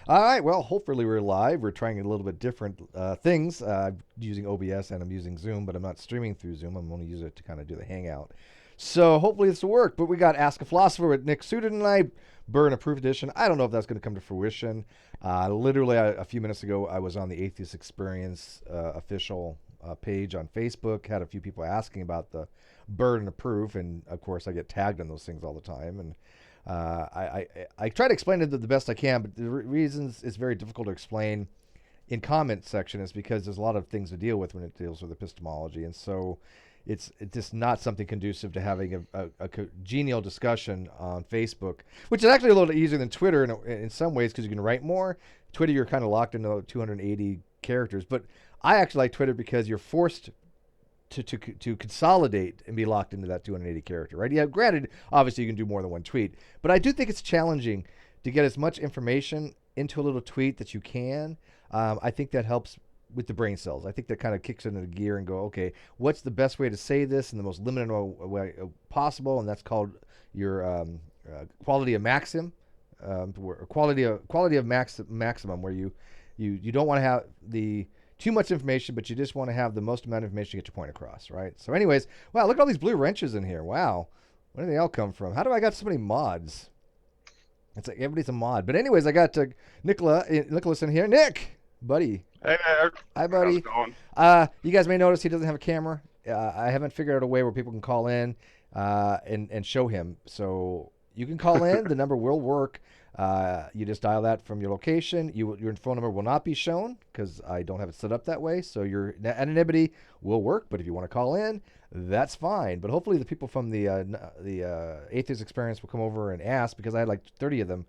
All right. Well, hopefully we're live. We're trying a little bit different things. Using OBS and I'm using Zoom, but I'm not streaming through Zoom. I'm only using it to kind of do the Hangout. So hopefully this will work. But we got Ask a Philosopher with Nick Soutter tonight. Burn a Proof Edition. I don't know if that's going to come to fruition. Literally, a few minutes ago, I was on the Atheist Experience official page on Facebook. Had a few people asking about the burden of proof, and of course, I get tagged on those things all the time. And I try to explain it the best I can, but the reasons it's very difficult to explain in comment section is because there's a lot of things to deal with when it deals with epistemology, and so it's just not something conducive to having a congenial discussion on Facebook, which is actually a little easier than Twitter in some ways because you can write more. Twitter, you're kind of locked into 280 characters, but I actually like Twitter because you're forced to consolidate and be locked into that 280 character, right? Yeah, granted, obviously you can do more than one tweet, but I do think it's challenging to get as much information into a little tweet that you can. I think that helps with the brain cells. I think that kind of kicks into the gear and go, okay, what's the best way to say this in the most limited way possible? And that's called your quality of maxim, or quality of maximum, where you don't want to have the too much information, but you just want to have the most amount of information to get your point across, right? So, anyways, wow, look at all these blue wrenches in here. Wow, where do they all come from? How do I got so many mods? It's like everybody's a mod. But anyways, I got Nicholas in here. Nick, buddy. Hey there. Hi, How's buddy. it going? You guys may notice he doesn't have a camera. I haven't figured out a way where people can call in and show him. So you can call in. The number will work. You just dial that from your location. Your phone number will not be shown because I don't have it set up that way. So your anonymity will work. But if you want to call in, that's fine. But hopefully the people from the Atheist Experience will come over and ask, because I had like 30 of them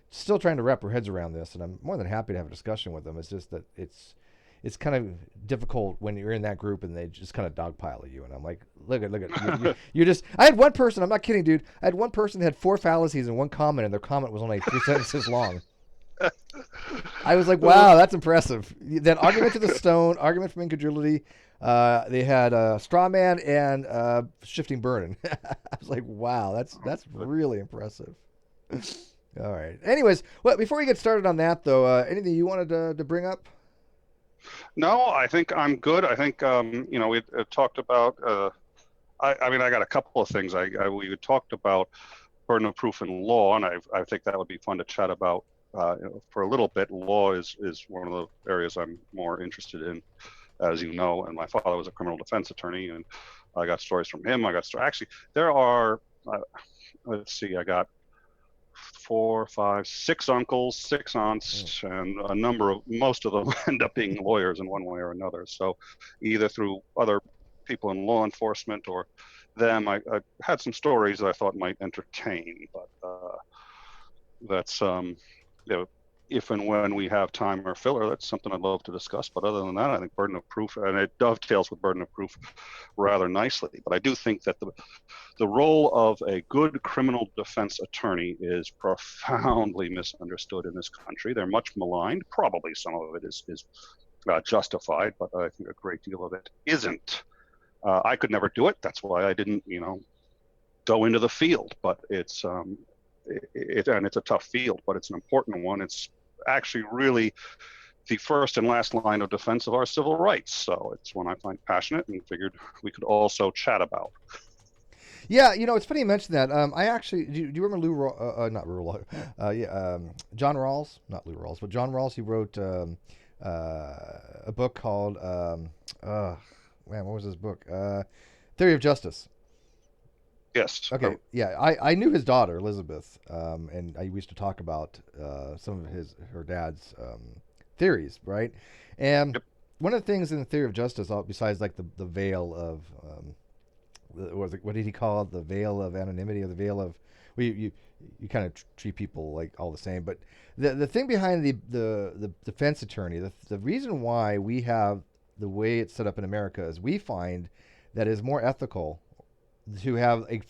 still trying to wrap their heads around this, and I'm more than happy to have a discussion with them. It's just that it's kind of difficult when you're in that group and they just kind of dogpile at you. And I'm like, look at you're just. I had one person. I'm not kidding, dude. I had one person that had 4 fallacies in one comment, and their comment was only 3 sentences long. I was like, wow, that's impressive. That argument to the stone, argument from incredulity. They had straw man and shifting burden. I was like, wow, that's really impressive. All right. Anyways, well, before we get started on that, though, anything you wanted to bring up? No, I think I'm good. I think we talked about. I mean, I got a couple of things. We had talked about burden of proof in law, and I think that would be fun to chat about for a little bit. Law is one of the areas I'm more interested in, as you know. And my father was a criminal defense attorney, and I got stories from him. Actually, there are. Let's see. I got 4, 5, 6 uncles, 6 aunts, and most of them end up being lawyers in one way or another. So either through other people in law enforcement or them, I had some stories that I thought might entertain, but that's, if and when we have time or filler, that's something I'd love to discuss. But other than that, I think burden of proof, and it dovetails with burden of proof rather nicely. But I do think that the role of a good criminal defense attorney is profoundly misunderstood in this country. They're much maligned. Probably some of it is justified, but I think a great deal of it isn't. I could never do it. That's why I didn't, go into the field. But it's and it's a tough field, but it's an important one. It's actually really the first and last line of defense of our civil rights. So it's one I find passionate and figured we could also chat about. Yeah, it's funny you mentioned that. I actually do you remember not Lou John Rawls, not Lou Rawls, but John Rawls. He wrote a book called what was his book? Theory of Justice. Yes. Okay, yeah, I knew his daughter Elizabeth, and I used to talk about some of her dad's theories, right? And Yep. one of the things in the theory of justice, besides like the veil of what did he call it? The veil of anonymity, or the veil of you kind of treat people like all the same. But the thing behind the defense attorney, the reason why we have the way it's set up in America is we find that it is more ethical to have a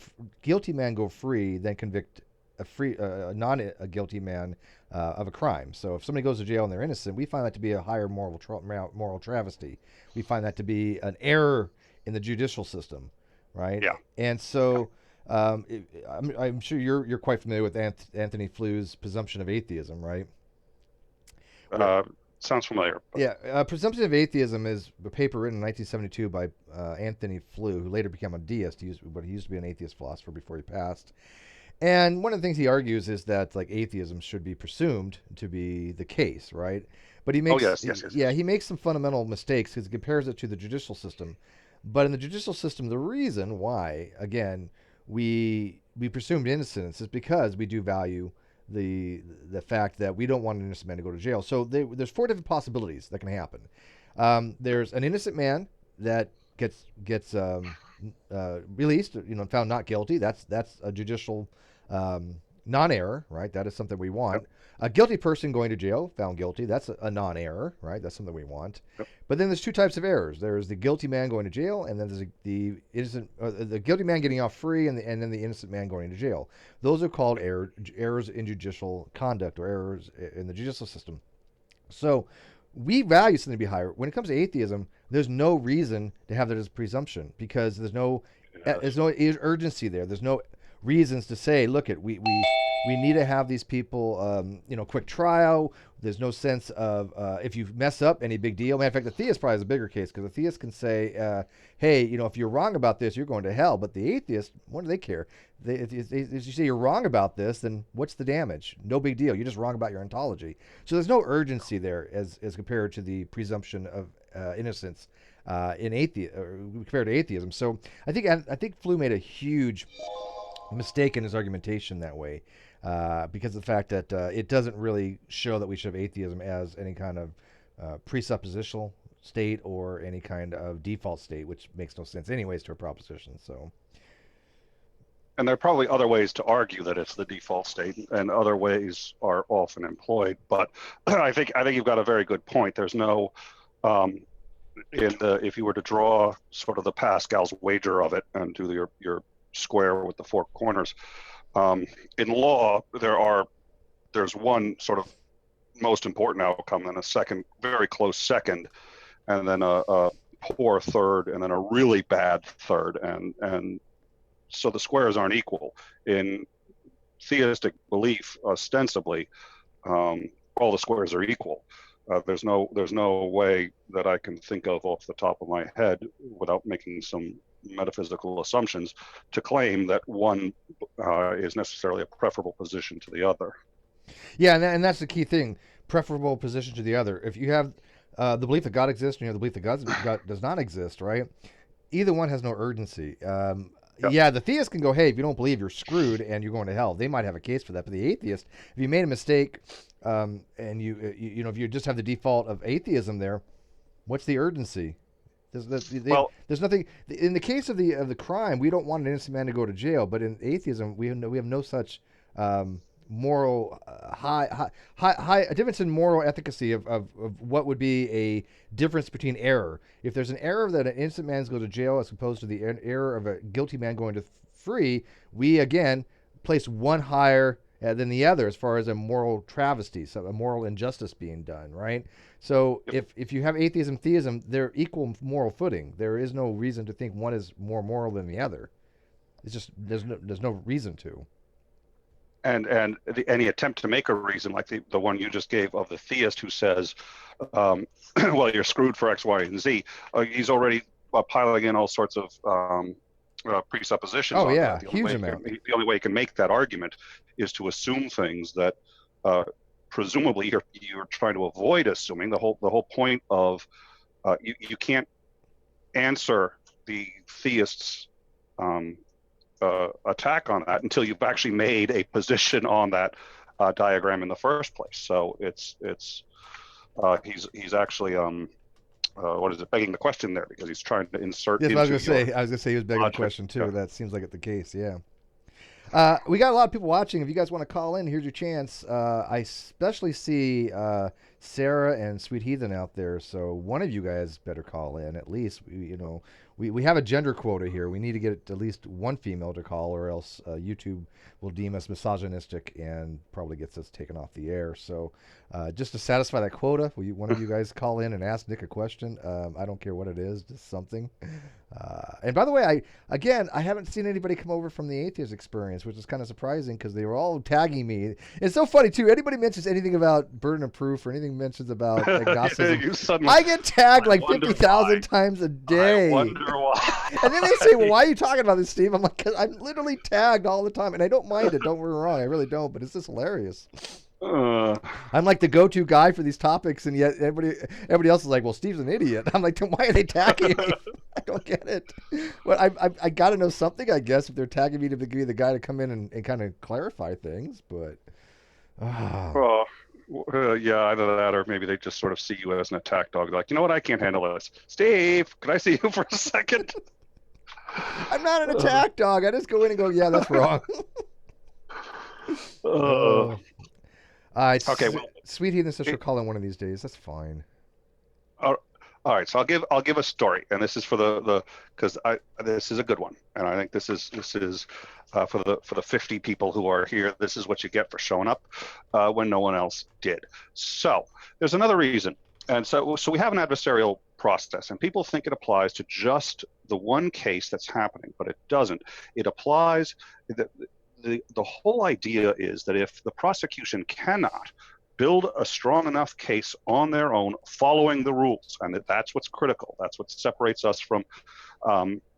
guilty man go free than convict a non guilty man of a crime. So if somebody goes to jail and they're innocent, we find that to be a higher moral travesty. We find that to be an error in the judicial system, right? Yeah. And so I'm sure you're quite familiar with Anthony Flews' presumption of atheism, right? Where Sounds familiar. But, Yeah, Presumption of Atheism is a paper written in 1972 by Anthony Flew, who later became a deist, but he used to be an atheist philosopher before he passed. And one of the things he argues is that like atheism should be presumed to be the case, right? But oh yes, yes, yes, yes. he makes some fundamental mistakes because he compares it to the judicial system. But in the judicial system, the reason why, again, we presumed innocence is because we do value the fact that we don't want an innocent man to go to jail. So there's four different possibilities that can happen. There's an innocent man that gets released, found not guilty. That's a judicial non-error, right? That is something we Yep, want. A guilty person going to jail, found guilty. That's a non-error, right? That's something we want. yep. But then there's two types of errors. There's the guilty man going to jail, and then there's the innocent, the guilty man getting off free, and then the innocent man going to jail. Those are called errors in judicial conduct or errors in the judicial system. So we value something to be higher. When it comes to atheism, there's no reason to have that as a presumption because Yes. there's no urgency there. There's no reasons to say, look, we need to have these people, quick trial. There's no sense of if you mess up, any big deal. In fact, the theist probably is a bigger case because the theist can say, hey, if you're wrong about this, you're going to hell. But the atheist, what do they care? If you say you're wrong about this, then what's the damage? No big deal. You're just wrong about your ontology. So there's no urgency there as compared to the presumption of innocence compared to atheism. So I think Flew made a huge mistake in his argumentation that way because of the fact that it doesn't really show that we should have atheism as any kind of presuppositional state or any kind of default state, which makes no sense anyways to a proposition. So And there are probably other ways to argue that it's the default state, and other ways are often employed. But I think you've got a very good point. There's no um, if you were to draw sort of the Pascal's wager of it and do your square with the four corners, in law there's one sort of most important outcome, then a second, very close second, and then a poor third, and then a really bad third, and so the squares aren't equal. In theistic belief, ostensibly, all the squares are equal. There's no way that I can think of off the top of my head without making some metaphysical assumptions to claim that one is necessarily a preferable position to the other. yeah, and that's the key thing: preferable position to the other. If you have the belief that God exists and you have the belief that God does not exist, right? Either one has no urgency. Yep. Yeah, the theist can go, hey, if you don't believe, you're screwed and you're going to hell. They might have a case for that. But the atheist, if you made a mistake and if you just have the default of atheism there, what's the urgency? Well, There's nothing. In the case of the crime, we don't want an innocent man to go to jail. But in atheism, we have no such moral high a difference in moral efficacy of what would be a difference between error. If there's an error that an innocent man goes to jail as opposed to the error of a guilty man going to free, we again place one higher than the other as far as a moral travesty, so a moral injustice being done, right? So if you have atheism, theism, they're equal moral footing. There is no reason to think one is more moral than the other. It's just there's no reason to. any attempt to make a reason like the one you just gave of the theist who says, well, you're screwed for X, Y, and Z. He's already piling in all sorts of presuppositions Oh on yeah, that. huge amount. The only way he can make that argument is to assume things that presumably you're trying to avoid assuming. The whole point of you can't answer the theist's attack on that until you've actually made a position on that diagram in the first place. So he's actually what is it, begging the question there, because he's trying to insert Yes, into I was gonna say. your I was gonna say he was begging the logic. question too. Yeah. That seems like it's the case. Yeah. We got a lot of people watching. If you guys want to call in, here's your chance. I especially see Sarah and Sweet Heathen out there, so one of you guys better call in at least. We have a gender quota here. We need to get at least one female to call, or else YouTube will deem us misogynistic and probably gets us taken off the air. So just to satisfy that quota, will one of you guys call in and ask Nick a question? I don't care what it is, just something. And by the way, I haven't seen anybody come over from the atheist experience, which is kind of surprising because they were all tagging me. It's so funny too. Anybody mentions anything about burden of proof or anything mentions about agnosticism, You suddenly, I get tagged I like wonder 50,000 why. times a I day. wonder why. And then they say, "Well, why are you talking about this, Steve?" I'm like, "Cause I'm literally tagged all the time, and I don't mind it. Don't get me wrong, I really don't. But it's just hilarious." Uh, I'm like the go-to guy for these topics, and yet everybody else is like, "Well, Steve's an idiot." I'm like, "Then why are they tagging me?" I don't get it. But I got to know something, I guess, if they're tagging me to be the guy to come in and kind of clarify things. But well, yeah, either that or maybe they just sort of see you as an attack dog. They're like, you know what? I can't handle this. Steve, could I see you for a second? I'm not an attack dog. I just go in and go, "Yeah, that's wrong." All right, Okay, well, sweet heathen sister, will call in one of these days. That's fine. all right. So I'll give a story, and this is for the because this is a good one, and I think this is for the 50 people who are here. This is what you get for showing up when no one else did. So there's another reason, and so we have an adversarial process, and people think it applies to just the one case that's happening, but it doesn't. It applies. The whole idea is that if the prosecution cannot build a strong enough case on their own following the rules, and that's what's critical. That's what separates us from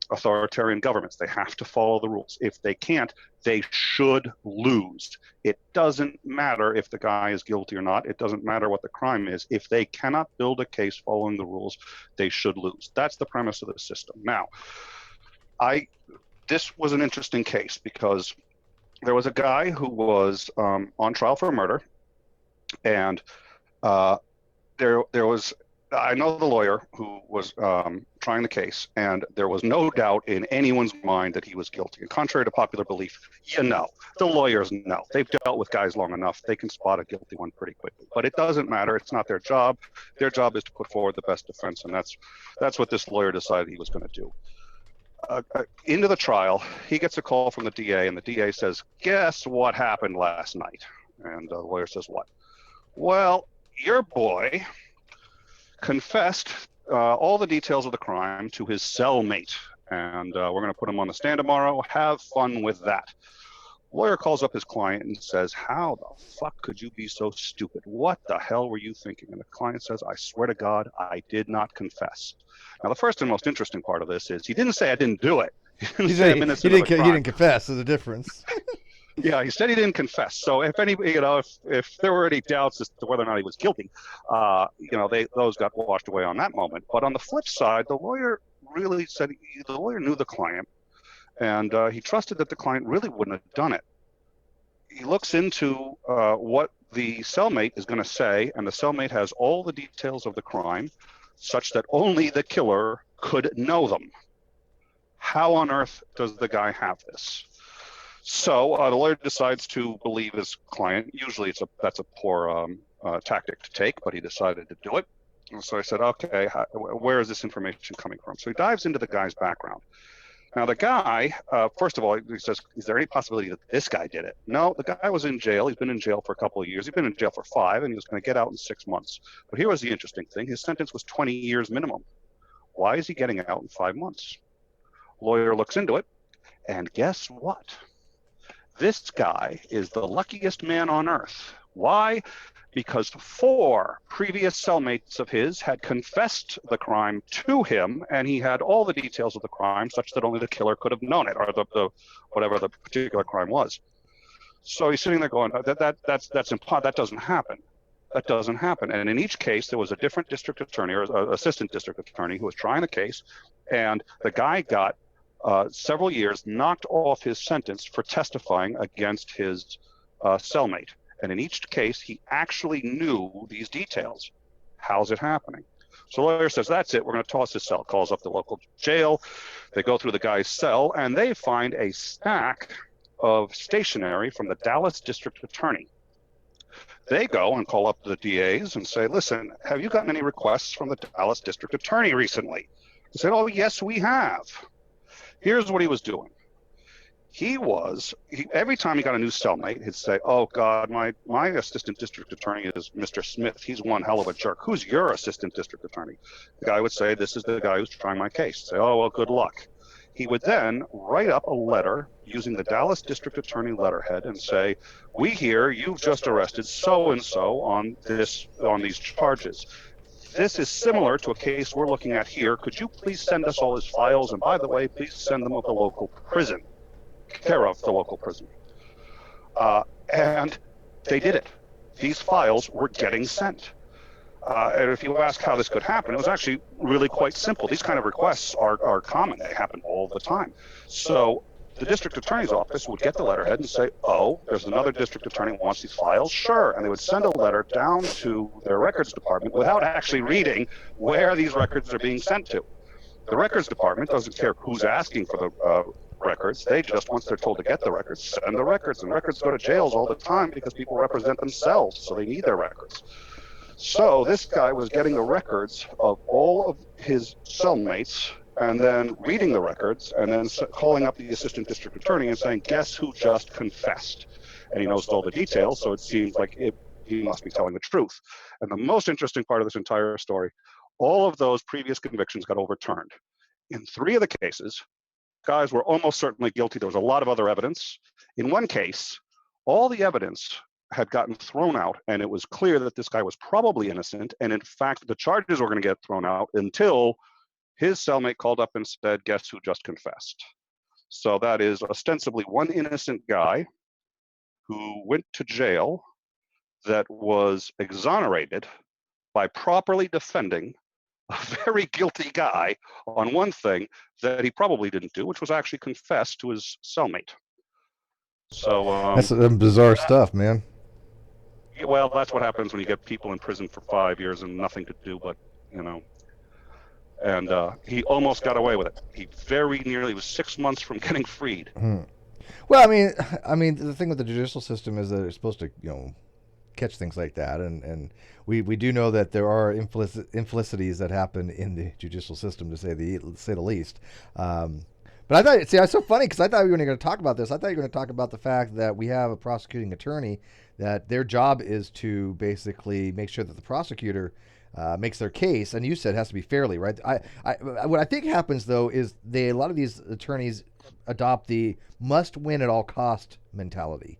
authoritarian governments. They have to follow the rules. If they can't, they should lose. It doesn't matter if the guy is guilty or not. It doesn't matter what the crime is. If they cannot build a case following the rules, they should lose. That's the premise of the system. Now, this was an interesting case because there was a guy who was on trial for murder, and there was, I know the lawyer who was trying the case, and there was no doubt in anyone's mind that he was guilty. And contrary to popular belief, the lawyers know. They've dealt with guys long enough. They can spot a guilty one pretty quickly. But it doesn't matter. It's not their job. Their job is to put forward the best defense, and that's what this lawyer decided he was going to do. Into the trial, he gets a call from the DA, and the DA says, "Guess what happened last night?" And the lawyer says, "What?" "Well, your boy confessed all the details of the crime to his cellmate, and we're going to put him on the stand tomorrow. Have fun with that." Lawyer calls up his client and says, "How the fuck could you be so stupid? What the hell were you thinking?" And the client says, "I swear to God, I did not confess." Now, the first and most interesting part of this is he didn't say I didn't do it. He didn't say I'm innocent of the crime. He didn't confess. There's a difference. Yeah, he said he didn't confess. So if if there were any doubts as to whether or not he was guilty, those got washed away on that moment. But on the flip side, the lawyer really said the lawyer knew the client, and he trusted that the client really wouldn't have done it. He looks into what the cellmate is going to say, and the cellmate has all the details of the crime, such that only the killer could know them. How on earth does the guy have this? So the lawyer decides to believe his client. Usually that's a poor tactic to take, but he decided to do it. And so I said, "Okay, where is this information coming from?" So he dives into the guy's background. Now, the guy, first of all, he says, "Is there any possibility that this guy did it?" No, the guy was in jail. He's been in jail for a couple of years. He's been in jail for 5, and he was going to get out in 6 months. But here was the interesting thing. His sentence was 20 years minimum. Why is he getting out in 5 months? Lawyer looks into it, and guess what? This guy is the luckiest man on earth. Why? Because 4 previous cellmates of his had confessed the crime to him, and he had all the details of the crime such that only the killer could have known it, or the whatever the particular crime was. So he's sitting there going, that doesn't happen. That doesn't happen. And in each case, there was a different district attorney or assistant district attorney who was trying the case, and the guy got several years knocked off his sentence for testifying against his cellmate. And in each case, he actually knew these details. How's it happening? So the lawyer says, "That's it. We're going to toss his cell." Calls up the local jail. They go through the guy's cell, and they find a stack of stationery from the Dallas district attorney. They go and call up the DAs and say, "Listen, have you gotten any requests from the Dallas district attorney recently?" They said, "Oh, yes, we have." Here's what he was doing. Every time he got a new cellmate, he'd say, "Oh God, my assistant district attorney is Mr. Smith. He's one hell of a jerk. Who's your assistant district attorney?" The guy would say, "This is the guy who's trying my case." Say, "Oh well, good luck." He would then write up a letter using the Dallas district attorney letterhead and say, "We hear you've just arrested so and so on these charges. This is similar to a case we're looking at here. Could you please send us all his files? And by the way, please send them to the local prison, care of the local prison." Uh, and they did it. These files were getting sent. And if you ask how this could happen, it was actually really quite simple. These kind of requests are common. They happen all the time. So the district attorney's office would get the letterhead and say, "Oh, there's another district attorney who wants these files." Sure. And they would send a letter down to their records department without actually reading where these records are being sent to. The records department doesn't care who's asking for the records. They just, once they're told to get the records, send the records. And records go to jails all the time because people represent themselves, so they need their records. So this guy was getting the records of all of his cellmates and then reading the records and then calling up the assistant district attorney and saying, "Guess who just confessed?" And he knows all the details, so it seems like he must be telling the truth. And the most interesting part of this entire story, all of those previous convictions got overturned. In 3 of the cases, guys were almost certainly guilty. There was a lot of other evidence. In one case, all the evidence had gotten thrown out, and it was clear that this guy was probably innocent. And in fact, the charges were going to get thrown out until his cellmate called up and said, "Guess who just confessed?" So that is ostensibly one innocent guy who went to jail that was exonerated by properly defending a very guilty guy on one thing that he probably didn't do, which was actually confess to his cellmate. So That's some bizarre stuff, man. well, that's what happens when you get people in prison for 5 years and nothing to do but, you know. And he almost got away with it. He very nearly was 6 months from getting freed. Well, I mean, the thing with the judicial system is that it's supposed to, catch things like that, and we do know that there are infelicities that happen in the judicial system, to say the least. But it's so funny because I thought we were going to talk about this. I thought you were going to talk about the fact that we have a prosecuting attorney that their job is to basically make sure that the prosecutor makes their case, and you said it has to be fairly, right? What I think happens though is a lot of these attorneys adopt the must win at all cost mentality.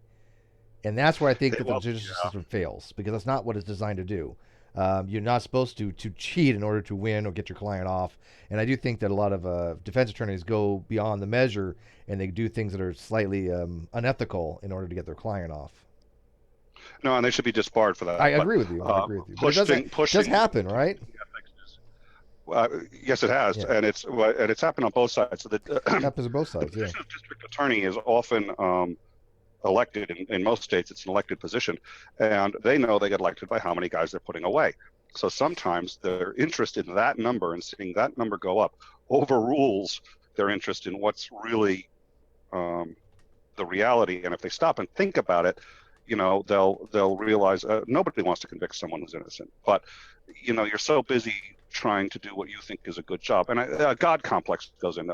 And that's where I think that the judicial system fails, because that's not what it's designed to do. You're not supposed to cheat in order to win or get your client off. And I do think that a lot of defense attorneys go beyond the measure, and they do things that are slightly unethical in order to get their client off. No, and they should be disbarred for that. I agree with you. I agree with you. But it does happen, right? Yes, it has, Yeah. and it's happened on both sides. So It happens on both sides. the Yeah. district attorney is often elected. In most states, it's an elected position, and they know they get elected by how many guys they're putting away. So sometimes their interest in that number and seeing that number go up overrules their interest in what's really the reality. And if they stop and think about it, they'll realize nobody wants to convict someone who's innocent. But you're so busy trying to do what you think is a good job, and a God complex goes in.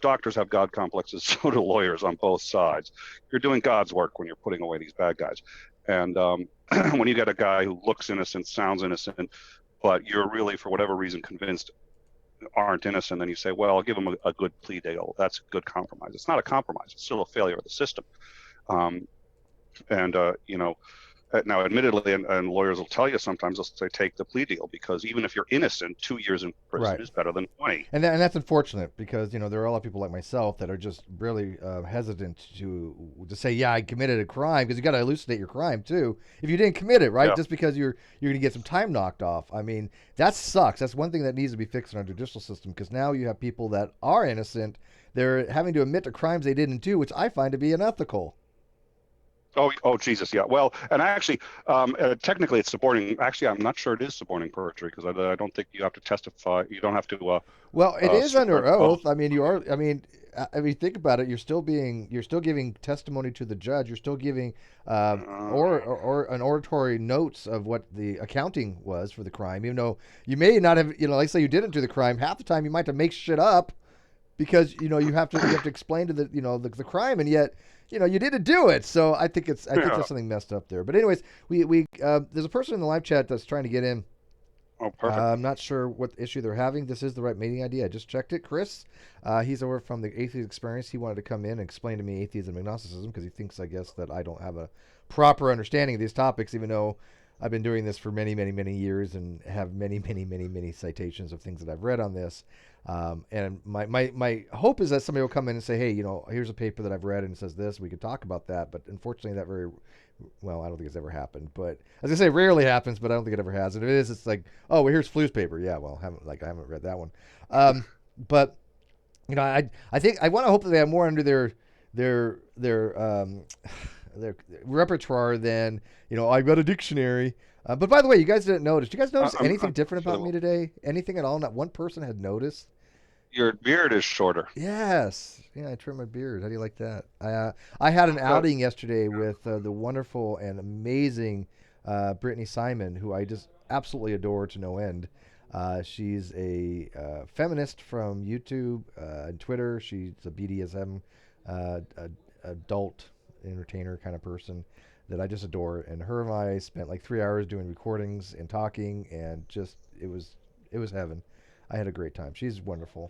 Doctors have God complexes, so do lawyers on both sides. You're doing God's work when you're putting away these bad guys. And when you get a guy who looks innocent, sounds innocent, but you're really, for whatever reason, convinced aren't innocent, then you say, well, I'll give them a good plea deal. That's a good compromise. It's not a compromise. It's still a failure of the system. Now, admittedly, and lawyers will tell you sometimes, they'll say take the plea deal, because even if you're innocent, 2 years in prison is better than 20. And that's unfortunate, because there are a lot of people like myself that are just really hesitant to say, yeah, I committed a crime, because you got to elucidate your crime too. If you didn't commit it, right, Yeah. just because you're going to get some time knocked off. I mean, that sucks. That's one thing that needs to be fixed in our judicial system, because now you have people that are innocent. They're having to admit to crimes they didn't do, which I find to be unethical. Oh, Jesus, yeah. Well, and actually, technically, it's suborning. Actually, I'm not sure it is suborning perjury, because I don't think you have to testify. You don't have to. Well, it is under oath. I mean, you are. I mean, think about it. You're still giving testimony to the judge. You're still giving or an oratory notes of what the accounting was for the crime. Even though you may not have, like say you didn't do the crime, half the time you might have to make shit up, because you have to explain to the crime, and yet you didn't do it. So I think Yeah. there's something messed up there. But anyways, we there's a person in the live chat that's trying to get in. Oh, perfect. I'm not sure what issue they're having. This is the right meeting ID. I just checked it. Chris, he's over from the Atheist Experience. He wanted to come in and explain to me atheism and agnosticism because he thinks, I guess, that I don't have a proper understanding of these topics, even though I've been doing this for many, many, many years and have many, many, many, many citations of things that I've read on this. And my hope is that somebody will come in and say, hey, here's a paper that I've read and it says this. We could talk about that. But unfortunately, I don't think it's ever happened. But as I say, rarely happens, but I don't think it ever has. And if it is, it's like, oh, well, here's Flu's paper. Yeah, well, I haven't read that one. But I think I want to hope that they have more under their repertoire than I got a dictionary. But by the way, you guys didn't notice. Did you guys notice anything different about me today? Anything at all? Not one person had noticed. Your beard is shorter. Yes. Yeah, I trimmed my beard. How do you like that? I had an outing yesterday with the wonderful and amazing Brittany Simon, who I just absolutely adore to no end. She's a feminist from YouTube and Twitter. She's a BDSM adult entertainer kind of person that I just adore. And her and I spent like 3 hours doing recordings and talking, and just it was heaven. I had a great time. She's wonderful.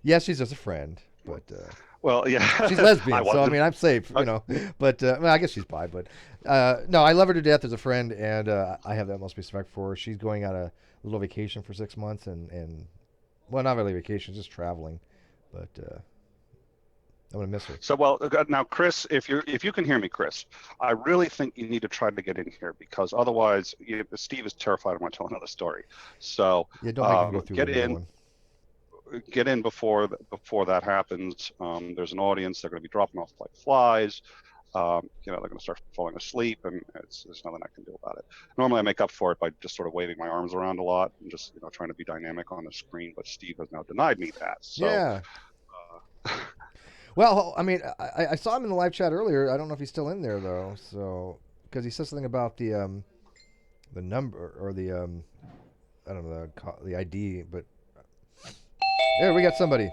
Yes, she's just a friend, but Well, yeah. she's lesbian, so I wasn't. mean I'm safe, But well, I guess she's bi, but no, I love her to death as a friend, and I have the utmost respect for her. She's going on a little vacation for 6 months, and well, not really vacation, just traveling, but I'm gonna miss her. So, well, now, Chris, if you can hear me, Chris, I really think you need to try to get in here because otherwise, Steve is terrified I'm going to tell another story. So, Yeah, don't make me go through get another in. one. Get in before that happens. There's an audience. They're going to be dropping off like flies. They're going to start falling asleep, and there's nothing I can do about it. Normally, I make up for it by just sort of waving my arms around a lot and just trying to be dynamic on the screen. But Steve has now denied me that. So, Yeah. Well, I mean, I saw him in the live chat earlier. I don't know if he's still in there though. So because he said something about the number or the I don't know the ID, but there we got somebody.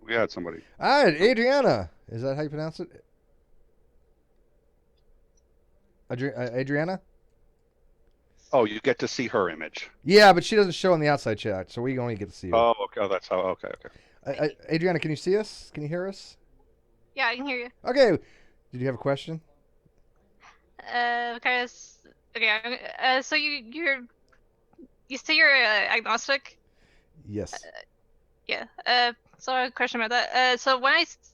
we had somebody. All right, Adriana. Is that how you pronounce it? Adriana? Oh, you get to see her image. Yeah, but she doesn't show in the outside chat, so we only get to see her. Oh, okay. Oh, that's how. Okay, okay. Adriana, can you see us? Can you hear us? Yeah, I can hear you. Okay. Did you have a question? So you say you're agnostic? Yes. Yeah. So I have a question about that. So when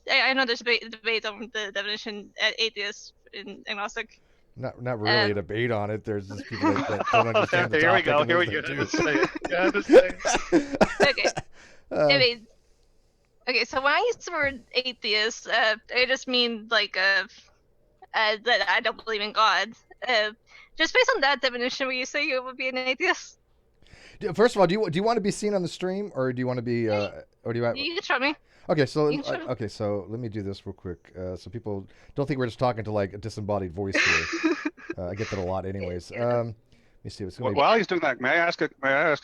I know there's debate on the definition atheist and agnostic. Not really a debate on it. There's just people that don't understand the Here we topic. go. and Here we lose go. their Yeah, juice. just say it. Okay. Anyways, okay. So when I use the word atheist, I just mean like that I don't believe in God. Just based on that definition, would you say you would be an atheist? First of all, do you want to be seen on the stream, or do you want to be, or do you? You can show me. Okay, so You can show me. okay, so let me do this real quick, so people don't think we're just talking to like a disembodied voice here. I get that a lot, anyways. Let me see. What's going While he's doing that, may I ask a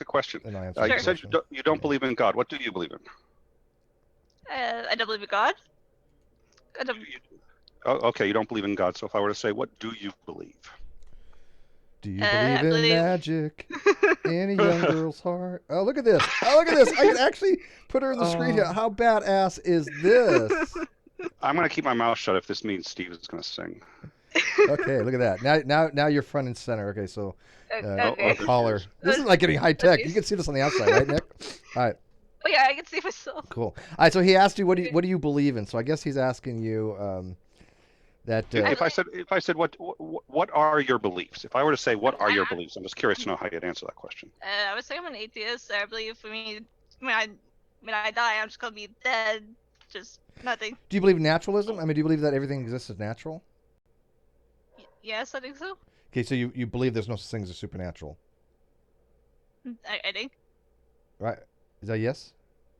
question? and I'll answer You the said question. you don't believe in God. What do you believe in? I don't believe in God. I don't. Oh, okay, you don't believe in God. So if I were to say, what do you believe? Do you I believe in believe- magic in a young girl's heart? Oh, look at this! Oh, look at this! I can actually put her in the screen here. How badass is this? I'm gonna keep my mouth shut if this means Steve is gonna sing. Okay, look at that. Now you're front and center. Okay, so Okay. I'll call her. This is like getting high tech. You can see this on the outside, right, Nick? All right, Oh yeah, I can see myself. cool. All right, so he asked you what do you believe in? So I guess he's asking you that. If I said what are your beliefs? If I were to say what are your beliefs, I'm just curious to know how you'd answer that question. I would say I'm an atheist. I believe when I die, I'm just gonna be dead. Just nothing. Do you believe in naturalism? I mean, do you believe that everything exists as natural? Yes, I think so. Okay, so you believe there's no such thing as a supernatural, I think. right? Is that yes?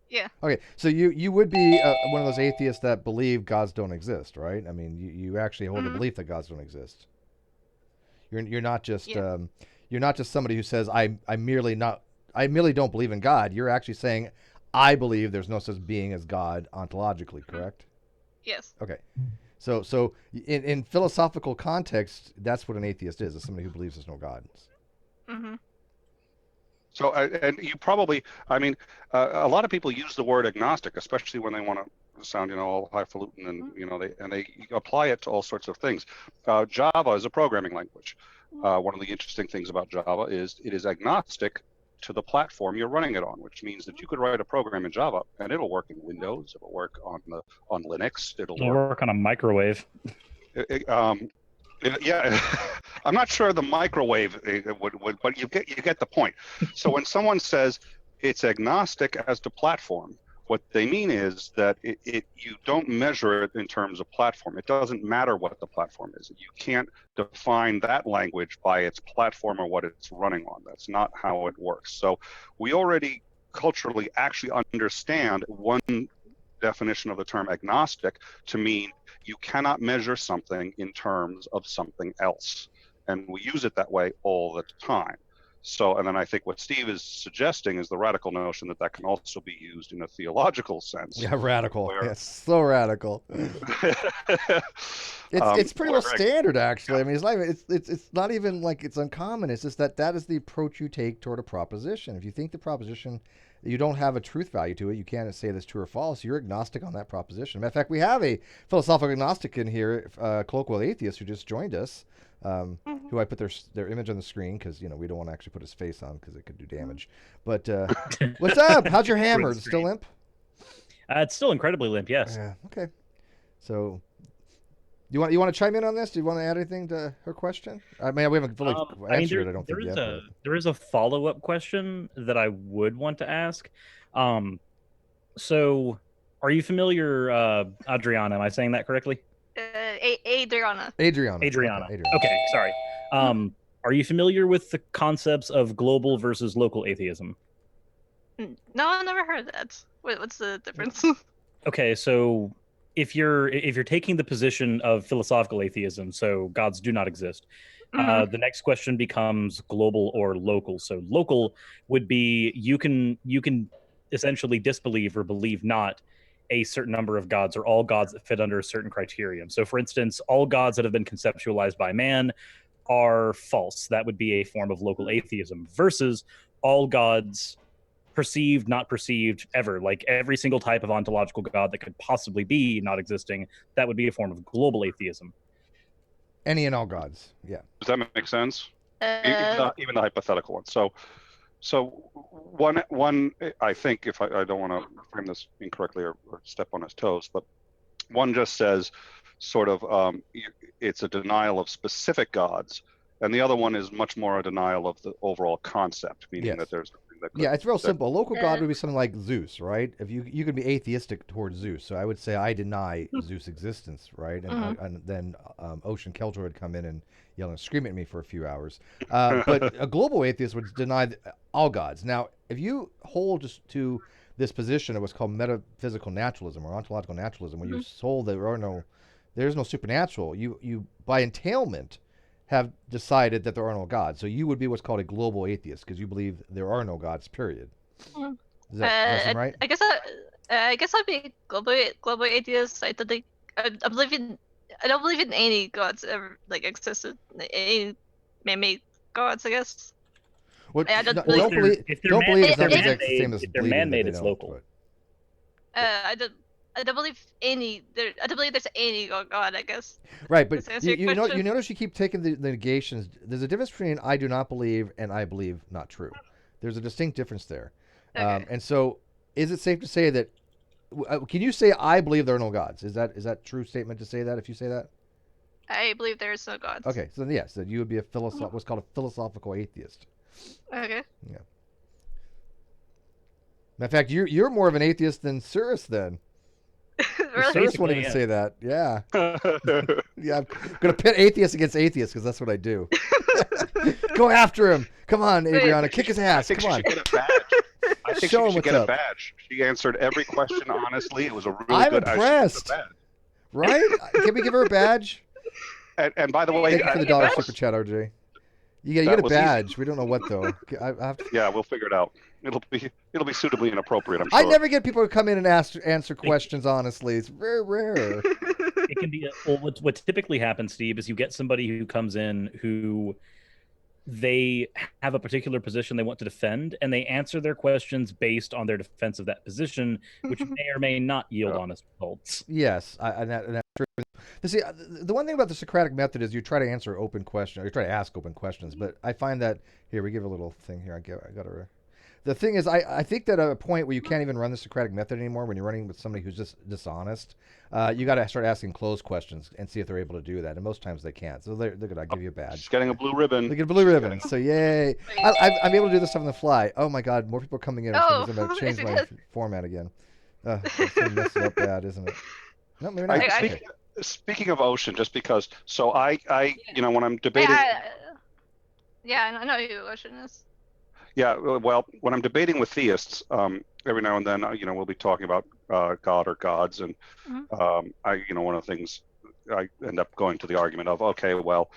Yeah. Okay, so you would be one of those atheists that believe gods don't exist, right? I mean, you actually hold the belief that gods don't exist. You're not just you're not just somebody who says I merely don't believe in God. You're actually saying I believe there's no such being as God ontologically, correct? Yes. Okay. So in philosophical context, that's what an atheist is somebody who believes there's no God. Mm-hmm. So, and you probably, I mean, a lot of people use the word agnostic, especially when they want to sound, all highfalutin, and they apply it to all sorts of things. Java is a programming language. One of the interesting things about Java is it is agnostic to the platform you're running it on, which means that you could write a program in Java and it'll work in Windows, it'll work on Linux, it'll work on a microwave. Yeah, I'm not sure the microwave would, but you get the point. So when someone says it's agnostic as to platform, what they mean is that you don't measure it in terms of platform. It doesn't matter what the platform is. You can't define that language by its platform or what it's running on. That's not how it works. So we already culturally actually understand one definition of the term agnostic to mean you cannot measure something in terms of something else. And we use it that way all the time. So, and then I think what Steve is suggesting is the radical notion that can also be used in a theological sense. Yeah, radical. Yeah, so radical. It's pretty well standard, actually. I mean, it's not even like it's uncommon. It's just that is the approach you take toward a proposition. If you think the proposition, you don't have a truth value to it, you can't say that's true or false. You're agnostic on that proposition. Matter of fact, we have a philosophical agnostic in here, colloquial atheist, who just joined us. Who I put their image on the screen because we don't want to actually put his face on because it could do damage. But what's up? How's your hammer? Is it still limp? It's still incredibly limp. Yes. Yeah. Okay. So, you want to chime in on this? Do you want to add anything to her question? I mean, we haven't fully answered it. I don't think yet. There is a follow-up question that I would want to ask. So, are you familiar, Adriana? Am I saying that correctly? Adriana. Okay, sorry. Are you familiar with the concepts of global versus local atheism? No, I've never heard that. What's the difference? Okay, so if you're taking the position of philosophical atheism, so gods do not exist, the next question becomes global or local. So local would be you can essentially disbelieve or believe not a certain number of gods or all gods that fit under a certain criterion. So for instance, all gods that have been conceptualized by man are false. That would be a form of local atheism versus all gods perceived, not perceived ever, like every single type of ontological god that could possibly be not existing. That would be a form of global atheism. Any and all gods. Yeah. Does that make sense? Even the hypothetical one. So one, I think, if I don't want to frame this incorrectly or step on his toes, but one just says sort of it's a denial of specific gods, and the other one is much more a denial of the overall concept, meaning that there's it's real simple. A local god would be something like Zeus, right? If you could be atheistic towards Zeus, so I would say I deny Zeus' existence, right? And then Ocean Kelter would come in and yell and scream at me for a few hours. But a global atheist would deny all gods. Now, if you hold just to this position of what's called metaphysical naturalism or ontological naturalism, where you hold there's no supernatural, you by entailment have decided that there are no gods. So you would be what's called a global atheist because you believe there are no gods, period. Is that sound right? I guess I'd be global atheist. I don't believe in any gods ever existed. Any man-made gods, I guess. Don't believe it's not the same as if they're man-made, it's local. I don't believe I don't believe there's any god, I guess. Right, but you notice you keep taking the negations. There's a difference between I do not believe and I believe not true. There's a distinct difference there. Okay. And so, is it safe to say that? Can you say I believe there are no gods? Is that a true statement to say that? If you say that, I believe there is no gods. Okay, so yes, then you would be what's called a philosophical atheist. Okay. Yeah. In fact, you're more of an atheist than Cyrus then. Really? Cyrus won't even say that. Yeah. Yeah, I'm going to pit atheists against atheists because that's what I do. Go after him. Come on, Adriana. Kick his ass. Come on. She should get a badge. I think she should get a badge. She answered every question honestly. It was a really good. I'm impressed. Right? Can we give her a badge? And by the way, thank you for the $1 super chat, RJ. You get a badge. We don't know what though. I have to... Yeah, we'll figure it out. it'll be suitably inappropriate, I'm I sure. never get people to come in and answer questions honestly. It's very rare. It can be what typically happens, Steve, is you get somebody who comes in who they have a particular position they want to defend, and they answer their questions based on their defense of that position, which may or may not yield honest results. Yes, and that's true. See, the one thing about the Socratic method is you try to answer open questions, or you try to ask open questions. But I find that here we give a little thing here. I got to. The thing is, I think that at a point where you can't even run the Socratic method anymore, when you're running with somebody who's just dishonest, you got to start asking closed questions and see if they're able to do that. And most times they can't. So they're going to give you a badge. She's getting a blue ribbon. They get a blue ribbon. So yay! I'm able to do this stuff on the fly. Oh my God, more people are coming in. I'm going to change my format again. It's going to mess it up bad, isn't it? No, maybe not. Speaking of ocean, just because, so I when I'm debating. Yeah, I know who Ocean is. Yeah, well, when I'm debating with theists, every now and then, we'll be talking about God or gods, and one of the things I end up going to the argument of, okay, well,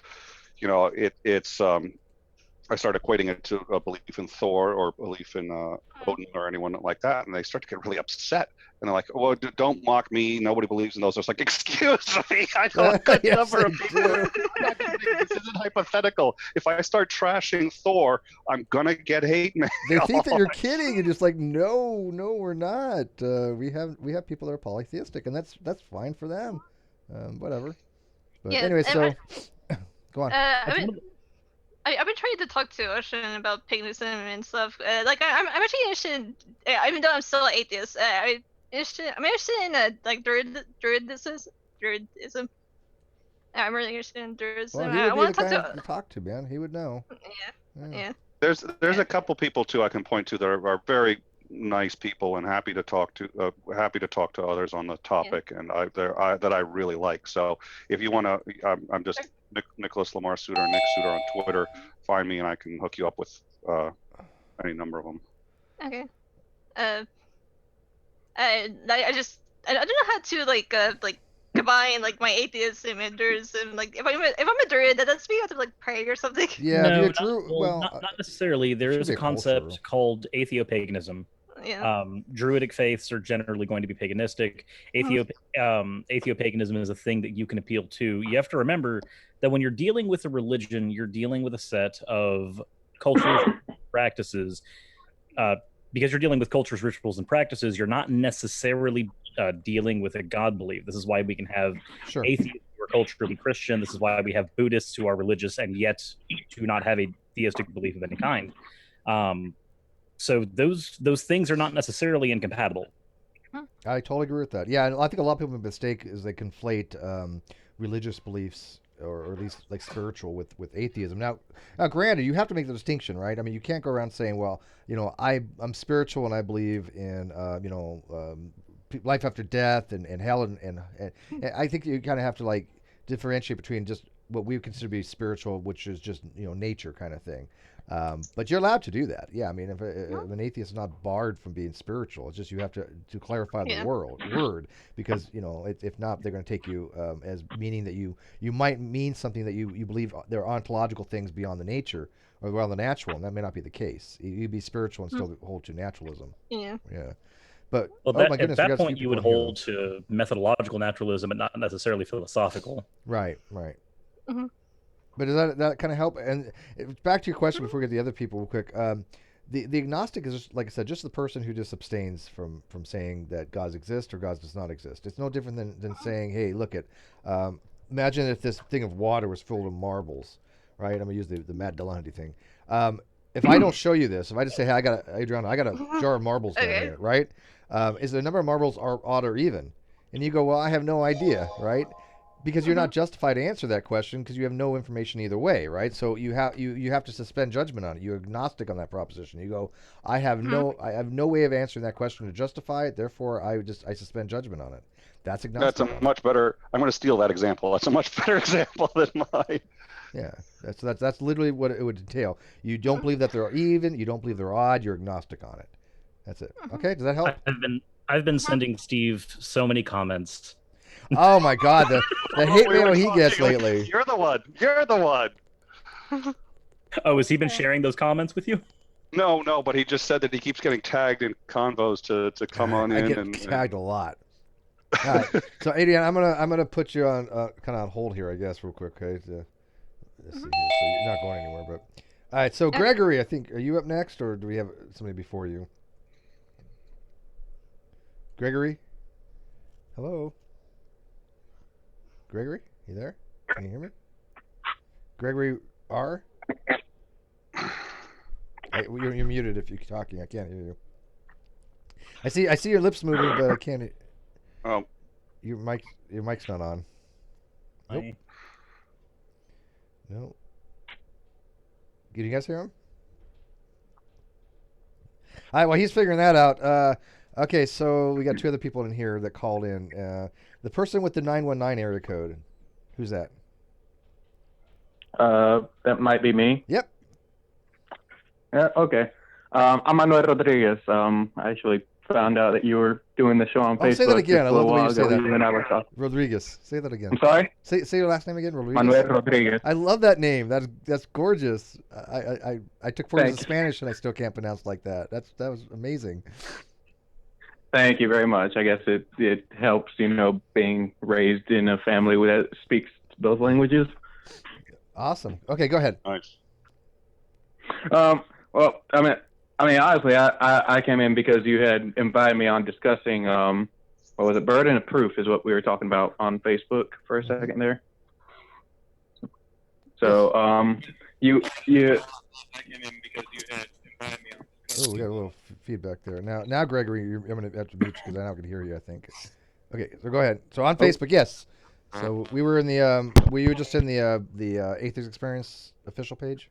it's I start equating it to a belief in Thor or belief in Odin or anyone like that, and they start to get really upset. And they're like, "Well, don't mock me. Nobody believes in those." I was like, "Excuse me, I know a good number of people. This isn't hypothetical. If I start trashing Thor, I'm gonna get hate mail." They think that you're kidding, and just like, no, we're not. We have people that are polytheistic, and that's fine for them. Whatever. But anyway, so go on. I've been trying to talk to Ocean about paganism and stuff. I'm actually interested in, even though I'm still an atheist, I'm interested in druidism. I'm really interested in druidism. Well, he would be the guy to talk to, man. He would know. Yeah. There's a couple people too I can point to that are very nice people and happy to talk to others on the topic, and that I really like. So if you want to, I'm just Nicholas Lamar Soutter, Nick Soutter on Twitter. Find me and I can hook you up with any number of them. Okay. I don't know how to combine my atheism and druidism. If I'm a druid, does me have to pray or something? Yeah, no, if you're not necessarily. There is a concept called atheopaganism. Yeah. Druidic faiths are generally going to be paganistic. Atheopaganism is a thing that you can appeal to. You have to remember that when you're dealing with a religion, you're dealing with a set of cultures, practices. Because you're dealing with cultures, rituals, and practices, you're not necessarily dealing with a God belief. This is why we can have atheists who are culturally Christian. This is why we have Buddhists who are religious and yet do not have a theistic belief of any kind. So those things are not necessarily incompatible. I totally agree with that. Yeah, I think a lot of people mistake is they conflate religious beliefs or at least spiritual with atheism. Now, granted, you have to make the distinction, right? I mean, you can't go around saying, well, I'm spiritual and I believe in life after death and hell and I think you kind of have to differentiate between just what we consider to be spiritual, which is just nature kind of thing. But you're allowed to do that. Yeah, I mean, if an atheist is not barred from being spiritual, it's just you have to clarify the word because if not, they're going to take you as meaning that you might mean something that you believe there are ontological things beyond the nature or beyond the natural, and that may not be the case. You'd be spiritual and still hold to naturalism. Yeah. Yeah. But my goodness, at that point, you would hold to methodological naturalism and not necessarily philosophical. Right. Mm-hmm. But does that kind of help? And back to your question before we get to the other people real quick. The agnostic is, just, like I said, just the person who just abstains from saying that God exists or God does not exist. It's no different than saying, hey, look at, imagine if this thing of water was filled with marbles, right? I'm going to use the Matt Dillahunty thing. If I don't show you this, if I just say, hey, I got a jar of marbles down here, right? Is the number of marbles are odd or even? And you go, well, I have no idea, right? Because you're not justified to answer that question because you have no information either way, right? So you have to suspend judgment on it. You're agnostic on that proposition. You go, I have no way of answering that question to justify it. Therefore, I suspend judgment on it. That's agnostic. That's a much better. I'm going to steal that example. That's a much better example than mine. Yeah, that's literally what it would entail. You don't believe that they're even. You don't believe they're odd. You're agnostic on it. That's it. Okay, does that help? I've been sending Steve so many comments. Oh my God, the hate mail he gets lately. You're the one. Oh, has he been sharing those comments with you? No, but he just said that he keeps getting tagged in convos to come on I in. get and tagged a lot. All right. So, Adrian, I'm gonna put you on kind of on hold here, I guess, real quick. Okay. Let's see here. So you're not going anywhere, but all right. So Gregory, I think, are you up next, or do we have somebody before you? Gregory. Hello. Gregory, you there? Can you hear me? Gregory R. Hey, you're muted if you're talking. I can't hear you. I see your lips moving, but I can't. Oh, Your mic's not on. Nope. No. Can you guys hear him? All right. Well, he's figuring that out. Okay, so we got two other people in here that called in. The person with the 919 area code. Who's that? That might be me. Yep. Yeah, okay. I'm Manuel Rodriguez. I actually found out that you were doing the show on Facebook. Say that again. Just I a love the little way you while say ago. that. You and I were talking. Rodriguez. Say that again. I'm sorry? Say your last name again. Rodriguez. Manuel Rodriguez. I love that name. That's gorgeous. I took 4 years of Thanks. Spanish and I still can't pronounce like that. That was amazing. Thank you very much. I guess it helps, being raised in a family that speaks both languages. Awesome. Okay, go ahead. nice. Well, I mean, honestly, I came in because you had invited me on discussing, what was it? Burden of proof is what we were talking about on Facebook for a second there. So, you. I came in because you had invited me on. Oh, we got a little feedback there. Now, Gregory, I'm going to have to mute you because I now can hear you, I think. Okay, so go ahead. So on Facebook, yes. So we were in the, were you just in the Atheist Experience official page?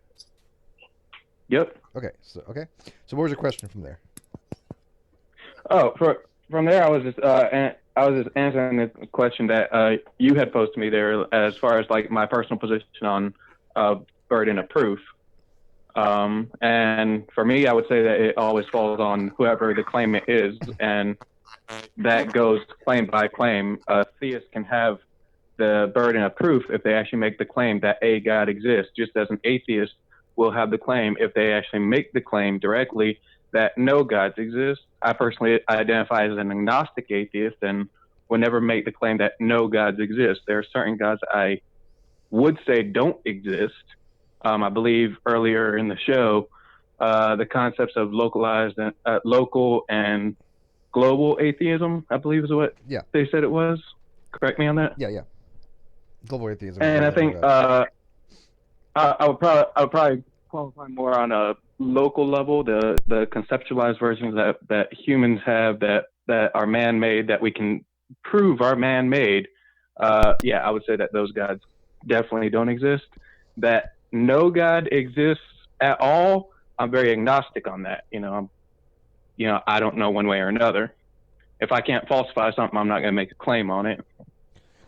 Yep. Okay. So what was your question from there? Oh, from there, I was just answering the question that you had posed to me there, as far as like my personal position on burden of proof. And for me, I would say that it always falls on whoever the claimant is, and that goes claim by claim. A theist can have the burden of proof if they actually make the claim that a God exists, just as an atheist will have the claim if they actually make the claim directly that no gods exist. I personally identify as an agnostic atheist and would never make the claim that no gods exist. There are certain gods I would say don't exist. I believe earlier in the show, the concepts of localized and local and global atheism, I believe is what they said it was. Correct me on that. Yeah. Global atheism. And I think I would probably qualify more on a local level, the conceptualized versions that humans have that are man-made, that we can prove are man-made. I would say that those gods definitely don't exist. That no God exists at all, I'm very agnostic on that. I don't know one way or another. If I can't falsify something, I'm not going to make a claim on it.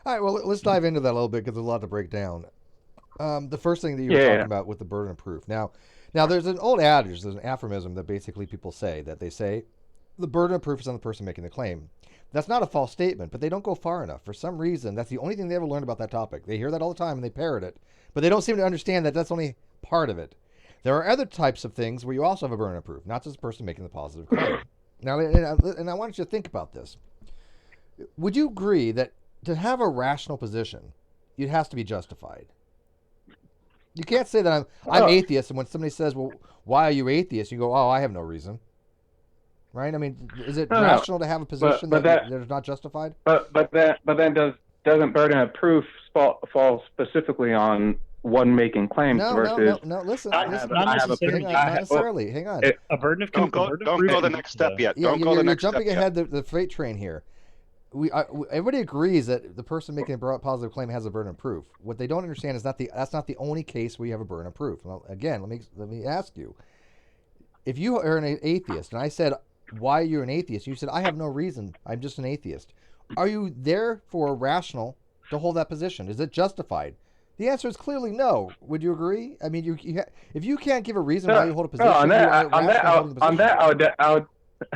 All right, well, let's dive into that a little bit because there's a lot to break down. The first thing that you were talking about with the burden of proof. Now, there's an old adage, there's an aphorism that basically people say, that they say the burden of proof is on the person making the claim. That's not a false statement, but they don't go far enough. For some reason, that's the only thing they ever learned about that topic. They hear that all the time and they parrot it, but they don't seem to understand that that's only part of it. There are other types of things where you also have a burden of proof, not just the person making the positive claim. Now, and I want you to think about this. Would you agree that to have a rational position, it has to be justified? You can't say that I'm atheist, and when somebody says, "Well, why are you atheist?" you go, "Oh, I have no reason." Right? I mean, is it rational to have a position that is not justified? But then doesn't burden of proof fall specifically on one making claims versus? No. Listen. Not necessarily. Hang on. A burden of Don't go the next step yet. You're next jumping step ahead the freight train here. Everybody agrees that the person making a positive claim has a burden of proof. What they don't understand is that's not the only case where you have a burden of proof. Well, again, let me ask you: if you are an atheist, and I said, "Why are you an atheist?" You said, "I have no reason. I'm just an atheist." Are you therefore rational to hold that position? Is it justified? The answer is clearly no. Would you agree? I mean, if you can't give a reason why you hold a position,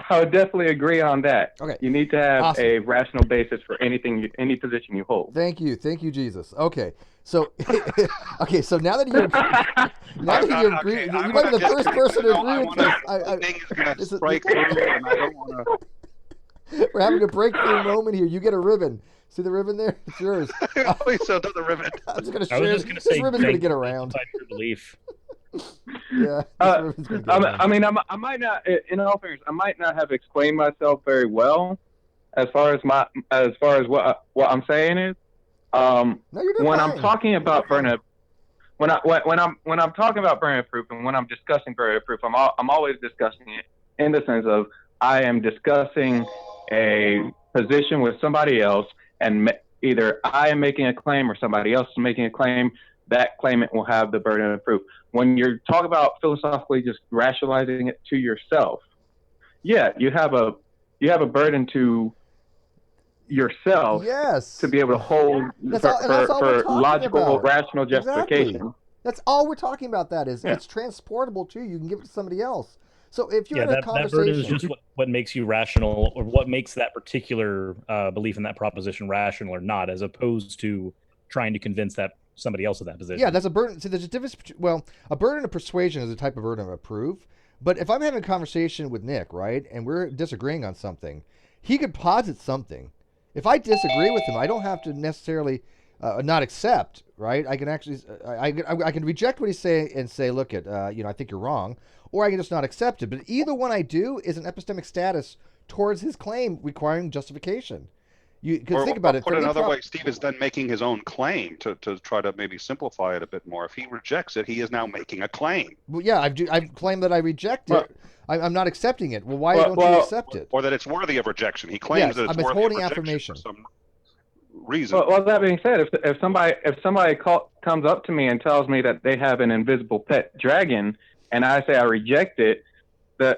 I would definitely agree on that. Okay. You need to have Awesome. a rational basis for anything, any position you hold. Thank you, Jesus. Okay, so okay, so now that you agree, Okay, you I'm might be the gonna first just- person to no, agree I with wanna- this. the thing is gonna this is- strike through, and I don't want to. We're having a breakthrough moment here. You get a ribbon. See the ribbon there? It's yours. Please don't do the ribbon. I'm just gonna I was share. just going to This say, ribbon's gonna thank get you for around. justified your belief. Yeah, this ribbon's gonna get around. I mean, I might not. In all fairness, I might not have explained myself very well as far as what I'm saying is. No, you're doing When fine. I'm talking about burden, when I'm talking about burden of proof, and when I'm discussing burden of proof, I'm always discussing it in the sense of I am discussing a position with somebody else, and either I am making a claim or somebody else is making a claim. That claimant will have the burden of proof. When you're talking about philosophically just rationalizing it to yourself, yeah, you have a burden to yourself Yes. to be able to hold That's all we're for talking logical, about. rational justification. Exactly. That's all we're talking about. That is, Yeah. it's transportable to you. You can give it to somebody else. So if you're Yeah, in a that burden is conversation, just what makes you rational, or what makes that particular belief in that proposition rational or not, as opposed to trying to convince that somebody else of that position. yeah, that's a burden. See, there's a difference. Well, a burden of persuasion is a type of burden of proof. But if I'm having a conversation with Nick, right, and we're disagreeing on something, he could posit something. If I disagree with him, I don't have to necessarily not accept, right? I can actually, I can reject what he's saying and say, look, I think you're wrong, or I can just not accept it. But either one I do is an epistemic status towards his claim requiring justification. Because think about it. Put for another improv- way, Steve is then making his own claim to try to maybe simplify it a bit more. If he rejects it, he is now making a claim. Well, yeah, I've claimed that I reject Well- it. I'm not accepting it. Well, why Well- don't you well- accept it? Or that it's worthy of rejection. He claims Yes, that it's I'm worthy withholding of rejection affirmation. for some reason. Well, that being said, if somebody comes up to me and tells me that they have an invisible pet dragon, and I say I reject it,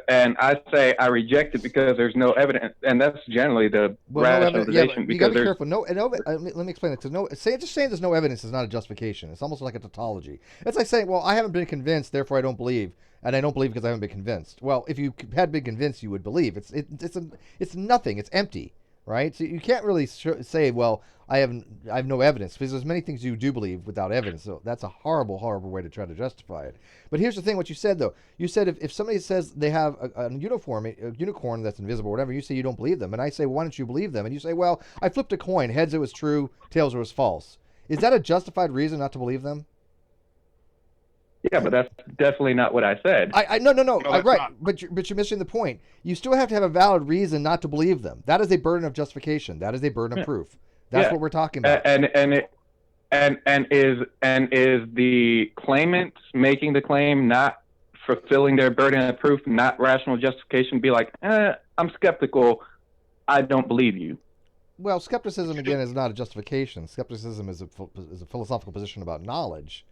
and I say I reject it because there's no evidence, and that's generally the rationalization. You gotta because be there's careful. Let me explain it. Because just saying there's no evidence is not a justification. It's almost like a tautology. It's like saying, well, I haven't been convinced, therefore I don't believe, and I don't believe because I haven't been convinced. Well, if you had been convinced, you would believe. It's nothing. It's empty, right? So you can't really say, well, I have no evidence, because there's many things you do believe without evidence. So that's a horrible, horrible way to try to justify it. But here's the thing: what you said though, you said if somebody says they have a unicorn that's invisible, or whatever, you say you don't believe them, and I say, well, why don't you believe them? And you say, well, I flipped a coin, heads it was true, tails it was false. Is that a justified reason not to believe them? yeah, but that's definitely not what I said. No, that's right. not. But you're missing the point. You still have to have a valid reason not to believe them. That is a burden of justification. That is a burden of proof. That's Yeah. what we're talking about. And is the claimant making the claim not fulfilling their burden of proof, not rational justification? Be like, I'm skeptical. I don't believe you. Well, skepticism again is not a justification. Skepticism is a philosophical position about knowledge,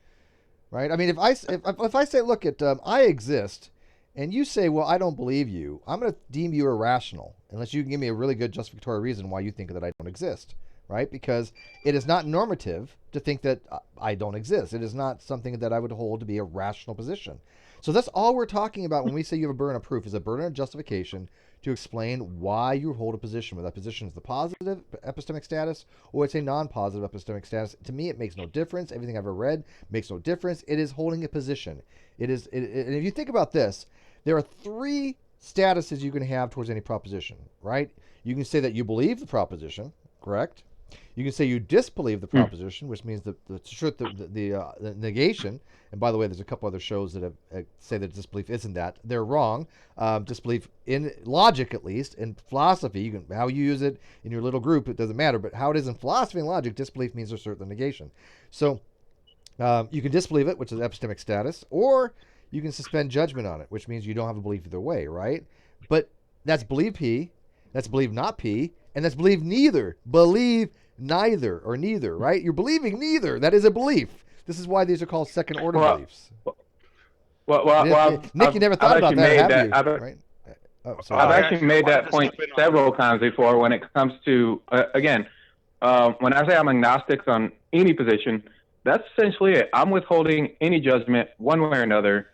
right? I mean, if I say, look, I exist, and you say, well, I don't believe you, I'm going to deem you irrational unless you can give me a really good justificatory reason why you think that I don't exist, right? Because it is not normative to think that I don't exist. It is not something that I would hold to be a rational position. So that's all we're talking about when we say you have a burden of proof, is a burden of justification to explain why you hold a position, whether that position is the positive epistemic status or it's a non-positive epistemic status. To me, it makes no difference. Everything I've ever read makes no difference. It is holding a position. And if you think about this, there are three statuses you can have towards any proposition, right? You can say that you believe the proposition, correct? You can say you disbelieve the proposition, which means the negation. And by the way, there's a couple other shows that say that disbelief isn't that. They're wrong. Disbelief, in logic at least, in philosophy, how you use it in your little group, it doesn't matter. But how it is in philosophy and logic, disbelief means assert the negation. So you can disbelieve it, which is epistemic status, or you can suspend judgment on it, which means you don't have a belief either way, right? But that's believe P, that's believe not P, and that's believe neither. Believe neither or neither, right? You're believing neither. That is a belief. This is why these are called second order beliefs. Nick, you never thought about that, have you? Right? Oh, sorry. I've actually made wanted that to point step in on several times before when it comes to, again, when I say I'm agnostic on any position, that's essentially it. I'm withholding any judgment one way or another.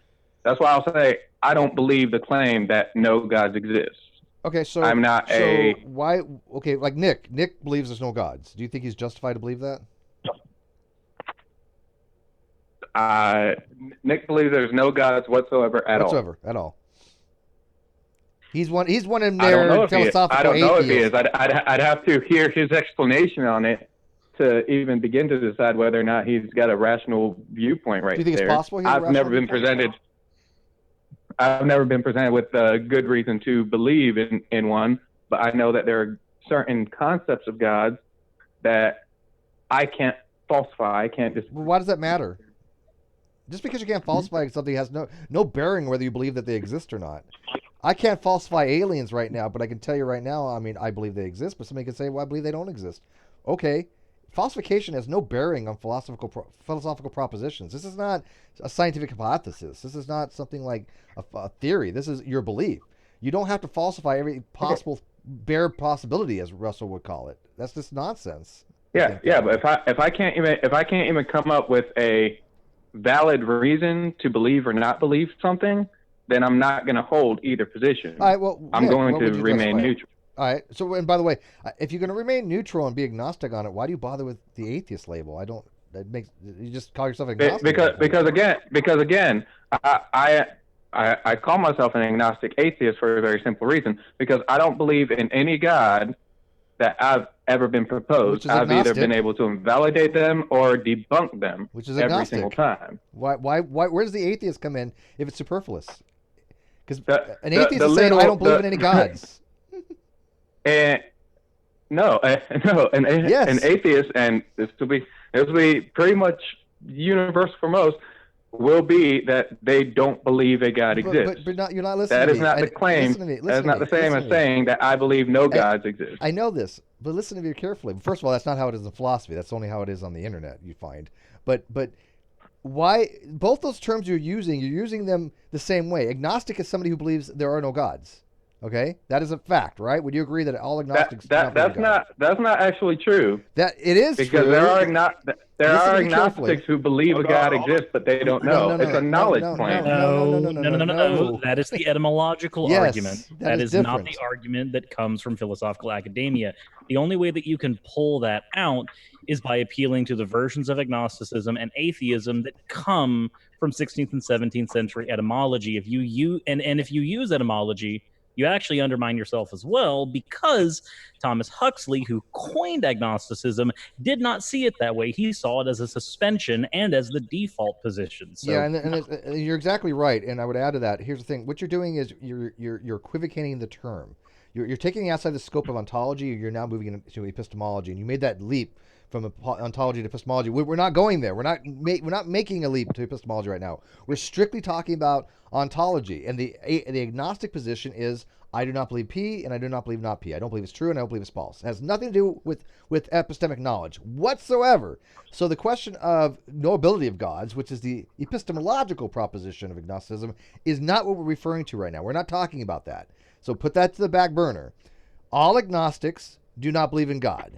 That's why I'll say I don't believe the claim that no gods exist. Okay, so I'm not a. why? Okay, like Nick. Nick believes there's no gods. Do you think he's justified to believe that? Nick believes there's no gods whatsoever at all. At all. He's one in I don't know there if he is. philosophical I don't know if he atheist. is. I'd have to hear his explanation on it to even begin to decide whether or not he's got a rational viewpoint right there. Do you think it's possible he has a I've rational never been viewpoint? presented. I've never been presented with a good reason to believe in one, but I know that there are certain concepts of gods that I can't falsify. I can't just. Well, why does that matter? Just because you can't falsify something has no bearing whether you believe that they exist or not. I can't falsify aliens right now, but I can tell you right now, I mean, I believe they exist, but somebody can say, well, I believe they don't exist. Okay. Falsification has no bearing on philosophical propositions. This is not a scientific hypothesis. This is not something like a theory. This is your belief. You don't have to falsify every possible bare possibility, as Russell would call it. That's just nonsense. Yeah, but if I can't even come up with a valid reason to believe or not believe something, then I'm not going to hold either position. All right, well, I'm going to remain neutral. All right. So, and by the way, if you're going to remain neutral and be agnostic on it, why do you bother with the atheist label? I don't. That makes you just call yourself agnostic. Because again, I call myself an agnostic atheist for a very simple reason. Because I don't believe in any God that I've ever been proposed. I've either been able to invalidate them or debunk them, which is every single time. Why? Where does the atheist come in if it's superfluous? Because an atheist is saying, I don't believe in any gods. An atheist, and this will be pretty much universal for most, will be that they don't believe a God exists. But you're not listening. That is not the claim. That is not the same as saying that I believe no gods exist. I know this, but listen to me carefully. First of all, that's not how it is in philosophy. That's only how it is on the internet, you find. But why both those terms you're using them the same way. Agnostic is somebody who believes there are no gods. Okay, that is a fact, right? Would you agree that all agnostics? That's not actually true. That it is because true. there are agnostics who believe a God exists, but they don't know. It's a knowledge claim. No. That is the etymological argument. That is different. Not the argument that comes from philosophical academia. The only way that you can pull that out is by appealing to the versions of agnosticism and atheism that come from 16th and 17th century etymology. If you use etymology, you actually undermine yourself as well, because Thomas Huxley, who coined agnosticism, did not see it that way. He saw it as a suspension and as the default position. So, yeah, and you're exactly right. And I would add to that. Here's the thing: what you're doing is you're equivocating the term. You're taking it outside the scope of ontology. You're now moving into epistemology, and you made that leap from ontology to epistemology. We're not going there. We're not making a leap to epistemology right now. We're strictly talking about ontology, and the agnostic position is I do not believe P and I do not believe not P. I don't believe it's true and I don't believe it's false. It has nothing to do with epistemic knowledge whatsoever. So the question of knowability of gods, which is the epistemological proposition of agnosticism, is not what we're referring to right now. We're not talking about that. So put that to the back burner. All agnostics do not believe in God.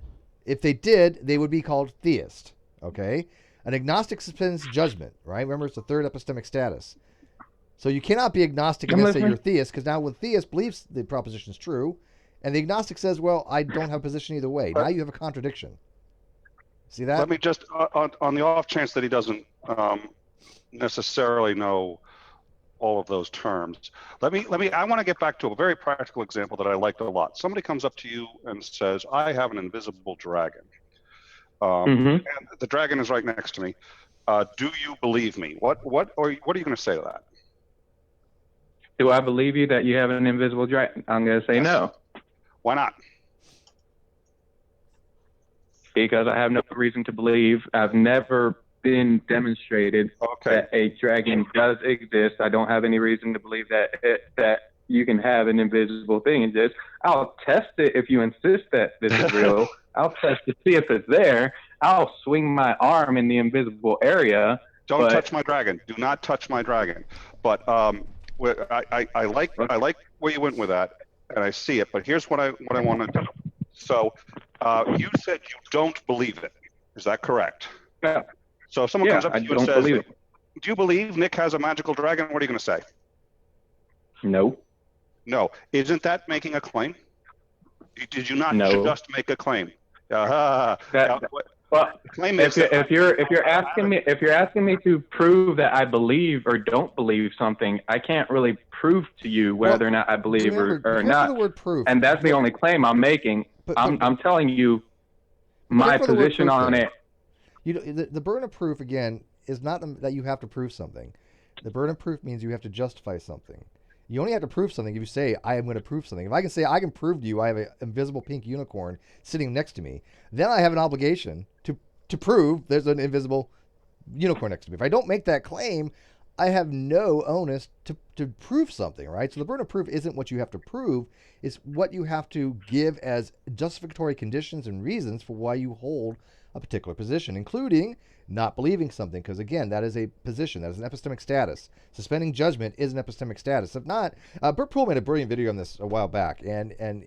If they did, they would be called theist. Okay? An agnostic suspends judgment, right? Remember, it's the third epistemic status. So you cannot be agnostic and then say you're theist, because now the theist believes the proposition is true, and the agnostic says, well, I don't have a position either way. Now you have a contradiction. See that? Let me just, on the off chance that he doesn't necessarily know all of those terms, I want to get back to a very practical example that I liked a lot. Somebody comes up to you and says, I have an invisible dragon. And the dragon is right next to me. Do you believe me? What are you going to say to that? Do I believe you that you have an invisible dragon? I'm going to say no. Why not? Because I have no reason to believe. I've never been demonstrated that a dragon does exist. I don't have any reason to believe that you can have an invisible thing exist. I'll test it if you insist that this is real. I'll test to see if it's there. I'll swing my arm in the invisible area. Don't touch my dragon. Do not touch my dragon. But I like where you went with that, and I see it. But here's what I want to do. So you said you don't believe it. Is that correct? Yeah. So if someone comes up to you and says, "Do you believe Nick has a magical dragon?" What are you going to say? No. No. Isn't that making a claim? Did you not No. just make a claim? Well, claim is if you're asking me to prove that I believe or don't believe something, I can't really prove to you whether or not I believe or not. The word proof. And that's the only claim I'm making. I'm telling you my position on it. You know, the burden of proof again is not that you have to prove something. The burden of proof means you have to justify something. You only have to prove something if you say, I am going to prove something. If I can say, I can prove to you I have an invisible pink unicorn sitting next to me, then I have an obligation to prove there's an invisible unicorn next to me. If I don't make that claim, I have no onus to prove something, right? So the burden of proof isn't what you have to prove. It's what you have to give as justificatory conditions and reasons for why you hold a particular position, including not believing something, because again, that is a position, that is an epistemic status. Suspending judgment is an epistemic status. If not, Bert Poole made a brilliant video on this a while back, and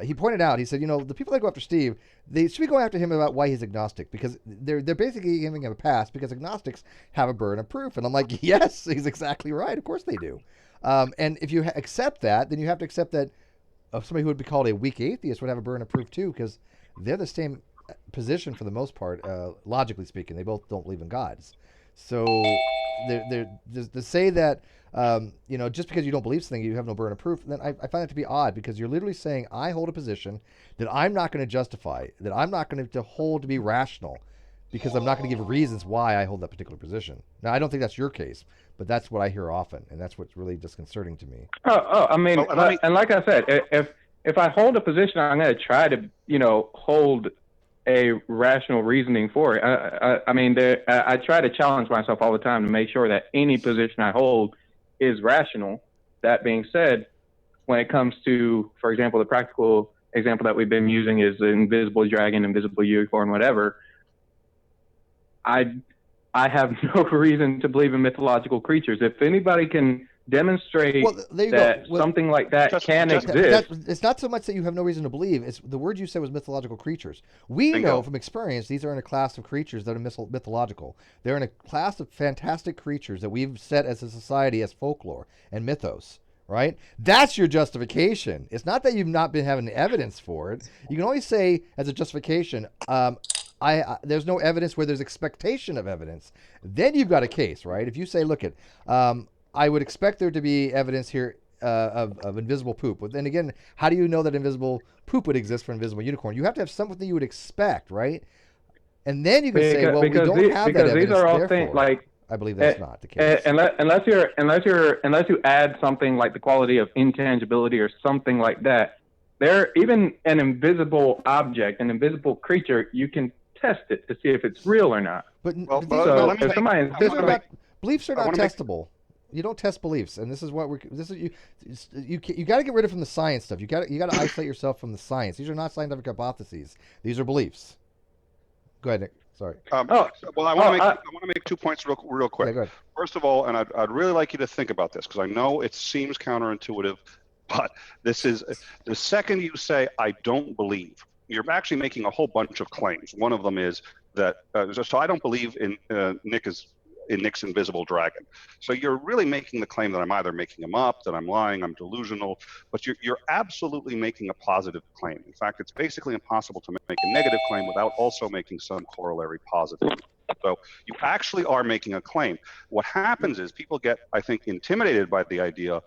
he pointed out, he said, you know, the people that go after Steve, they should be going after him about why he's agnostic, because they're basically giving him a pass because agnostics have a burden of proof. And I'm like, yes, he's exactly right. Of course they do. And if you accept that, then you have to accept that somebody who would be called a weak atheist would have a burden of proof too, because they're the same position for the most part, logically speaking. They both don't believe in gods. So to say that, you know, just because you don't believe something, you have no burden of proof, then I find that to be odd, because you're literally saying, I hold a position that I'm not going to justify, that I'm not going to hold to be rational, because I'm not going to give reasons why I hold that particular position. Now, I don't think that's your case, but that's what I hear often, and that's what's really disconcerting to me. I mean, and like I said, if I hold a position, I'm going to try to, you know, hold a rational reasoning for it. I mean, I try to challenge myself all the time to make sure that any position I hold is rational. That being said, when it comes to, for example, the practical example that we've been using is the invisible dragon, invisible unicorn, whatever, I have no reason to believe in mythological creatures. If anybody can demonstrate that something like that can exist. It's not so much that you have no reason to believe. It's the word you said was mythological creatures. We know from experience these are in a class of creatures that are mythological. They're in a class of fantastic creatures that we've set as a society as folklore and mythos, right? That's your justification. It's not that you've not been having evidence for it. You can always say as a justification, there's no evidence where there's expectation of evidence. Then you've got a case, right? If you say, look at, I would expect there to be evidence here of invisible poop. But then again, how do you know that invisible poop would exist for invisible unicorn? You have to have something you would expect, right? And then you can say, well, we don't have that evidence. These are all things like, I believe that's not the case. Unless you add something like the quality of intangibility or something like that, even an invisible object, an invisible creature, you can test it to see if it's real or not. But beliefs are not testable. You don't test beliefs, and this is what you got to get rid of from the science stuff. You got to isolate yourself from the science. These are not scientific hypotheses. These are beliefs. Go ahead, Nick. Sorry. I want to make 2 points real quick. Yeah, go ahead. First of all, and I'd really like you to think about this, because I know it seems counterintuitive, but this is the second you say I don't believe, you're actually making a whole bunch of claims. One of them is that so I don't believe in Nick's invisible dragon. So you're really making the claim that I'm either making him up, that I'm lying, I'm delusional, but you're absolutely making a positive claim. In fact, it's basically impossible to make a negative claim without also making some corollary positive. So you actually are making a claim. What happens is people get, I think, intimidated by the idea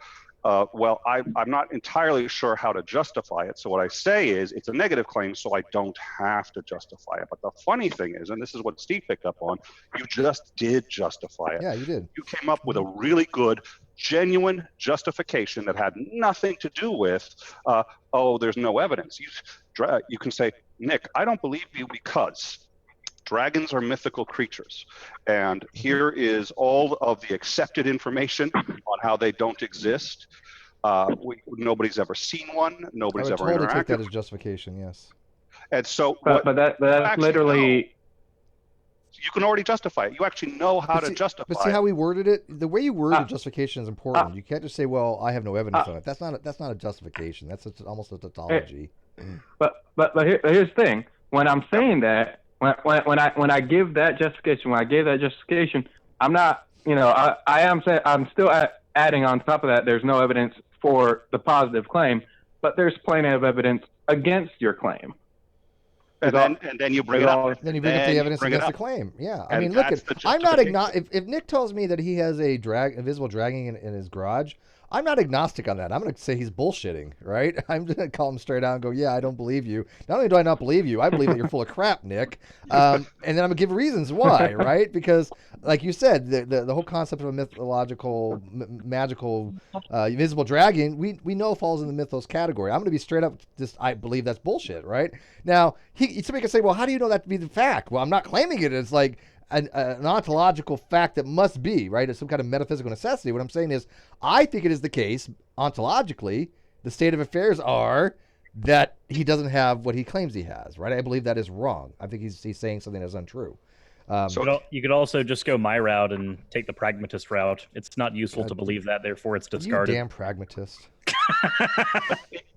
well, I'm not entirely sure how to justify it. So what I say is it's a negative claim, so I don't have to justify it. But the funny thing is, and this is what Steve picked up on, you just did justify it. Yeah, you did. You came up with a really good, genuine justification that had nothing to do with, there's no evidence. You can say, Nick, I don't believe you because dragons are mythical creatures. And here is all of the accepted information on how they don't exist. Nobody's ever seen one. Nobody's ever interacted. I would totally take that as justification, yes. And so, but that's literally... You can already justify it. You actually know how to justify it. But see how we worded it? The way you worded justification is important. You can't just say, well, I have no evidence on it. That's not a justification. That's almost a tautology. But here's the thing. When I'm saying that, when I give that justification, I'm not, I'm still adding on top of that. There's no evidence for the positive claim, but there's plenty of evidence against your claim. And then you bring it up. Then you bring up the evidence against the claim. Yeah, I mean, look at. the I'm not justification. If Nick tells me that he has a invisible dragging in his garage, I'm not agnostic on that. I'm going to say he's bullshitting, right? I'm going to call him straight out and go, yeah, I don't believe you. Not only do I not believe you, I believe that you're full of crap, Nick. And then I'm going to give reasons why, right? Because, like you said, the whole concept of a mythological, magical, invisible dragon, we know falls in the mythos category. I'm going to be straight up, I believe that's bullshit, right? Now, somebody can say, well, how do you know that to be the fact? Well, I'm not claiming it. It's like an ontological fact that must be, right? It's some kind of metaphysical necessity. What I'm saying is, I think it is the case, ontologically, the state of affairs are that he doesn't have what he claims he has, right? I believe that is wrong. I think he's saying something that's untrue. So you could also just go my route and take the pragmatist route. It's not useful to believe that, therefore it's discarded. You damn pragmatist.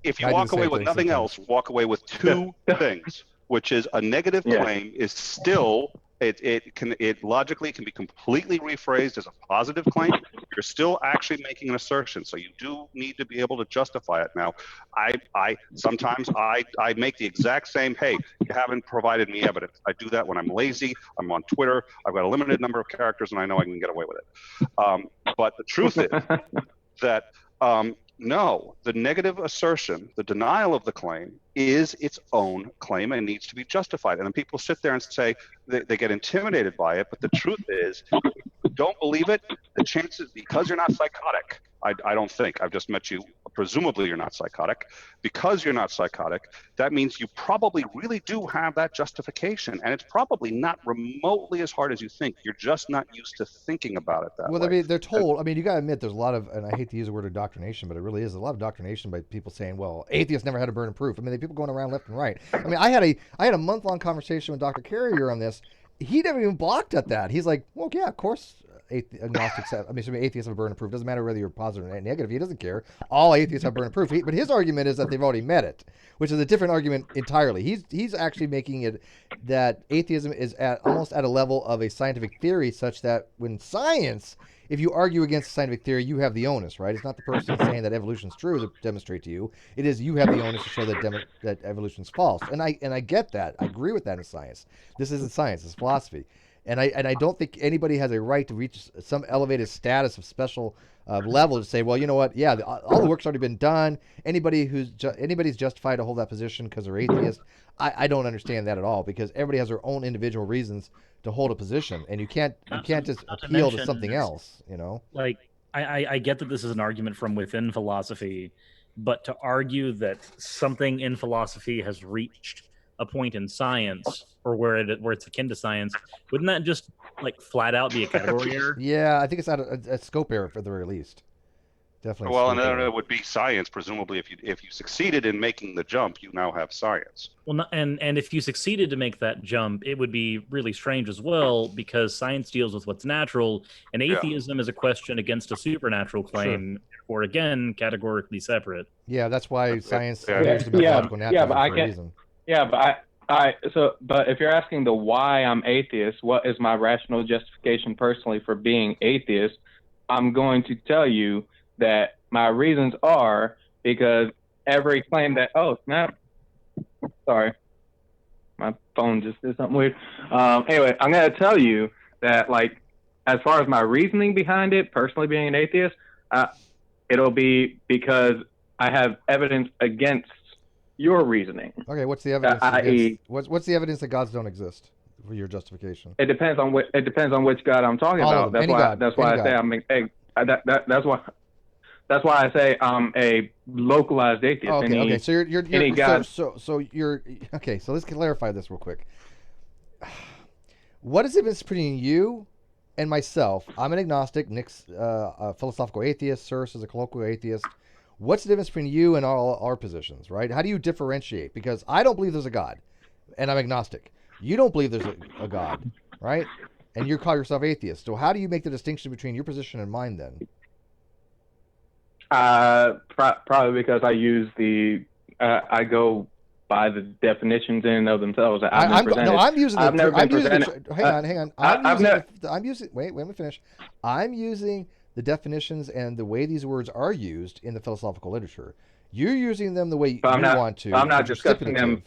If you walk away with nothing else, walk away with two things, which is a negative claim is still it logically can be completely rephrased as a positive claim. You're still actually making an assertion, so you do need to be able to justify it. Now, I sometimes make the exact same. Hey, you haven't provided me evidence. I do that when I'm lazy. I'm on Twitter. I've got a limited number of characters, and I know I can get away with it. But the truth is that. No, the negative assertion, the denial of the claim, is its own claim and needs to be justified. And then people sit there and say they get intimidated by it. But the truth is, if you don't believe it, the chances, because you're not psychotic, I don't think. I've just met you. Presumably you're not psychotic. Because you're not psychotic, that means you probably really do have that justification. And it's probably not remotely as hard as you think. You're just not used to thinking about it that way. Well, I mean, they're told. I mean, you got to admit, there's a lot of, and I hate to use the word indoctrination, but it really is a lot of indoctrination by people saying, well, atheists never had a burden of proof. I mean, people going around left and right. I mean, I had a month-long conversation with Dr. Carrier on this. He never even balked at that. He's like, well, yeah, of course. Atheists have a burden of proof. Doesn't matter whether you're positive or negative. He doesn't care. All atheists have burden of proof. But his argument is that they've already met it, which is a different argument entirely. He's actually making it that atheism is almost at a level of a scientific theory, such that when science, if you argue against scientific theory, you have the onus, right? It's not the person saying that evolution is true to demonstrate to you. It is you have the onus to show that evolution is false. And I get that. I agree with that in science. This isn't science. It's philosophy. And I don't think anybody has a right to reach some elevated status of special level to say, well, you know what? Yeah, all the work's already been done. Anybody's justified to hold that position because they're atheist. I don't understand that at all, because everybody has their own individual reasons to hold a position, and you can't just appeal to something else. You know, like I get that this is an argument from within philosophy, but to argue that something in philosophy has reached a point in science or where it's akin to science, wouldn't that just like flat out be a category error? Yeah, I think it's a scope error at the very least. Definitely. Well, and then it would be science, presumably. If you succeeded in making the jump, you now have science. Well, and if you succeeded to make that jump, it would be really strange as well, because science deals with what's natural, and atheism is a question against a supernatural claim, or again, categorically separate. Yeah, that's why science appears to be logical naturalism for a reason. Yeah, but if you're asking the why I'm atheist, what is my rational justification personally for being atheist, I'm going to tell you that my reasons are because every claim that, sorry, my phone just did something weird. Anyway, I'm going to tell you that, like, as far as my reasoning behind it, personally being an atheist, it'll be because I have evidence against your reasoning. Okay, what's the evidence? What's the evidence that gods don't exist for your justification? It depends on which God I'm talking about. That's why I say I'm a localized atheist. Oh, okay. So you're God. So you're okay. So let's clarify this real quick. What is the difference between you and myself? I'm an agnostic. Nick's a philosophical atheist. Sirs is a colloquial atheist. What's the difference between you and all our positions, right? How do you differentiate? Because I don't believe there's a God, and I'm agnostic. You don't believe there's a God, right? And you call yourself atheist. So how do you make the distinction between your position and mine then? Probably because I use I go by the definitions in and of themselves. Hang on. Wait, let me finish. I'm using the definitions and the way these words are used in the philosophical literature. You're using them the way you want to. I'm not which are discussing them.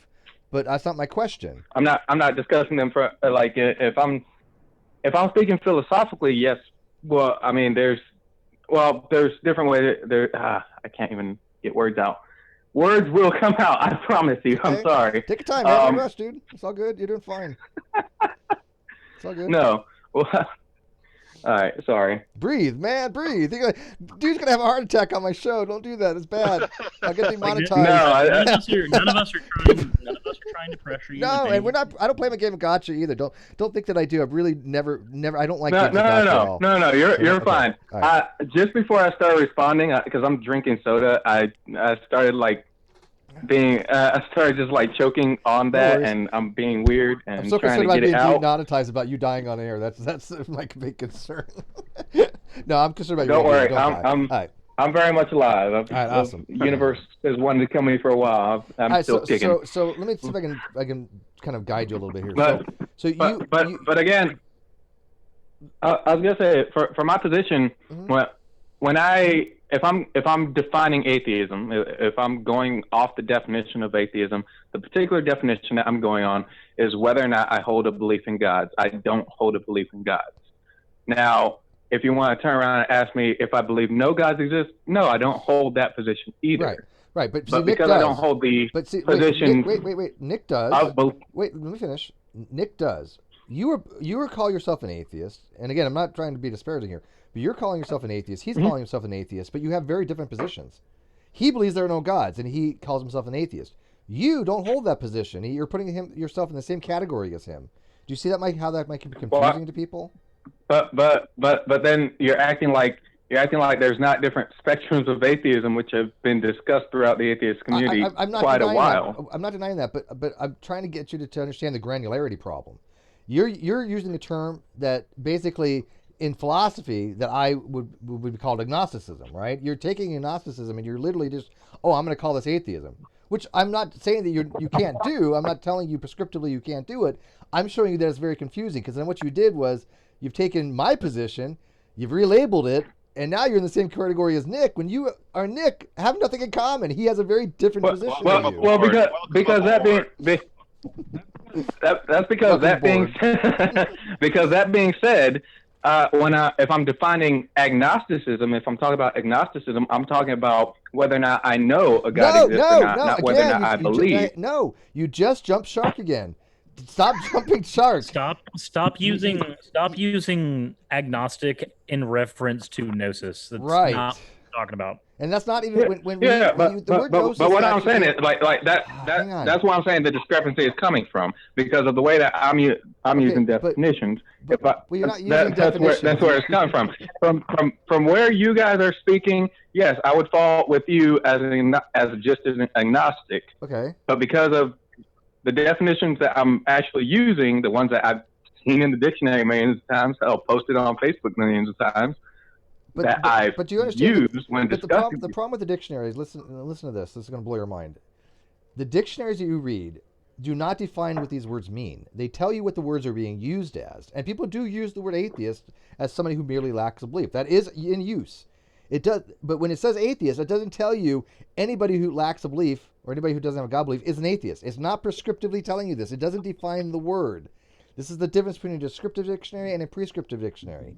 But that's not my question. I'm not discussing them for like if I'm speaking philosophically, yes. Well, I mean, there's different ways. I can't even get words out. Words will come out. I promise you. Okay. I'm sorry. Take your time, man. No rush, dude. It's all good. You're doing fine. It's all good. No. Well, all right. Sorry. Breathe, man. Breathe. Dude's gonna have a heart attack on my show. Don't do that. It's bad. I'll get demonetized. None of us are trying to pressure you. No, and we're not. I don't play a game of gotcha either. Don't think that I do. I've really never. I don't like games of gotcha at all. No. You're okay. fine. Right. Just before I started responding, because I'm drinking soda, I started like I started just like choking on that, and I'm being weird and I'm so trying concerned to get about it being out. demonetized about you dying on air. That's my big concern. No, I'm concerned about you. Don't worry. Right. I'm very much alive. All right, awesome. The universe has wanted to kill me for a while. I'm still kicking. So let me see if I can kind of guide you a little bit here. But again, I was gonna say for my position, if I'm defining atheism, if I'm going off the definition of atheism, the particular definition that I'm going on is whether or not I hold a belief in gods. I don't hold a belief in gods. Now, if you want to turn around and ask me if I believe no gods exist, no, I don't hold that position either. Right. But because Nick I don't hold the position. Wait. Nick does. Wait, let me finish. Nick does. You were calling yourself an atheist, and again, I'm not trying to be disparaging here, but you're calling yourself an atheist. He's calling himself an atheist, but you have very different positions. He believes there are no gods, and he calls himself an atheist. You don't hold that position. You're putting yourself in the same category as him. Do you see how that might be confusing to people? But then you're acting like there's not different spectrums of atheism which have been discussed throughout the atheist community quite a while. I'm not denying that, but I'm trying to get you to understand the granularity problem. You're using a term that basically in philosophy that I would be called agnosticism, right? You're taking agnosticism and you're literally just, I'm going to call this atheism, which I'm not saying that you can't do. I'm not telling you prescriptively you can't do it. I'm showing you that it's very confusing because then what you did was you've taken my position, you've relabeled it, and now you're in the same category as Nick. When you are Nick, have nothing in common. He has a very different position than you. Well, because that being that's because that being because that being said, if I'm defining agnosticism, if I'm talking about agnosticism, I'm talking about whether or not I know a God exists or not whether or not I believe. You just jumped shark again. Stop jumping shark. Stop using agnostic in reference to gnosis. That's right. Not what I'm talking about. And that's not even but what I'm saying is like that's why I'm saying the discrepancy is coming from because of the way that I'm using definitions. You're not using definitions. That's where it's coming from. From where you guys are speaking, yes, I would fall with you as just as an agnostic. Okay. But because of the definitions that I'm actually using, the ones that I've seen in the dictionary millions of times, I'll post it on Facebook millions of times. But you understand the problem with the dictionaries. Listen to this. This is going to blow your mind. The dictionaries that you read do not define what these words mean. They tell you what the words are being used as, and people do use the word atheist as somebody who merely lacks a belief. That is in use. It does, but when it says atheist, it doesn't tell you anybody who lacks a belief or anybody who doesn't have a God belief is an atheist. It's not prescriptively telling you this. It doesn't define the word. This is the difference between a descriptive dictionary and a prescriptive dictionary.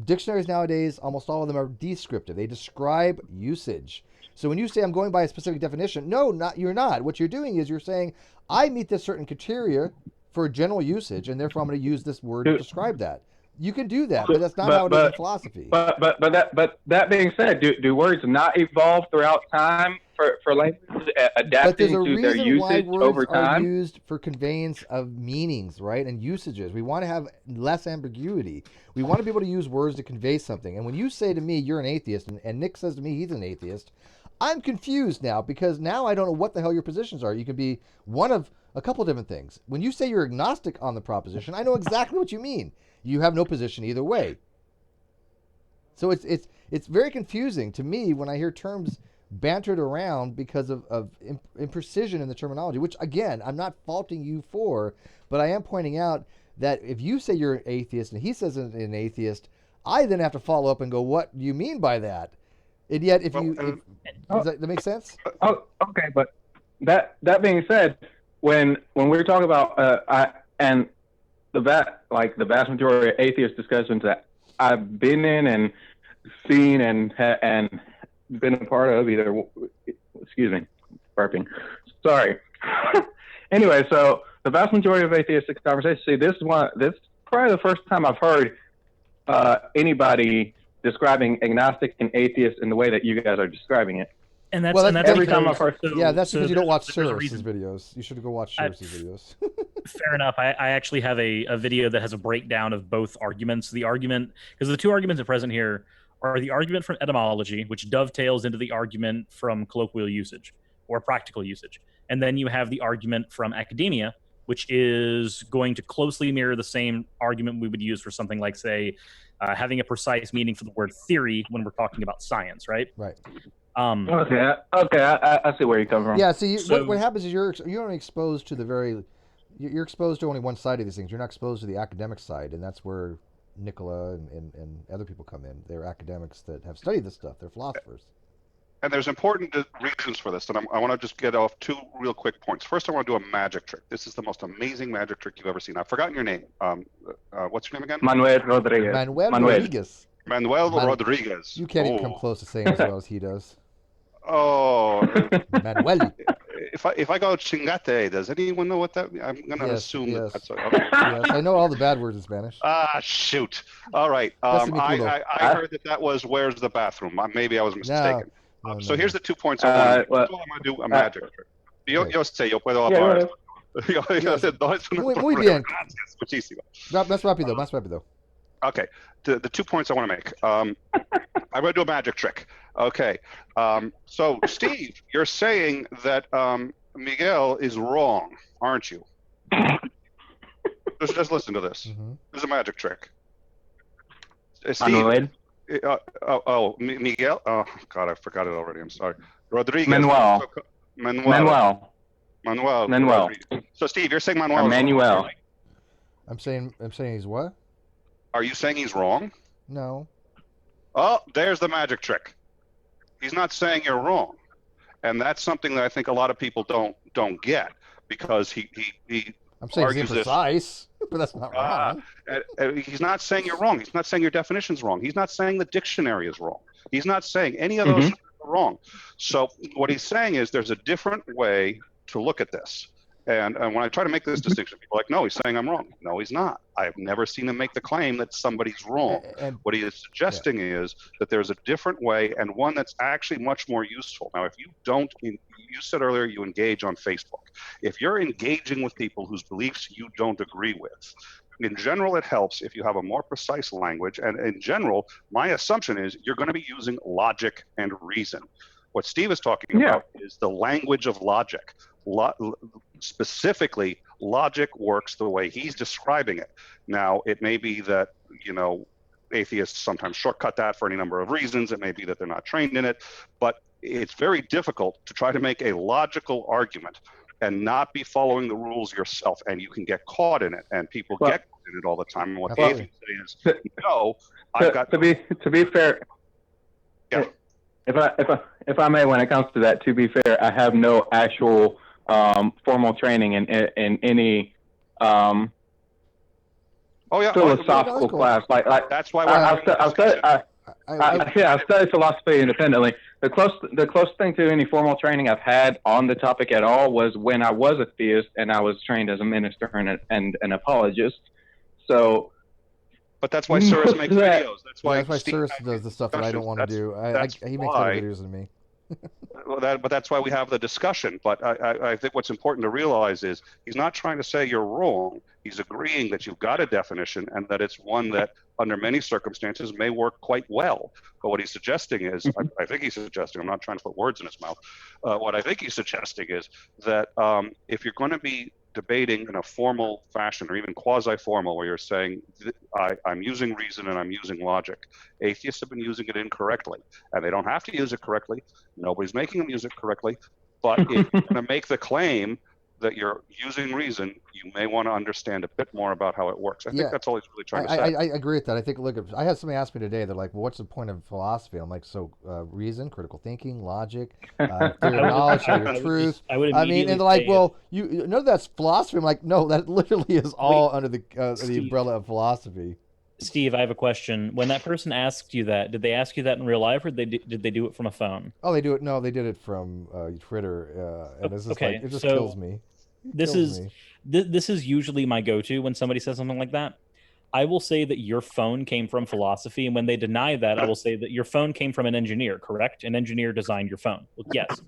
Dictionaries nowadays, almost all of them are descriptive. They describe usage. So when you say I'm going by a specific definition, you're not. What you're doing is you're saying I meet this certain criteria for general usage, and therefore I'm going to use this word to describe that. You can do that, but that's not how it is in philosophy. But that being said, do words not evolve throughout time for language, adapting to their usage over time? But there's a reason why words are used for conveyance of meanings, right, and usages. We want to have less ambiguity. We want to be able to use words to convey something. And when you say to me you're an atheist, and Nick says to me he's an atheist, I'm confused now because now I don't know what the hell your positions are. You could be one of a couple different things. When you say you're agnostic on the proposition, I know exactly what you mean. You have no position either way. So it's very confusing to me when I hear terms bantered around because of imprecision in the terminology, which, again, I'm not faulting you for, but I am pointing out that if you say you're an atheist and he says an atheist, I then have to follow up and go, what do you mean by that? And yet, does that make sense? Oh, okay, but that being said, when we're talking about the vast majority of atheist discussions that I've been in and seen and been a part of, excuse me, burping. Sorry. Anyway, so the vast majority of atheistic conversations. See, this is probably the first time I've heard anybody describing agnostic and atheist in the way that you guys are describing it. And that's every time I've heard. That's because you don't watch Cyrus's videos. You should go watch Cyrus's videos. Fair enough. I actually have a video that has a breakdown of both arguments. The argument, because the two arguments at present here are the argument from etymology, which dovetails into the argument from colloquial usage or practical usage. And then you have the argument from academia, which is going to closely mirror the same argument we would use for something like, say, having a precise meaning for the word theory when we're talking about science, right? Right. Okay, I see where you come from. Yeah, see, what happens is you're only exposed to you're exposed to only one side of these things. You're not exposed to the academic side, and that's where Nicola and other people come in. They're academics that have studied this stuff. They're philosophers. And there's important reasons for this, and I want to just get off two real quick points. First, I want to do a magic trick. This is the most amazing magic trick you've ever seen. I've forgotten your name. What's your name again? Manuel Rodriguez. Manuel Rodriguez. You can't even come close to saying as well as he does. Oh. Manuel. If I go chingate, does anyone know what that? I'm gonna assume that's okay. Yes, I know all the bad words in Spanish. Shoot. All right. I heard that was where's the bathroom. Maybe I was mistaken. No, so here's the 2 points I want to make. I'm going to do a magic trick. Yo puedo hablar. Muy bien. Más rápido. Okay. The 2 points I want to make. I'm going to do a magic trick. Okay. So, Steve, you're saying that Miguel is wrong, aren't you? Just listen to this. Mm-hmm. This is a magic trick. Steve. Miguel. Oh God, I forgot it already. I'm sorry. Rodriguez. Manuel. So Steve, you're saying Manuel. Manuel. I'm saying he's what? Are you saying he's wrong? No. Oh, there's the magic trick. He's not saying you're wrong, and that's something that I think a lot of people don't get because he I'm saying he's imprecise, but that's not wrong. He's not saying you're wrong. He's not saying your definition's wrong. He's not saying the dictionary is wrong. He's not saying any of those things are wrong. So what he's saying is there's a different way to look at this. And when I try to make this distinction, people are like, no, he's saying I'm wrong. No, he's not. I've never seen him make the claim that somebody's wrong. What he is suggesting is that there's a different way and one that's actually much more useful. Now, if you said earlier you engage on Facebook. If you're engaging with people whose beliefs you don't agree with, in general, it helps if you have a more precise language. And in general, my assumption is you're going to be using logic and reason. What Steve is talking about is the language of logic. Specifically, logic works the way he's describing it. Now, it may be that, atheists sometimes shortcut that for any number of reasons. It may be that they're not trained in it, but it's very difficult to try to make a logical argument and not be following the rules yourself, and you can get caught in it, and people get caught in it all the time. And what atheists say is, no, I've got to be fair. Yeah. If I may, when it comes to that, to be fair, I have no actual formal training in any philosophical class. Like that's why I've studied philosophy independently. The closest thing to any formal training I've had on the topic at all was when I was a theist and I was trained as a minister and an apologist. So. But that's why Cyrus makes videos. That's why Cyrus does the stuff that I don't want to do. He makes better videos than me. But that's why we have the discussion. But I think what's important to realize is he's not trying to say you're wrong. He's agreeing that you've got a definition and that it's one that, under many circumstances, may work quite well. But what he's suggesting is, I think he's suggesting, I'm not trying to put words in his mouth. What I think he's suggesting is that if you're going to be debating in a formal fashion or even quasi-formal where you're saying I'm using reason and I'm using logic, atheists have been using it incorrectly, and they don't have to use it correctly. Nobody's making them use it correctly, but if you're going to make the claim that you're using reason, you may want to understand a bit more about how it works. I think that's all he's really trying to say. I agree with that. I think, look, I had somebody ask me today, they're like, well, what's the point of philosophy? I'm like, so reason, critical thinking, logic, theory of knowledge, your truth. I mean, and they're like, well, none of that's philosophy. I'm like, no, that literally is all under the umbrella of philosophy. Steve, I have a question. When that person asked you that, did they ask you that in real life, or did they do it from a phone? Oh, they do it. No, they did it from Twitter, and it's just like, it just kills me. This is usually my go-to when somebody says something like that. I will say that your phone came from philosophy, and when they deny that, I will say that your phone came from an engineer, correct? An engineer designed your phone. Well, yes.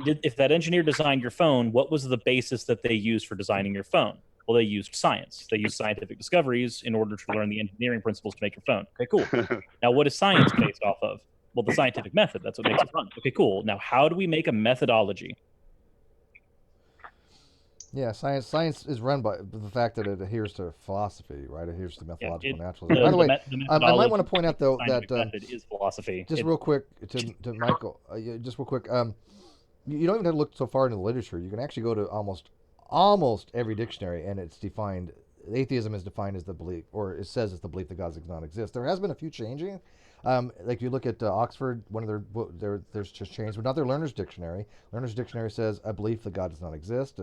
If that engineer designed your phone, what was the basis that they used for designing your phone? Well, they used science. They used scientific discoveries in order to learn the engineering principles to make your phone. Okay, cool. Now, what is science based off of? Well, the scientific method. That's what makes it run. Okay, cool. Now, how do we make a methodology? Yeah, science is run by the fact that it adheres to philosophy, right? It adheres to methodological naturalism. By the way, I might want to point out, though, that method is philosophy. Just real quick to Michael, just real quick, you don't even have to look so far into the literature. You can actually go to almost every dictionary, and it's defined. Atheism is defined as the belief, or it says it's the belief that God does not exist. There has been a few changing. Like you look at Oxford, one of there's just changed, but not their Learner's Dictionary. Learner's Dictionary says a belief that God does not exist.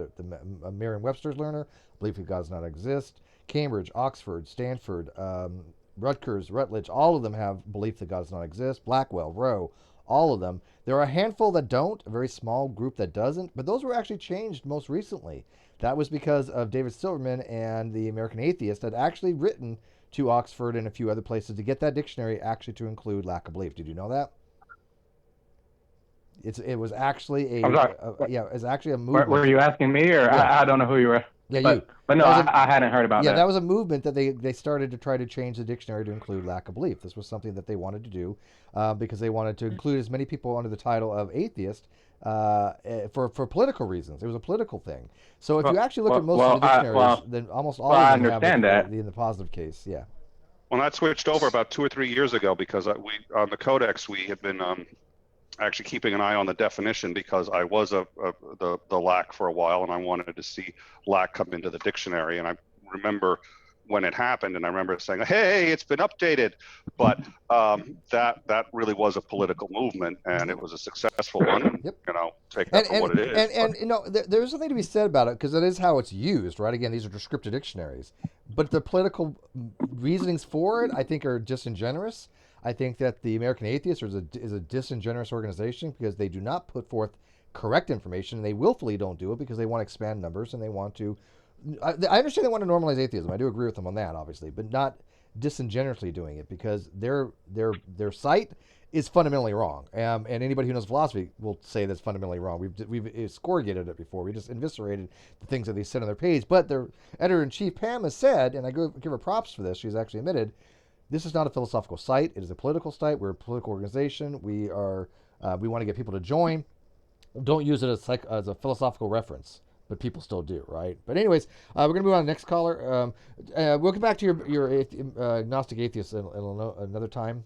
Merriam-Webster's Learner, belief that God does not exist. Cambridge, Oxford, Stanford, Rutgers, Rutledge, all of them have belief that God does not exist. Blackwell, Rowe, all of them. There are a handful that don't, a very small group that doesn't, but those were actually changed most recently. That was because of David Silverman and the American Atheist had actually written to Oxford and a few other places to get that dictionary actually to include lack of belief. Did you know that? It was actually it's actually a movement. Were you asking me, or I don't know who you were? Yeah, you. But no, I hadn't heard about that. Yeah, that was a movement that they started to try to change the dictionary to include lack of belief. This was something that they wanted to do because they wanted to include as many people under the title of atheist for political reasons. It was a political thing. So if you actually look at most of the dictionaries, then almost all of them have in the positive case. Yeah. Well, that switched over about 2 or 3 years ago because we on the Codex we had been actually keeping an eye on the definition because I was the lack for a while, and I wanted to see lack come into the dictionary. And I remember when it happened, and I remember saying, "Hey, it's been updated." But that really was a political movement, and it was a successful one. And, yep. Take that for what it is. And there's something to be said about it because it is how it's used, right? Again, these are descriptive dictionaries, but the political reasonings for it, I think, are disingenuous. I think that the American Atheist is a disingenuous organization because they do not put forth correct information, and they willfully don't do it because they want to expand numbers and they want to. I understand they want to normalize atheism. I do agree with them on that, obviously, but not disingenuously doing it because their site is fundamentally wrong. And anybody who knows philosophy will say that's fundamentally wrong. We've excoriated it before. We just eviscerated the things that they said on their page. But their editor-in-chief, Pam, has said, and I give her props for this, she's actually admitted, this is not a philosophical site. It is a political site. We're a political organization. We want to get people to join. Don't use it as a philosophical reference, but people still do, right? But anyways, we're going to move on to the next caller. We'll get back to your agnostic atheist another time.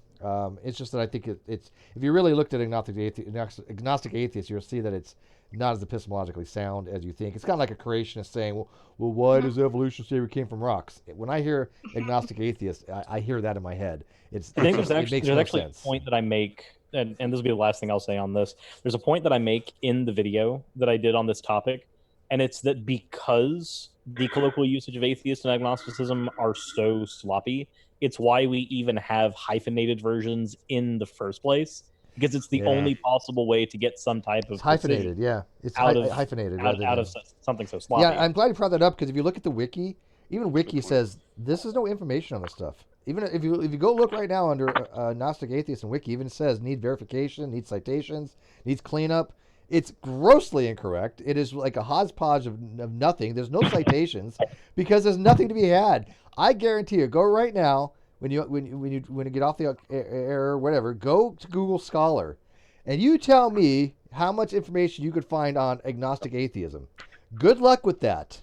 It's just that I think it's if you really looked at agnostic atheist, you'll see that it's not as epistemologically sound as you think. It's kind of like a creationist saying, well, why does evolution say we came from rocks? When I hear agnostic atheist, I hear that in my head. I think there's actually a point that I make, and this will be the last thing I'll say on this. There's a point that I make in the video that I did on this topic, and it's that because the colloquial usage of atheist and agnosticism are so sloppy, it's why we even have hyphenated versions in the first place. Because it's the only possible way to get some type of it's hyphenated, it's hyphenated out of something so sloppy. Yeah, I'm glad you brought that up because if you look at the wiki, even wiki says this is no information on this stuff. Even if you go look right now under agnostic atheist and wiki, even says need verification, needs citations, needs cleanup. It's grossly incorrect. It is like a hodgepodge of nothing. There's no citations because there's nothing to be had. I guarantee you, go right now. When you get off the air or whatever, go to Google Scholar, and you tell me how much information you could find on agnostic atheism. Good luck with that,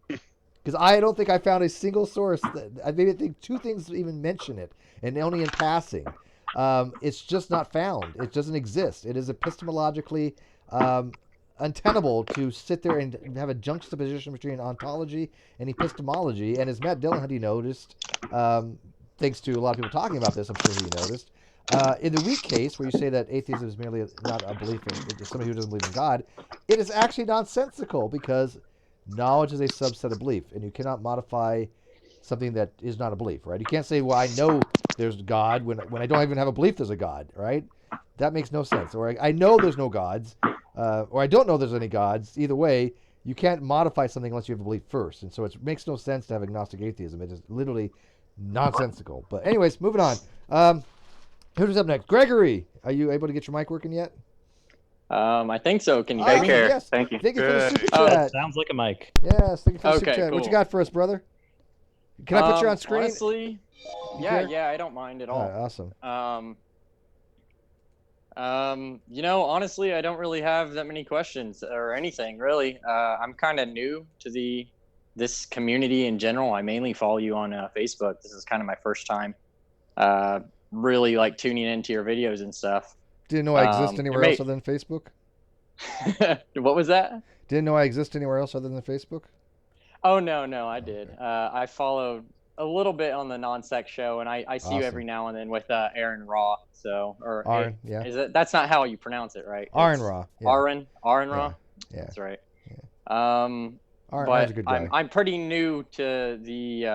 because I don't think I found a single source. I think 2 things even mention it, and only in passing. It's just not found. It doesn't exist. It is epistemologically untenable to sit there and have a juxtaposition between ontology and epistemology. And as Matt Dillon, he noticed, thanks to a lot of people talking about this, I'm sure he noticed, in the weak case where you say that atheism is merely not a belief in somebody who doesn't believe in God, it is actually nonsensical because knowledge is a subset of belief, and you cannot modify something that is not a belief, right? You can't say, well, I know there's God when I don't even have a belief there's a God, right? That makes no sense. Or I know there's no gods, or I don't know there's any gods. Either way, you can't modify something unless you have a belief first. And so it makes no sense to have agnostic atheism. It is literally nonsensical. But anyways, moving on. Who's up next? Gregory, are you able to get your mic working yet? I think so. Can you Take hear me? care. Yes. Thank you. Thank you for the super Oh, chat. Sounds like a mic. Yes, thank you for the super Okay, chat. What you cool. got for us, brother? Can I put you on screen? Honestly, care? yeah, I don't mind at all. All right, awesome. Honestly, I don't really have that many questions or anything really. I'm kind of new to this community in general. I mainly follow you on Facebook. This is kind of my first time really like tuning into your videos and stuff. Didn't know I exist anywhere else other than Facebook? What was that? Didn't know I exist anywhere else other than Facebook? Oh, no, I did. I followed a little bit on the Non-Sec show, and I see you every now and then with Aaron Raw. So, or Aaron, yeah. That's not how you pronounce it, right? Aaron Raw. Yeah. Aaron Raw. Yeah. That's right. Yeah. But a good guy. I'm pretty new to the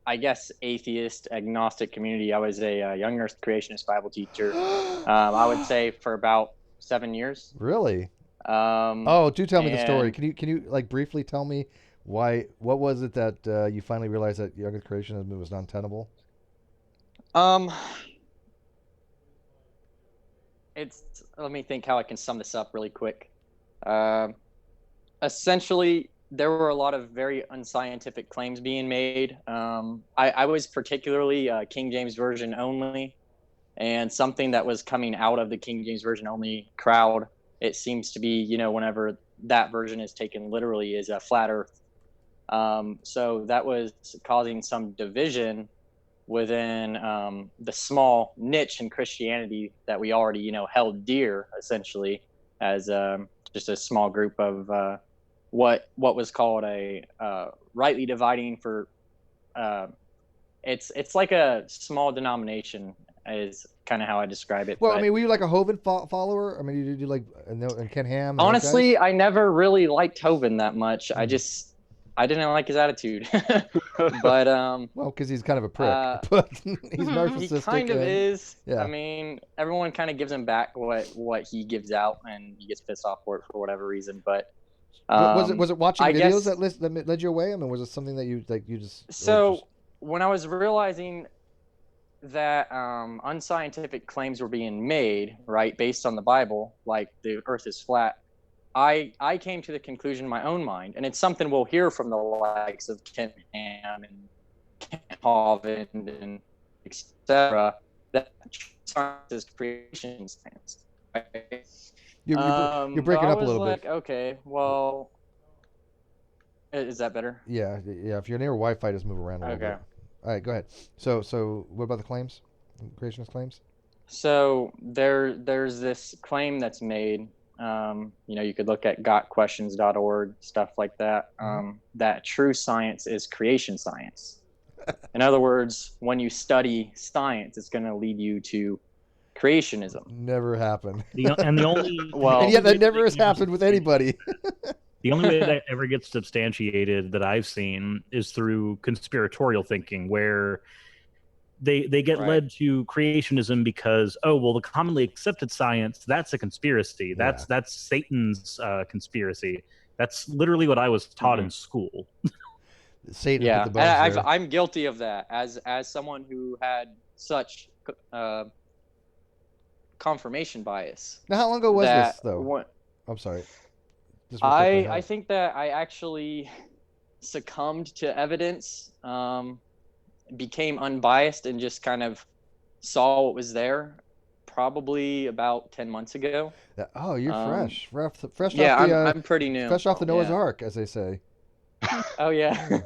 I guess atheist agnostic community. I was a young Earth creationist Bible teacher. I would say for about 7 years. Really? Do tell me the story. Can you like briefly tell me what was it that you finally realized that young Earth creationism was non-tenable? Let me think how I can sum this up really quick. Essentially, there were a lot of very unscientific claims being made. I was particularly King James Version only, and something that was coming out of the King James Version only crowd, it seems to be, whenever that version is taken literally, is a flat earth. So that was causing some division within the small niche in Christianity that we already, held dear, essentially, as just a small group of what was called a rightly dividing for it's like a small denomination is kind of how I describe it. Well, I mean, were you like a Hovind follower? I mean, did you like and Ken Ham? And honestly, I never really liked Hovind that much. I didn't like his attitude. But well, because he's kind of a prick, but he's narcissistic. He kind of is. Yeah. I mean, everyone kind of gives him back what he gives out, and he gets pissed off for it for whatever reason. But was it watching videos that led you away? I mean, was it something that you just? So when I was realizing that unscientific claims were being made, right, based on the Bible, like the Earth is flat, I came to the conclusion in my own mind, and it's something we'll hear from the likes of Ken Ham and Ken Hovind and etc. that science is creation science. Right? You're breaking up a little bit. Okay, well, is that better? Yeah. If you're near Wi-Fi, just move around a little bit. All right, go ahead. So what about the claims? Creationist claims? So there's this claim that's made. You could look at gotquestions.org, stuff like that. That true science is creation science. In other words, when you study science, it's going to lead you to creationism. Never happened. And yet that never has happened with anybody. The only way that ever gets substantiated that I've seen is through conspiratorial thinking, where they get led to creationism because, the commonly accepted science, that's a conspiracy. That's Satan's conspiracy. That's literally what I was taught in school. Satan. Yeah, I'm guilty of that as someone who had such confirmation bias. Now, how long ago was this, though? I'm sorry. I think that I actually succumbed to evidence, became unbiased, and just kind of saw what was there probably about 10 months ago. Oh, you're fresh. Fresh yeah, off the, I'm pretty new. Fresh off the Noah's Ark, as they say. Oh, yeah.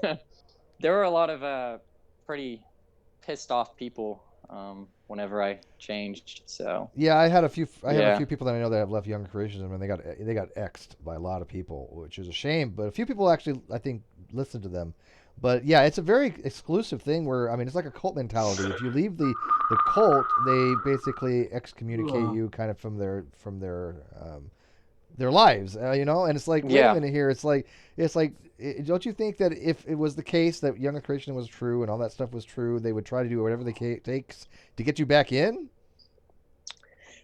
There were a lot of pretty pissed off people whenever I changed. So yeah, I have a few people that I know that have left Younger Creationism, and they got X'd by a lot of people, which is a shame. But a few people actually, I think, listen to them. But yeah, it's a very exclusive thing where, I mean, it's like a cult mentality. If you leave the cult, they basically excommunicate you kind of from their lives, you know. And it's like, wait a minute here. It's like, don't you think that if it was the case that Younger Creation was true and all that stuff was true, they would try to do whatever they takes to get you back in?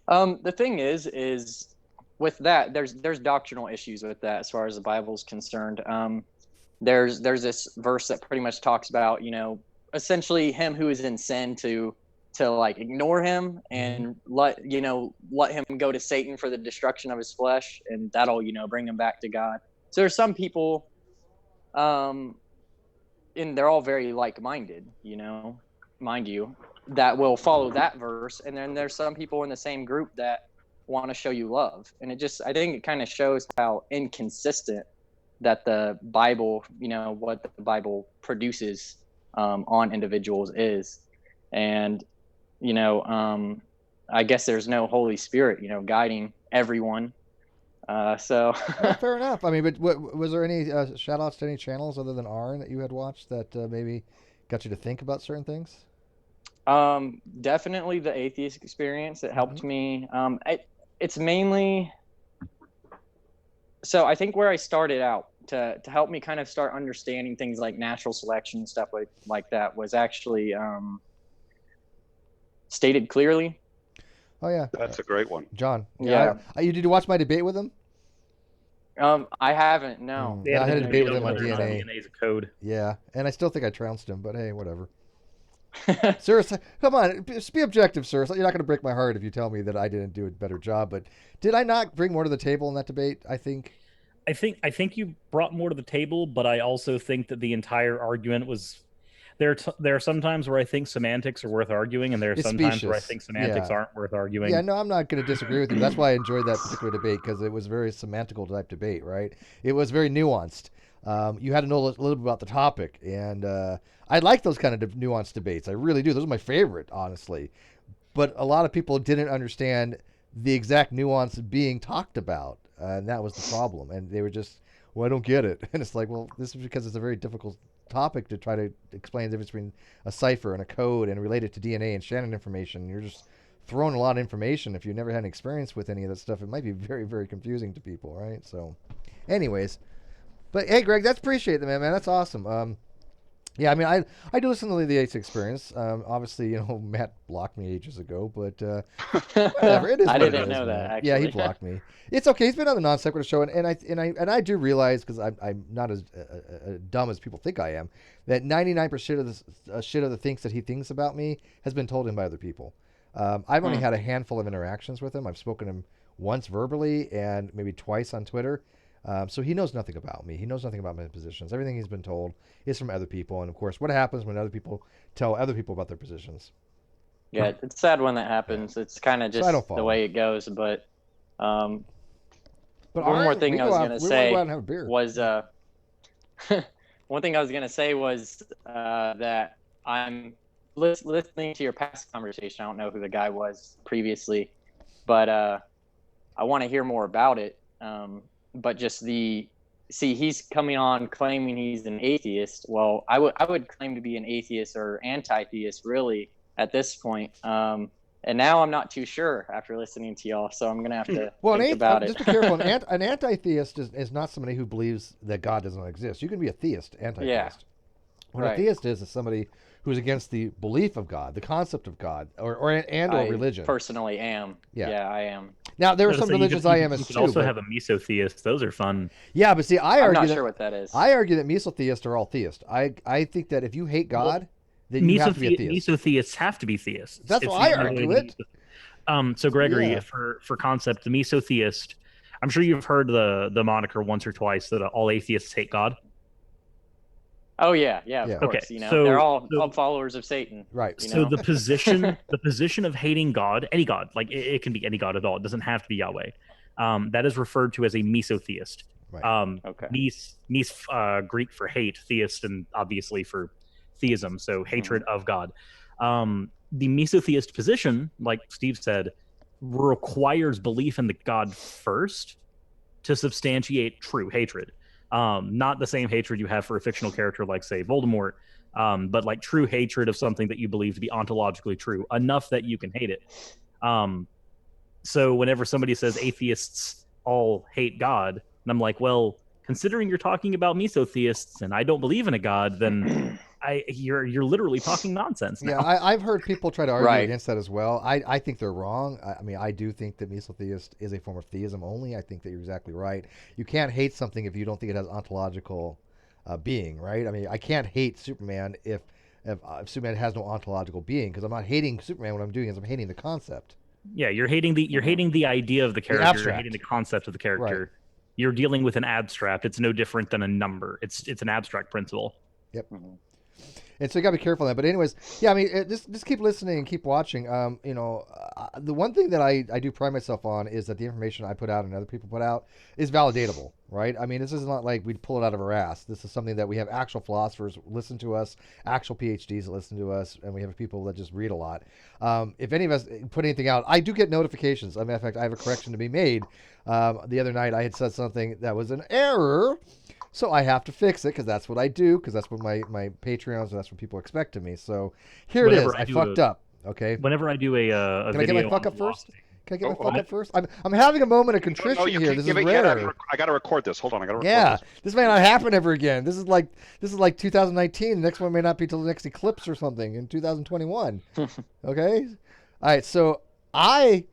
The thing is with that, there's doctrinal issues with that as far as the Bible's concerned. There's this verse that pretty much talks about, you know, essentially him who is in sin to like ignore him and let him go to Satan for the destruction of his flesh, and that'll, you know, bring him back to God. So there's some people, and they're all very like-minded, you know, mind you, that will follow that verse, and then there's some people in the same group that want to show you love, and I think it kind of shows how inconsistent that the Bible, you know, what the Bible produces on individuals is. And you know, I guess there's no Holy Spirit, you know, guiding everyone. So well, fair enough. I mean, but was there any shout outs to any channels other than Arn that you had watched that maybe got you to think about certain things? Definitely the atheist experience. It helped me. It's mainly, so I think where I started out to help me kind of start understanding things like natural selection and stuff like that was actually Stated Clearly. Oh yeah, that's a great one, John. Yeah. Did you watch my debate with him? I haven't. No. Yeah, I had a debate with him on DNA. DNA. DNA is a code. Yeah, and I still think I trounced him, but hey, whatever. Sir, come on, just be objective, sir. You're not going to break my heart if you tell me that I didn't do a better job. But did I not bring more to the table in that debate? I think you brought more to the table, but I also think that the entire argument was there. There are some times where I think semantics are worth arguing, and there are some times where I think semantics aren't worth arguing. Yeah, no, I'm not going to disagree with you. That's why I enjoyed that particular debate, because it was very semantical type debate, right? It was very nuanced. You had to know a little bit about the topic, and I like those kind of nuanced debates. I really do. Those are my favorite, honestly. But a lot of people didn't understand the exact nuance being talked about, and that was the problem. And they were just, well, I don't get it. And it's like, well, this is because it's a very difficult topic to try to explain the difference between a cipher and a code and relate it to DNA and Shannon information. You're just throwing a lot of information. If you've never had an experience with any of that stuff, it might be very, very confusing to people, right? So, anyways. But hey, Greg, that's appreciate it, man. That's awesome. Yeah, I mean, I do listen to the Ace Experience. Obviously, you know, Matt blocked me ages ago, but whatever. It is. I didn't know that. Actually. Yeah, he blocked me. It's okay. He's been on the Non Sequitur show, and I do realize, because I'm not as dumb as people think I am, that 99% of the shit of the things that he thinks about me has been told him by other people. I've only had a handful of interactions with him. I've spoken to him once verbally and maybe twice on Twitter. So he knows nothing about me. He knows nothing about my positions. Everything he's been told is from other people. And, of course, what happens when other people tell other people about their positions? Yeah, it's sad when that happens. It's kind of just the way it goes. But one more thing I was going to say was one thing I was going to say was that I'm listening to your past conversation. I don't know who the guy was previously, but I want to hear more about it. But just he's coming on claiming he's an atheist. Well, I would claim to be an atheist or anti-theist really at this point. And now I'm not too sure after listening to y'all, so I'm gonna have to think about it. Just be careful. An anti-theist is not somebody who believes that God doesn't exist. You can be a theist, anti-theist. Yeah. What a theist is somebody who's against the belief of God, the concept of God, or religion. I personally am. Yeah, I am. Now, there are some religions I am as too. You can also have a mesotheist. Those are fun. Yeah, but see, I'm not sure what that is. I argue that mesotheists are all theists. I think that if you hate God, then you have to be a theist. Mesotheists have to be theists. That's why I argue it. So, Gregory, for concept, the mesotheist, I'm sure you've heard the moniker once or twice that all atheists hate God. Oh yeah, of course. Okay, they're all followers of Satan. Right. So the position of hating God, any God, like it can be any God at all. It doesn't have to be Yahweh. That is referred to as a mesotheist. Right. Okay. Mes, Greek for hate, theist, and obviously for theism, so hatred of God. the mesotheist position, like Steve said, requires belief in the God first to substantiate true hatred. Not the same hatred you have for a fictional character like, say, Voldemort, but like true hatred of something that you believe to be ontologically true, enough that you can hate it. So whenever somebody says atheists all hate God, and I'm like, well, considering you're talking about mesotheists and I don't believe in a God, then you're literally talking nonsense now. Yeah, I've heard people try to argue Right. against that as well. I think they're wrong. I mean, I do think that mesotheist is a form of theism only. I think that you're exactly right. You can't hate something if you don't think it has ontological being, right? I mean, I can't hate Superman if Superman has no ontological being, because I'm not hating Superman. What I'm doing is I'm hating the concept. Yeah, you're hating the idea of the character. You're abstract. hating the concept of the character. Right. You're dealing with an abstract. It's no different than a number. It's an abstract principle. Yep. And so you got to be careful of that. But anyways, yeah, I mean, just keep listening and keep watching. The one thing that I do pride myself on is that the information I put out and other people put out is validatable, right? I mean, this is not like we pull it out of our ass. This is something that we have actual philosophers listen to us, actual PhDs that listen to us, and we have people that just read a lot. If any of us put anything out, I do get notifications. As a matter of fact, I have a correction to be made. The other night I had said something that was an error. So I have to fix it, because that's what I do, because that's what my Patreons, and that's what people expect of me. So here it is. I fucked up. Okay. Whenever I do a Can video I get my fuck up philosophy. first? Can I get my fuck up first? I'm having a moment of contrition here. This is rare. I got to record this. Hold on, I got to record Yeah, this. this may not happen ever again. This is like 2019. The next one may not be till the next eclipse or something in 2021. Okay. All right. So I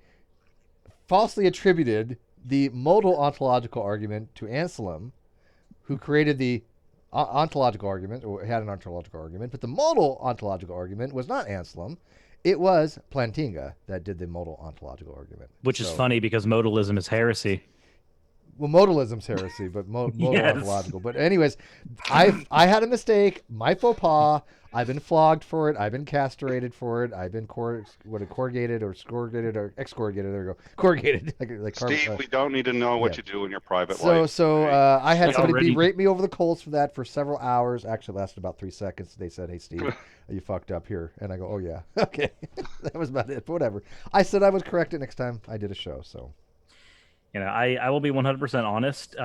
falsely attributed the modal ontological argument to Anselm, who created the ontological argument, or had an ontological argument, but the modal ontological argument was not Anselm. It was Plantinga that did the modal ontological argument. Which is funny, because modalism is heresy. Well, modalism's heresy, but modal Yes. ontological. But anyways, I had a mistake. My faux pas. I've been flogged for it. I've been castrated for it. I've been corrugated or scorrugated or excorigated. There we go. Corrugated. Steve, we don't need to know what you do in your private life. So I had somebody Already- berate me over the coals for that for several hours. Actually, it lasted about 3 seconds. They said, "Hey, Steve, you fucked up here," and I go, "Oh yeah, okay." That was about it. But whatever. I said I would correct it next time I did a show. So. I will be 100% honest.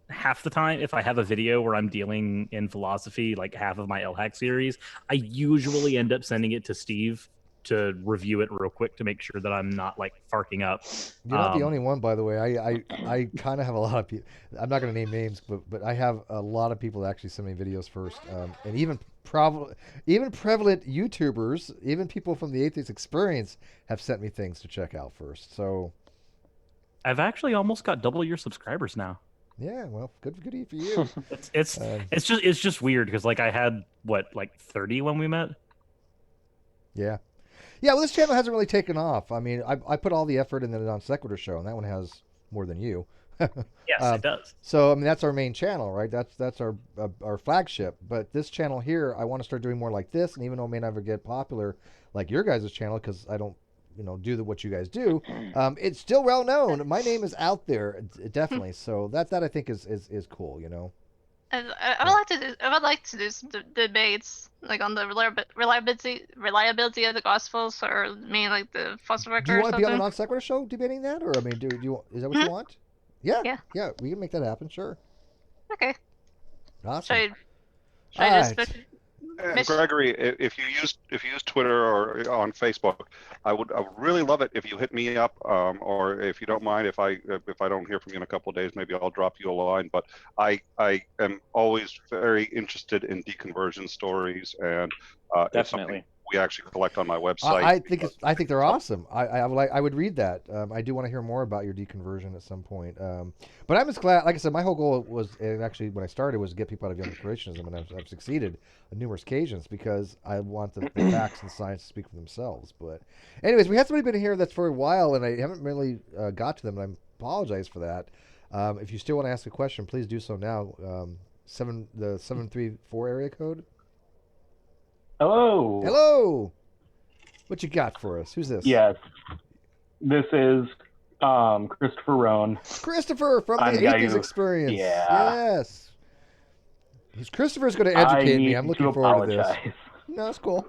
Half the time, if I have a video where I'm dealing in philosophy, like half of my LHAC series, I usually end up sending it to Steve to review it real quick to make sure that I'm not like farting up. You're not the only one, by the way. I kind of have a lot of people. I'm not going to name names, but I have a lot of people that actually send me videos first, and even prevalent YouTubers, even people from the Atheist Experience have sent me things to check out first. So. I've actually almost got double your subscribers now. Yeah, well, good for you. It's just weird, because like I had 30 when we met. Yeah. Well, this channel hasn't really taken off. I mean, I put all the effort in the Non Sequitur show, and that one has more than you. Yes, it does. So I mean, that's our main channel, right? That's our flagship. But this channel here, I want to start doing more like this, and even though it may never get popular like your guys' channel, because I don't do what you guys do, it's still well known. My name is out there, definitely. So that I think is cool, I would like to do some debates, like on the reliability of the Gospels, or maybe like the Philosopher. Do you want to be on a something. Non Sequitur show debating that, or I mean, is that what you want? Yeah, we can make that happen. Sure. Okay. Awesome. Should I just? Gregory, if you use Twitter or on Facebook, I would really love it if you hit me up, or if you don't mind, if I don't hear from you in a couple of days, maybe I'll drop you a line. But I am always very interested in deconversion stories, and it's something we actually collect on my website. I think they're awesome. I would read that. I do want to hear more about your deconversion at some point. But I'm just glad. Like I said, my whole goal was, and actually when I started, was to get people out of young creationism, and I've succeeded on numerous occasions, because I want the facts and science to speak for themselves. But anyways, we had somebody been here that's for a while, and I haven't really got to them, and I apologize for that. If you still want to ask a question, please do so now. The 734 area code. Hello. What you got for us? Who's this? Yes. This is Christopher Roan. Christopher from the Atheist Experience. Yeah. Yes. Christopher's going to educate me. I'm looking forward to this. apologize. No, it's cool.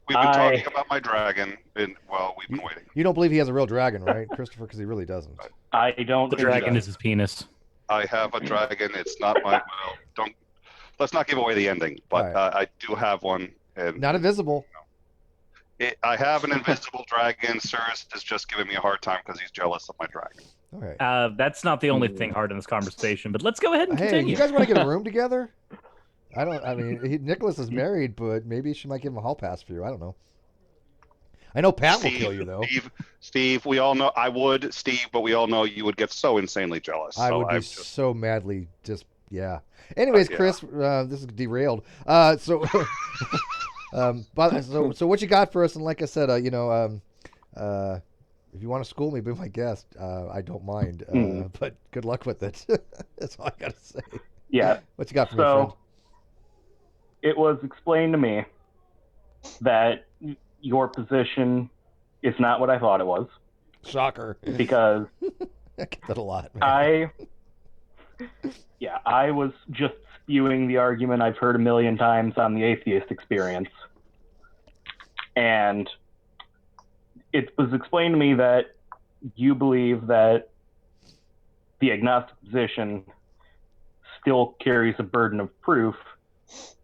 We've been talking about my dragon, and well, we've been waiting. You don't believe he has a real dragon, right, Christopher? Because he really doesn't. I don't. The dragon is his penis. I have a dragon. It's not my. Well, let's not give away the ending. But Right. I do have one. And Not invisible. I have an invisible dragon. Cyrus is just giving me a hard time because he's jealous of my dragon. Okay. That's not the only thing hard in this conversation, but let's go ahead and Hey, continue. you guys want to get a room together? I mean, Nicholas is married, but maybe she might give him a hall pass for you. I don't know. I know Pat will kill you, though. Steve, we all know I would, Steve, but we all know you would get so insanely jealous. I would be so madly just, yeah. Anyways, yeah. Chris, this is derailed. So what you got for us? And like I said, if you want to school me, be my guest. I don't mind. But good luck with it. That's all I got to say. Yeah. What you got for me, friend? It was explained to me that your position is not what I thought it was. Shocker. Because I get that a lot, man. I was just spewing the argument I've heard a million times on the atheist experience. And it was explained to me that you believe that the agnostic position still carries a burden of proof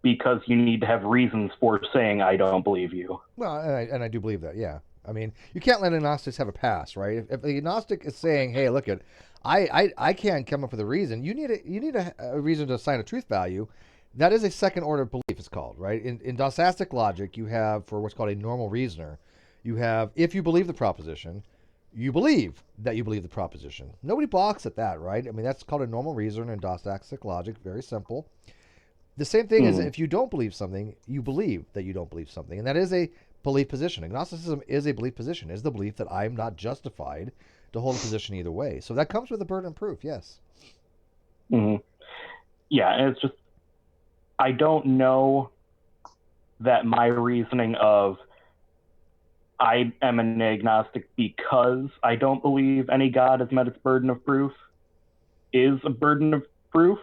because you need to have reasons for saying I don't believe you. Well, and I do believe that, yeah. I mean, you can't let agnostics have a pass, right? If the agnostic is saying, "Hey, look at, I can't come up with a reason," you need a reason to assign a truth value. That is a second order belief. It's called, right? In dosastic logic, you have, for what's called a normal reasoner, you have, if you believe the proposition, you believe that you believe the proposition. Nobody balks at that, right? I mean, that's called a normal reasoner in dosastic logic. Very simple. The same thing is, if you don't believe something, you believe that you don't believe something. And that is a belief position. Agnosticism is a belief position. Is the belief that I'm not justified to hold a position either way. So that comes with a burden of proof, yes. Mm-hmm. Yeah, and it's just, I don't know that my reasoning of I am an agnostic because I don't believe any God has met its burden of proof is a burden of proof.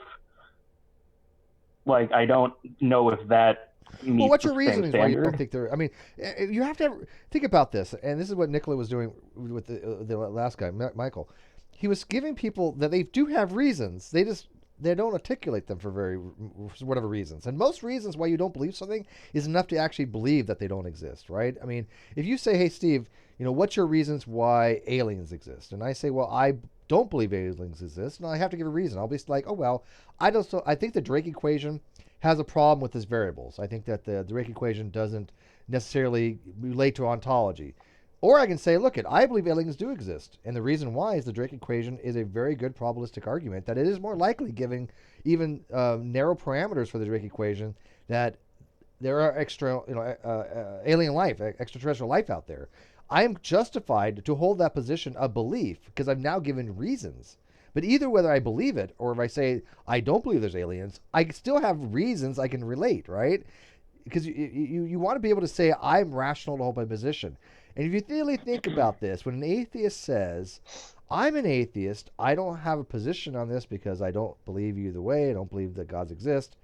Like, I don't know if that meets Well, what's the your same reasoning why you standard. don't think they're... I mean, you have to think about this, and this is what Nicola was doing with the last guy, Michael. He was giving people that they do have reasons. They don't articulate them for whatever reasons. And most reasons why you don't believe something is enough to actually believe that they don't exist, right? I mean, if you say, "Hey, Steve, what's your reasons why aliens exist?" And I say, "Well, I don't believe aliens exist," and I have to give a reason. I'll be like, "Oh, well, I think the Drake equation has a problem with its variables. I think that the Drake equation doesn't necessarily relate to ontology." Or I can say, "Look, I believe aliens do exist. And the reason why is the Drake equation is a very good probabilistic argument that it is more likely, giving even narrow parameters for the Drake equation, that there are alien life, extraterrestrial life out there. I am justified to hold that position of belief because I've now given reasons. But either whether I believe it or if I say I don't believe there's aliens, I still have reasons I can relate, right? Because you want to be able to say I'm rational to hold my position. And if you really think about this, when an atheist says, "I'm an atheist, I don't have a position on this because I don't believe either way, I don't believe that gods exist,"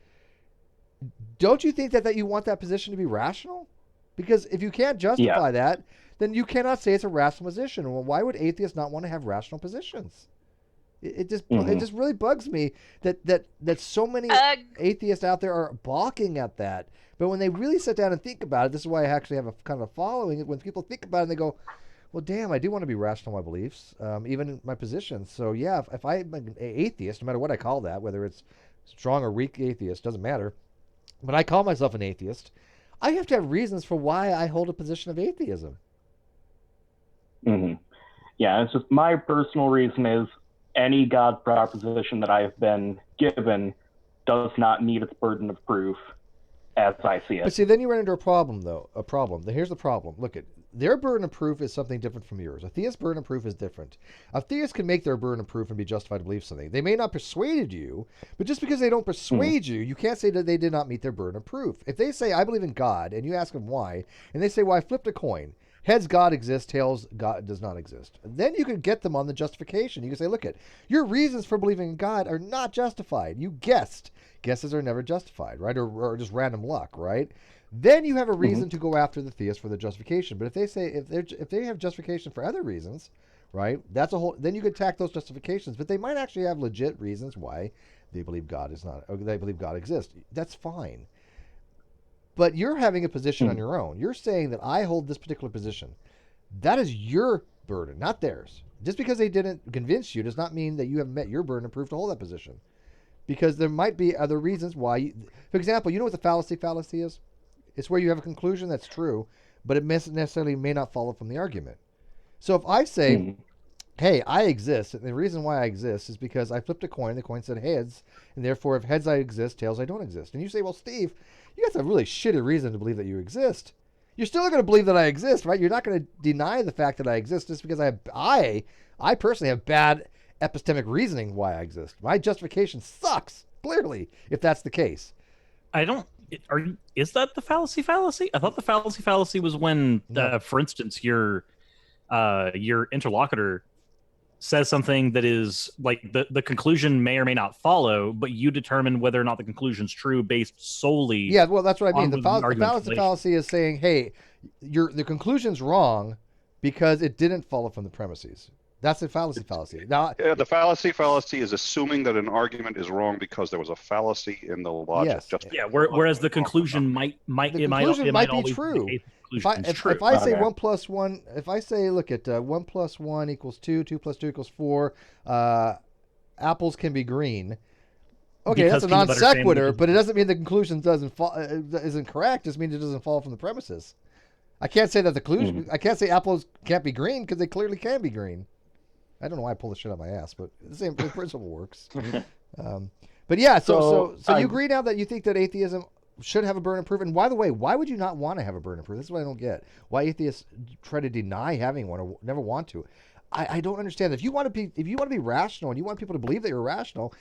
don't you think that you want that position to be rational? Because if you can't justify that, then you cannot say it's a rational position. Well, why would atheists not want to have rational positions? It just really bugs me that so many atheists out there are balking at that. But when they really sit down and think about it, this is why I actually have a kind of a following. When people think about it, and they go, "Well, damn, I do want to be rational in my beliefs, even in my positions." So yeah, if I'm an atheist, no matter what I call that, whether it's strong or weak atheist, doesn't matter. But I call myself an atheist, I have to have reasons for why I hold a position of atheism. Mm-hmm. Yeah, it's just my personal reason is any God proposition that I've been given does not meet its burden of proof as I see it. But see, then you run into a problem, though. Here's the problem. Look, their burden of proof is something different from yours. A theist's burden of proof is different. A theist can make their burden of proof and be justified to believe something. They may not persuade you, but just because they don't persuade you, you can't say that they did not meet their burden of proof. If they say, "I believe in God," and you ask them why, and they say, "Well, I flipped a coin. Heads, God exists. Tails, God does not exist." Then you can get them on the justification. You can say, "Look, your reasons for believing in God are not justified. You guessed. Guesses are never justified, right? Or just random luck, right? then you have a reason to go after the theist for the justification. But if they say if they have justification for other reasons, right? That's a whole. Then you could attack those justifications, but they might actually have legit reasons why they believe God is not, or they believe God exists. That's fine. But you're having a position on your own. You're saying that I hold this particular position. That is your burden, not theirs. Just because they didn't convince you does not mean that you have met your burden of proof to hold that position. Because there might be other reasons why. For example, you know what the fallacy is? It's where you have a conclusion that's true, but it necessarily may not follow from the argument. So if I say, hey, I exist, and the reason why I exist is because I flipped a coin, the coin said heads, and therefore if heads I exist, tails I don't exist. And you say, well, Steve, you got a really shitty reason to believe that you exist. You're still going to believe that I exist, right? You're not going to deny the fact that I exist just because I personally have bad epistemic reasoning why I exist. My justification sucks, clearly, if that's the case. Is that the fallacy? I thought the fallacy was when, for instance, your interlocutor says something that is like the conclusion may or may not follow, but you determine whether or not the conclusion's true based solely. Yeah, well, that's what I mean. The fallacy is saying, hey, the conclusion's wrong because it didn't follow from the premises. That's the fallacy. Now, the fallacy is assuming that an argument is wrong because there was a fallacy in the logic. Yes. Whereas the conclusion might be true. If I say 1 plus 1, if I say, look at 1 plus 1 equals 2, 2 plus 2 equals 4, apples can be green. Okay, because that's a non sequitur, but it doesn't mean the conclusion isn't correct. It just means it doesn't fall from the premises. I can't say that the conclusion. I can't say apples can't be green because they clearly can be green. I don't know why I pull this shit out of my ass, but the same principle works. But yeah, so you agree now that you think that atheism should have a burden of proof. And by the way, why would you not want to have a burden of proof? This is what I don't get. Why atheists try to deny having one or never want to. I don't understand. If you want to be rational and you want people to believe that you're rational,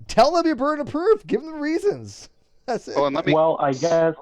tell them your burden of proof. Give them reasons. That's it. Well, I guess.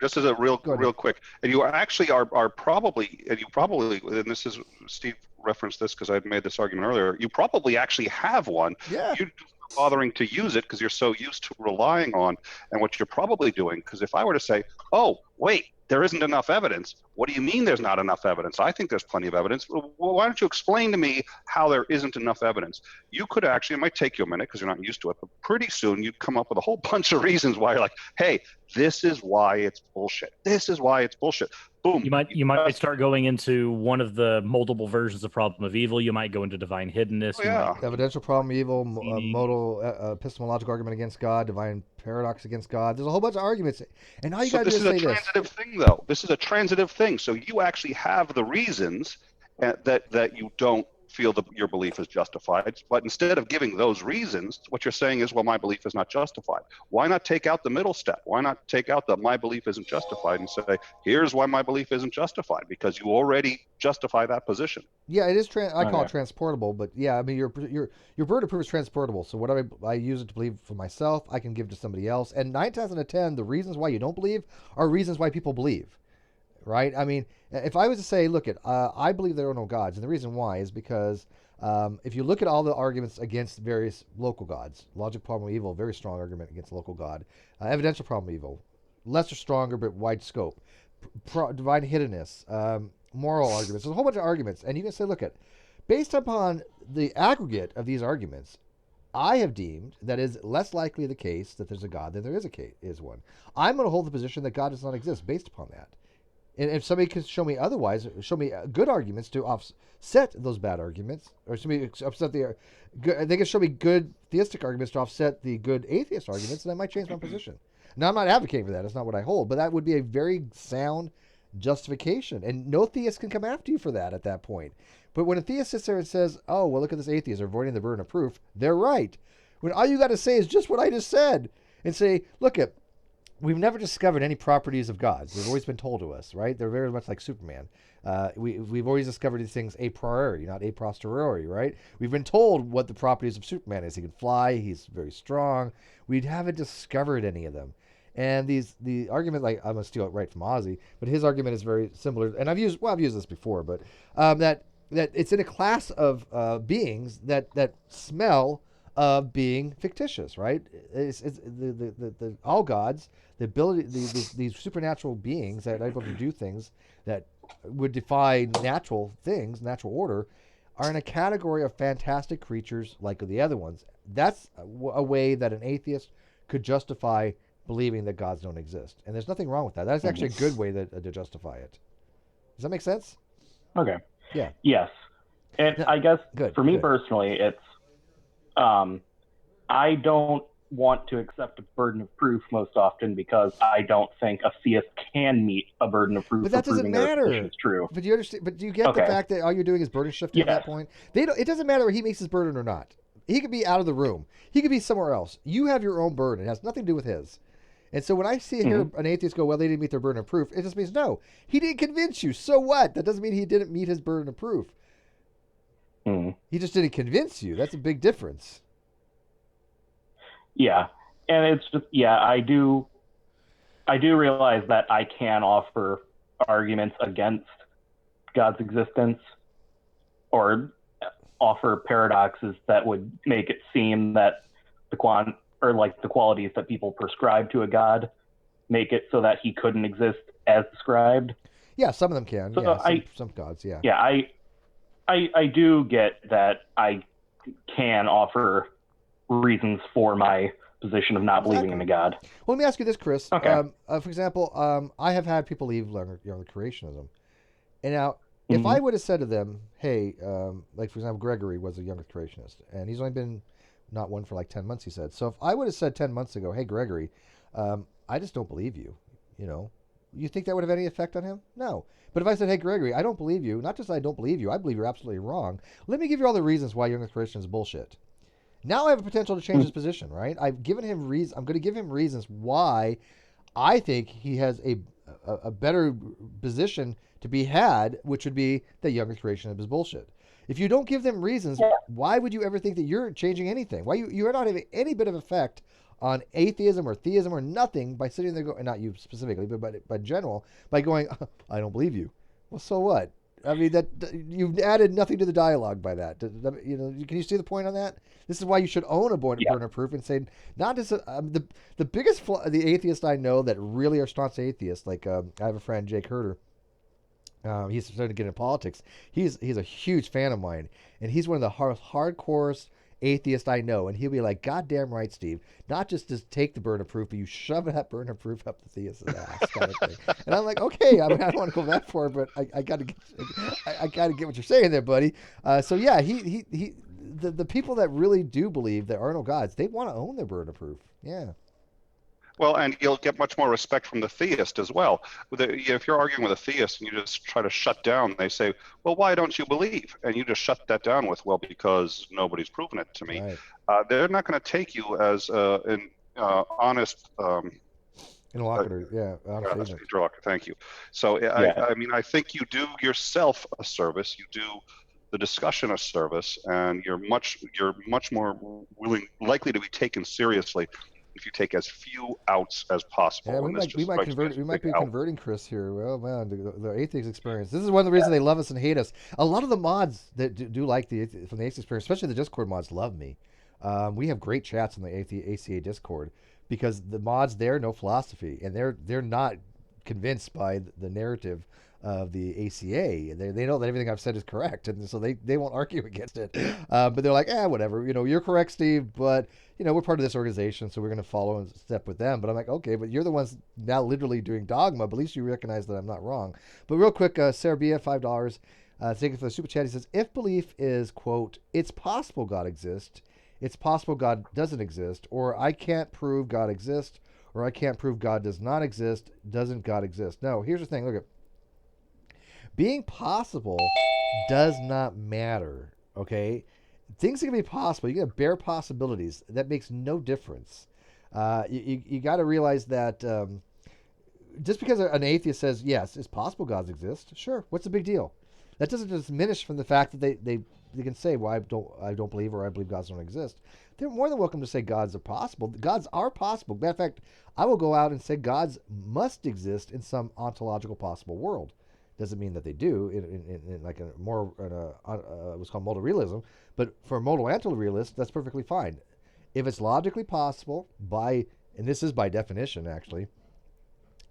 Just as a real quick, and you actually are probably, and this is Steve referenced this because I made this argument earlier. You probably actually have one. Yeah. You're bothering to use it because you're so used to relying on, and what you're probably doing. Because if I were to say, oh wait, there isn't enough evidence. What do you mean there's not enough evidence? I think there's plenty of evidence. Well, why don't you explain to me how there isn't enough evidence? You could actually, it might take you a minute because you're not used to it, but pretty soon you'd come up with a whole bunch of reasons why you're like, hey, this is why it's bullshit. This is why it's bullshit. Boom. You might start going into one of the multiple versions of problem of evil. You might go into divine hiddenness. Evidential problem of evil, modal epistemological argument against God, divine paradox against God. There's a whole bunch of arguments, and all you got to do is say this. This is a transitive thing, though. This is a transitive thing. So you actually have the reasons that you don't feel that your belief is justified. But instead of giving those reasons, what you're saying is, well, my belief is not justified. Why not take out the middle step? Why not take out the my belief isn't justified and say, here's why my belief isn't justified, because you already justify that position. Yeah, it is. I call it transportable, but yeah, I mean, your burden of proof is transportable. So what I use it to believe for myself, I can give to somebody else. And 9 times out of 10, the reasons why you don't believe are reasons why people believe. Right? I mean, if I was to say, look, I believe there are no gods, and the reason why is because if you look at all the arguments against various local gods, logic problem of evil, very strong argument against local god, evidential problem of evil, lesser, stronger, but wide scope, divine hiddenness, moral arguments, there's a whole bunch of arguments, and you can say, look, based upon the aggregate of these arguments, I have deemed that is less likely the case that there's a God than there is one. I'm going to hold the position that God does not exist based upon that. And if somebody can show me otherwise, show me good arguments to offset those bad arguments, or somebody they can show me good theistic arguments to offset the good atheist arguments, and I might change my position. Now, I'm not advocating for that. That's not what I hold. But that would be a very sound justification. And no theist can come after you for that at that point. But when a theist sits there and says, oh, well, look at this atheist, they're avoiding the burden of proof, they're right. When all you got to say is just what I just said and say, look, we've never discovered any properties of gods. They've always been told to us, right? They're very much like Superman. We've always discovered these things a priori, not a posteriori, right? We've been told what the properties of Superman is. He can fly. He's very strong. We haven't discovered any of them. And the argument, like, I'm going to steal it right from Ozzy, but his argument is very similar. And I've used this before, but that it's in a class of beings that smell of being fictitious, right? It's the all gods, the ability, these supernatural beings that are able to do things that would defy natural things, natural order, are in a category of fantastic creatures like the other ones. That's a way that an atheist could justify believing that gods don't exist. And there's nothing wrong with that. That's actually a good way to justify it. Does that make sense? Okay. Yeah. Yes. And No, I guess good, for me good. personally, it's I don't want to accept a burden of proof most often because I don't think a theist can meet a burden of proof But for that doesn't proving their matter. position is true. But do you understand? But do you get the Okay. fact that all you're doing is burden shifting at that Yes. point? It doesn't matter whether he makes his burden or not. He could be out of the room. He could be somewhere else. You have your own burden. It has nothing to do with his. And so when I hear an atheist go, well, they didn't meet their burden of proof, it just means, no, he didn't convince you. So what? That doesn't mean he didn't meet his burden of proof. He just didn't convince you. That's a big difference. Yeah. And it's just, yeah, I do realize that I can offer arguments against God's existence or offer paradoxes that would make it seem that the qualities that people prescribe to a god make it so that he couldn't exist as described. Yeah, some of them can. So yeah, some gods, yeah. Yeah, I do get that I can offer reasons for my position of not believing in a god. Well, let me ask you this, Chris. Okay. For example, I have had people leave younger creationism. And now, if I would have said to them, hey, like, for example, Gregory was a younger creationist, and he's only been not one for like 10 months, he said. So if I would have said 10 months ago, hey, Gregory, I just don't believe you, you think that would have any effect on him? No. But if I said, hey, Gregory, I don't believe you, not just I don't believe you, I believe you're absolutely wrong. Let me give you all the reasons why younger creation is bullshit. Now I have a potential to change his position, right? I've given him reasons. I'm going to give him reasons why I think he has a better position to be had, which would be that younger creation is bullshit. If you don't give them reasons, why would you ever think that you're changing anything? Why you're not having any bit of effect on atheism or theism or nothing by sitting there going, not you specifically, but by general, by going, I don't believe you. Well, so what? I mean, that you've added nothing to the dialogue by that. Can you see the point on that? This is why you should own a burner proof and say, not just the biggest the atheists I know that really are staunch atheists. Like I have a friend, Jake Herder. He's starting to get into politics. He's a huge fan of mine, and he's one of the hardcore atheist I know, and he'll be like, "Goddamn right, Steve. Not just to take the burden of proof, but you shove that burden of proof up the theist's ass," kind of thing. And I'm like, okay, I don't want to go that far, but I got to get what you're saying there, buddy. So yeah, the people that really do believe there are no gods, they want to own their burden of proof. Yeah. Well, and you'll get much more respect from the theist as well. If you're arguing with a theist and you just try to shut down, they say, well, why don't you believe? And you just shut that down with, well, because nobody's proven it to me. Right. They're not going to take you as an honest interlocutor. Honest interlocutor. Thank you. So, I mean, I think you do yourself a service. You do the discussion a service, and you're much more likely to be taken seriously if you take as few outs as possible. Yeah, we might be converting Chris here. Well, man, the atheist experience. This is one of the reasons they love us and hate us. A lot of the mods that do like from the atheist experience, especially the Discord mods, love me. We have great chats in the ACA Discord because the mods there know philosophy, and they're not convinced by the narrative of the ACA. They know that everything I've said is correct, and so they won't argue against it. But they're like, whatever. You're correct, Steve, but we're part of this organization, so we're going to follow and step with them. But I'm like, okay, but you're the ones now literally doing dogma, but at least you recognize that I'm not wrong. But real quick, Sarabia, $5. Thank you for the super chat. He says, if belief is, quote, it's possible God exists, it's possible God doesn't exist, or I can't prove God exists, or I can't prove God does not exist, doesn't God exist? No, here's the thing. Look at being possible does not matter, okay? Things are going to be possible. You get bare possibilities. That makes no difference. You got to realize that just because an atheist says, yes, it's possible gods exist, sure, what's the big deal? That doesn't diminish from the fact that they can say, well, I don't believe, or I believe gods don't exist. They're more than welcome to say gods are possible. Gods are possible. Matter of fact, I will go out and say gods must exist in some ontological possible world. doesn't mean that they do in like a more what's called modal realism. But for a modal anti-realist, that's perfectly fine. If it's logically possible and this is by definition actually,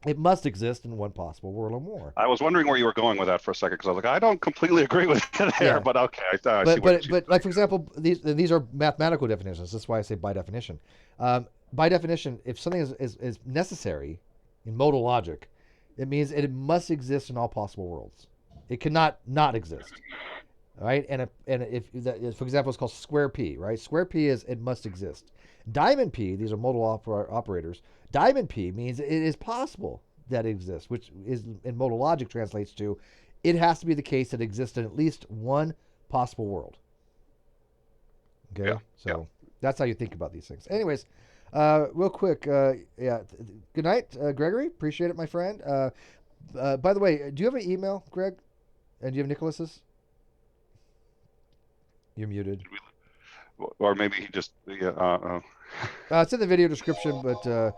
it must exist in one possible world or more. I was wondering where you were going with that for a second because I was like, I don't completely agree with it there, Yeah. but okay, I see But like for example, these are mathematical definitions. That's why I say by definition. By definition, if something is necessary in modal logic, it means it must exist in all possible worlds. It cannot not exist. All right, and if that is, for example, it's called square P, right? Square P is it must exist. Diamond P, these are modal operators. Diamond P means it is possible that it exists, which is in modal logic translates to it has to be the case that it exists in at least one possible world. Okay, Yeah, so that's how you think about these things. Anyways, real quick, good night, Gregory. Appreciate it, my friend. By the way, do you have an email, Greg? And do you have Nicholas's? You're muted. Or maybe he just It's in the video description, but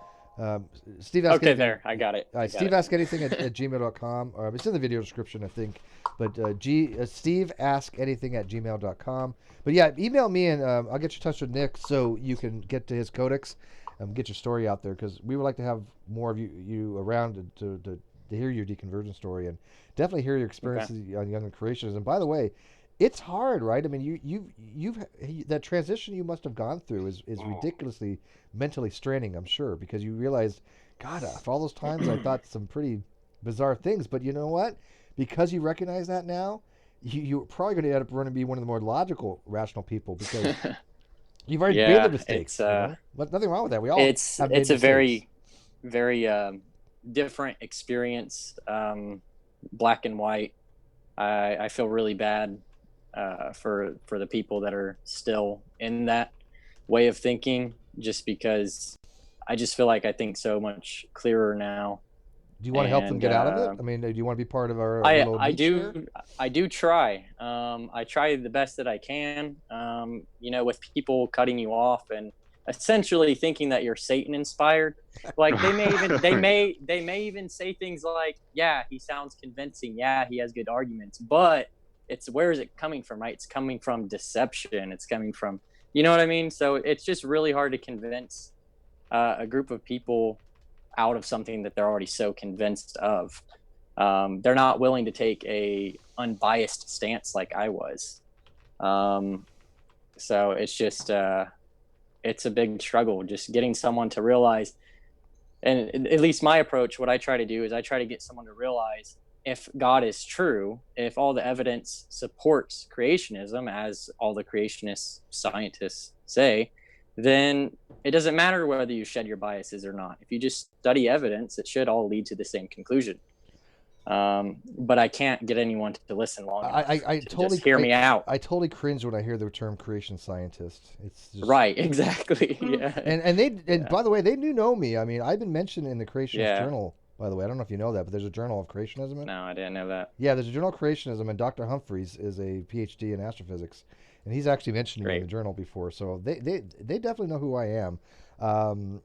Steve asked Okay, there. I got it. Steve ask anything at gmail.com. It's in the video description, I think. But Steve ask anything at gmail.com. But yeah, email me and I'll get you in touch with Nick so you can get to his codex and get your story out there, because we would like to have more of you around to hear your deconversion story and definitely hear your experiences on Young Creationism. And by the way, it's hard, right? I mean, you've that transition you must have gone through is ridiculously mentally straining, I'm sure, because you realized, God, for all those times I thought some pretty bizarre things, but you know what? Because you recognize that now, you're probably going to end up running to be one of the more logical, rational people, because you've already made the mistakes. But nothing wrong with that. We all it's have made a mistakes. very different experience, black and white. I feel really bad for the people that are still in that way of thinking, just because I just feel like I think so much clearer now. Do you want to help them get out of it? I mean, do you want to be part of our little I niche do here? I do try. I try the best that I can. With people cutting you off and essentially thinking that you're Satan inspired. Like they may even say things like, yeah, he sounds convincing, yeah, he has good arguments, but where is it coming from, right? It's coming from deception. It's coming from, you know what I mean? So it's just really hard to convince a group of people out of something that they're already so convinced of. They're not willing to take a unbiased stance like I was. So it's just, it's a big struggle, just getting someone to realize, and at least my approach, what I try to do is I try to get someone to realize, if God is true, if all the evidence supports creationism, as all the creationist scientists say, then it doesn't matter whether you shed your biases or not. If you just study evidence, it should all lead to the same conclusion. But I can't get anyone to listen long enough I to totally just hear me out. I totally cringe when I hear the term creation scientist. It's just, Right, exactly. Yeah. And by the way, they do know me. I mean, I've been mentioned in the Creationist Journal. By the way, I don't know if you know that, but there's a journal of creationism. No, I didn't know that. Yeah, there's a journal of creationism, and Dr. Humphreys is a PhD in astrophysics, and he's actually mentioned me in the journal before. So they definitely know who I am.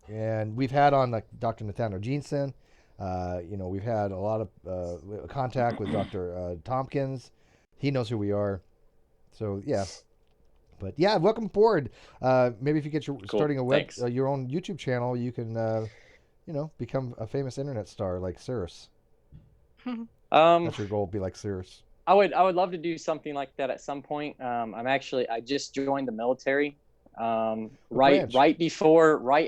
And we've had on like Dr. Nathaniel Jeanson. We've had a lot of contact with Dr. Tompkins. He knows who we are. So yeah. But yeah, welcome aboard. Maybe if you get starting your own YouTube channel, you can become a famous internet star like Cyrus. That's your goal, be like Cyrus. I would love to do something like that at some point. I just joined the military. Right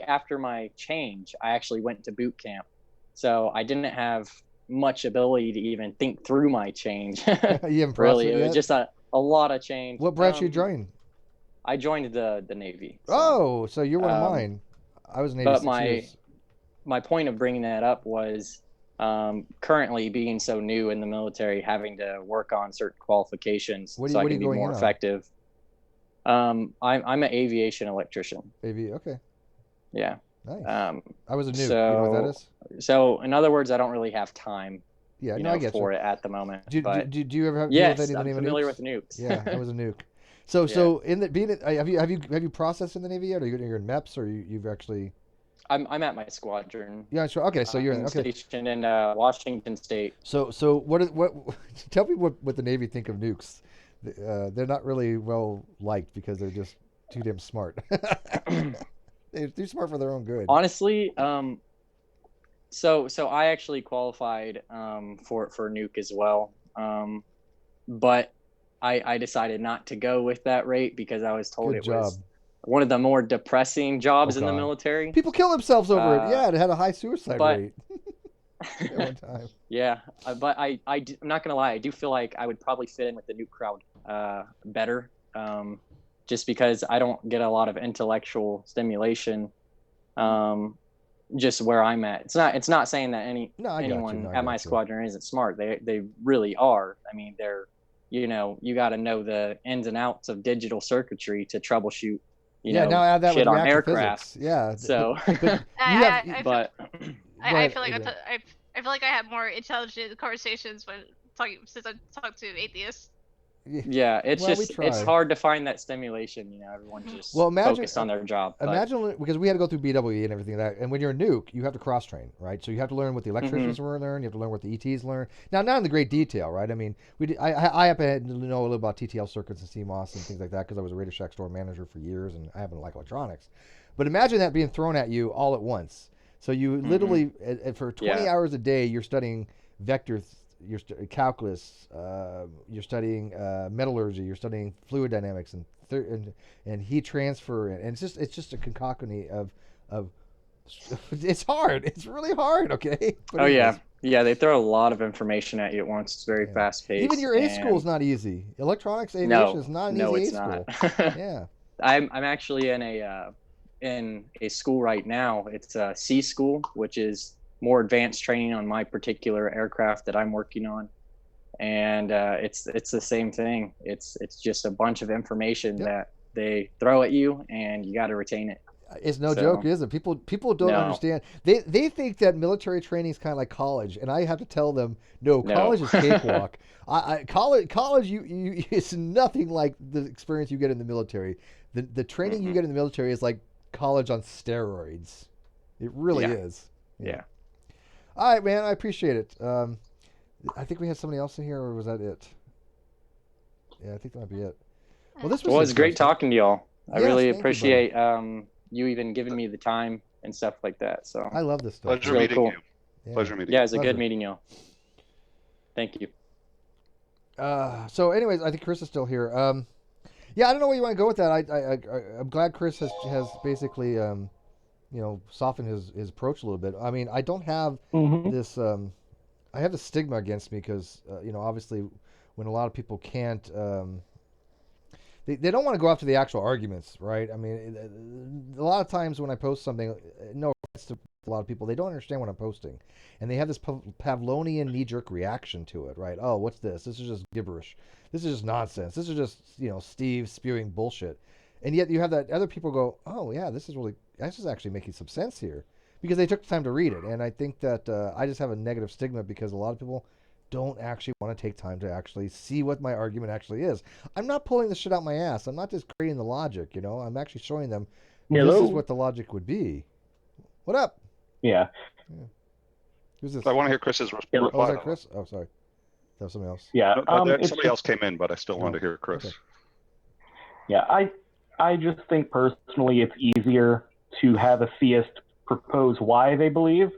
after my change, I actually went to boot camp. So I didn't have much ability to even think through my change. You haven't really, it was just a lot of change. What branch you joined? I joined the Navy. So you're one of mine. I was Navy. But my point of bringing that up was currently being so new in the military, having to work on certain qualifications so I can be more effective. I'm an aviation electrician. Okay. Yeah. Nice. I was a nuke. So, you know what that is? So in other words, I don't really have time. Yeah, I get for it at the moment. Do you ever have? Yes, I'm familiar with nukes. Yeah, I was a nuke. So in the have you processed in the Navy yet? Or you're in MEPS, or you've actually? I'm at my squadron. Yeah, sure. Okay, so you're I'm okay. stationed in Washington State. So what? Tell me what the Navy think of nukes. They're not really well liked because they're just too damn smart. They're too smart for their own good. Honestly, so I actually qualified for nuke as well, but I decided not to go with that rate because I was told Good job. was one of the more depressing jobs Oh, in the God. military. People kill themselves over it. Yeah, it had a high suicide but- rate at one time. Yeah, but I'm not gonna lie, I do feel like I would probably fit in with the nuke crowd better, just because I don't get a lot of intellectual stimulation. Just where I'm at, it's not saying that anyone at my squadron isn't smart. They really are. I mean, they're, you got to know the ins and outs of digital circuitry to troubleshoot. Now add that shit with on reactor aircraft. physics. Yeah. So, I but feel like I feel like I have more intelligent conversations since I talk to atheists. yeah, it's it's hard to find that stimulation. Everyone's just focused on their job. Imagine, because we had to go through BWE and everything like that, and when you're a nuke, you have to cross train, right? So you have to learn what the electricians learn, you have to learn what the ETs learn. Now, not in the great detail, right? I mean, I happen to know a little about TTL circuits and CMOS and things like that because I was a Radio Shack store manager for years, and I happen to like electronics. But imagine that being thrown at you all at once. So you literally, for 20 hours a day, you're studying vector. You're calculus. You're studying metallurgy. You're studying fluid dynamics and heat transfer, and it's just a concatenate of. It's hard. It's really hard. Okay. But yeah. They throw a lot of information at you at once. It's very fast paced. Even your A school is not easy. Electronics aviation is not an easy A school. Yeah. I'm actually in a school right now. It's a C school, which is more advanced training on my particular aircraft that I'm working on, and it's the same thing. It's just a bunch of information that they throw at you, and you got to retain it. It's no joke, is it? People don't understand. They think that military training is kind of like college, and I have to tell them, no. College is cakewalk. College, you it's nothing like the experience you get in the military. The training you get in the military is like college on steroids. It really is. Yeah. All right, man. I appreciate it. I think we had somebody else in here, or was that it? Yeah, I think that might be it. Well, this was great talking to y'all. I really appreciate you even giving me the time and stuff like that. So I love this stuff. Pleasure meeting you. Yeah. Pleasure meeting you. Yeah, it's a good meeting y'all. Thank you. So, anyways, I think Chris is still here. Yeah, I don't know where you want to go with that. I'm glad Chris has basically softened his approach a little bit. I mean, I don't have this. I have the stigma against me because obviously when a lot of people can't. They don't want to go after the actual arguments, right? I mean, a lot of times when I post something, no offense to a lot of people, they don't understand what I'm posting. And they have this Pavlovian knee-jerk reaction to it, right? Oh, what's this? This is just gibberish. This is just nonsense. This is just, Steve spewing bullshit. And yet you have that other people go, oh, yeah, this is actually making some sense here. Because they took the time to read it. And I think that I just have a negative stigma because a lot of people don't actually want to take time to actually see what my argument actually is. I'm not pulling the shit out my ass. I'm not just creating the logic, I'm actually showing them this is what the logic would be. What up? Yeah. Who's this? I want to hear Chris's reply. Oh, is that Chris? Oh, sorry. That was somebody else. Yeah. Somebody else came in, but I still wanted to hear Chris. Okay. Yeah, I just think personally it's easier to have a theist propose why they believe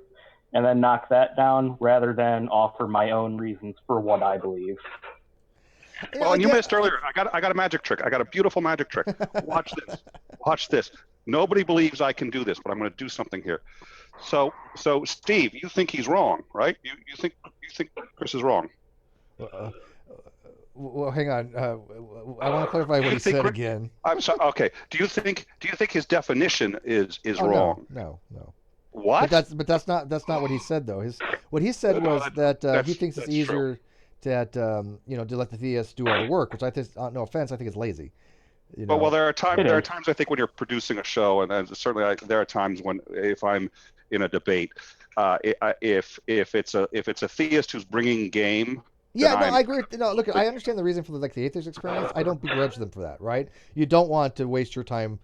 and then knock that down rather than offer my own reasons for what I believe. Well, and you missed earlier. I got a magic trick. I got a beautiful magic trick. Watch this. Watch this. Nobody believes I can do this, but I'm going to do something here. So Steve, you think he's wrong, right? You think Chris is wrong? Well, hang on. I want to clarify what he said again. I'm sorry. Okay. Do you think his definition is wrong? No. What? But that's not what he said though. What he said was that he thinks it's easier to let the theists do all the work, which I think, no offense, I think it's lazy. Well, there are times I think when you're producing a show, and certainly there are times when if I'm in a debate, if it's a theist who's bringing game. Yeah, I agree. No, look, I understand the reason for the atheist experience. I don't begrudge them for that, right? You don't want to waste your time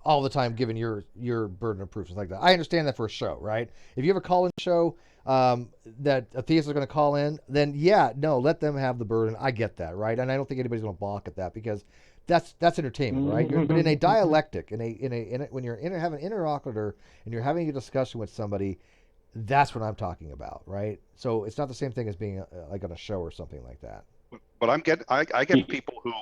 all the time given your burden of proof and like that. I understand that for a show, right? If you have a call-in show that a theist is going to call in, then let them have the burden. I get that, right? And I don't think anybody's going to balk at that because that's entertainment, right? But in a dialectic, when you're have an interlocutor and you're having a discussion with somebody, that's what I'm talking about, right? So it's not the same thing as being like on a show or something like that. But I get people who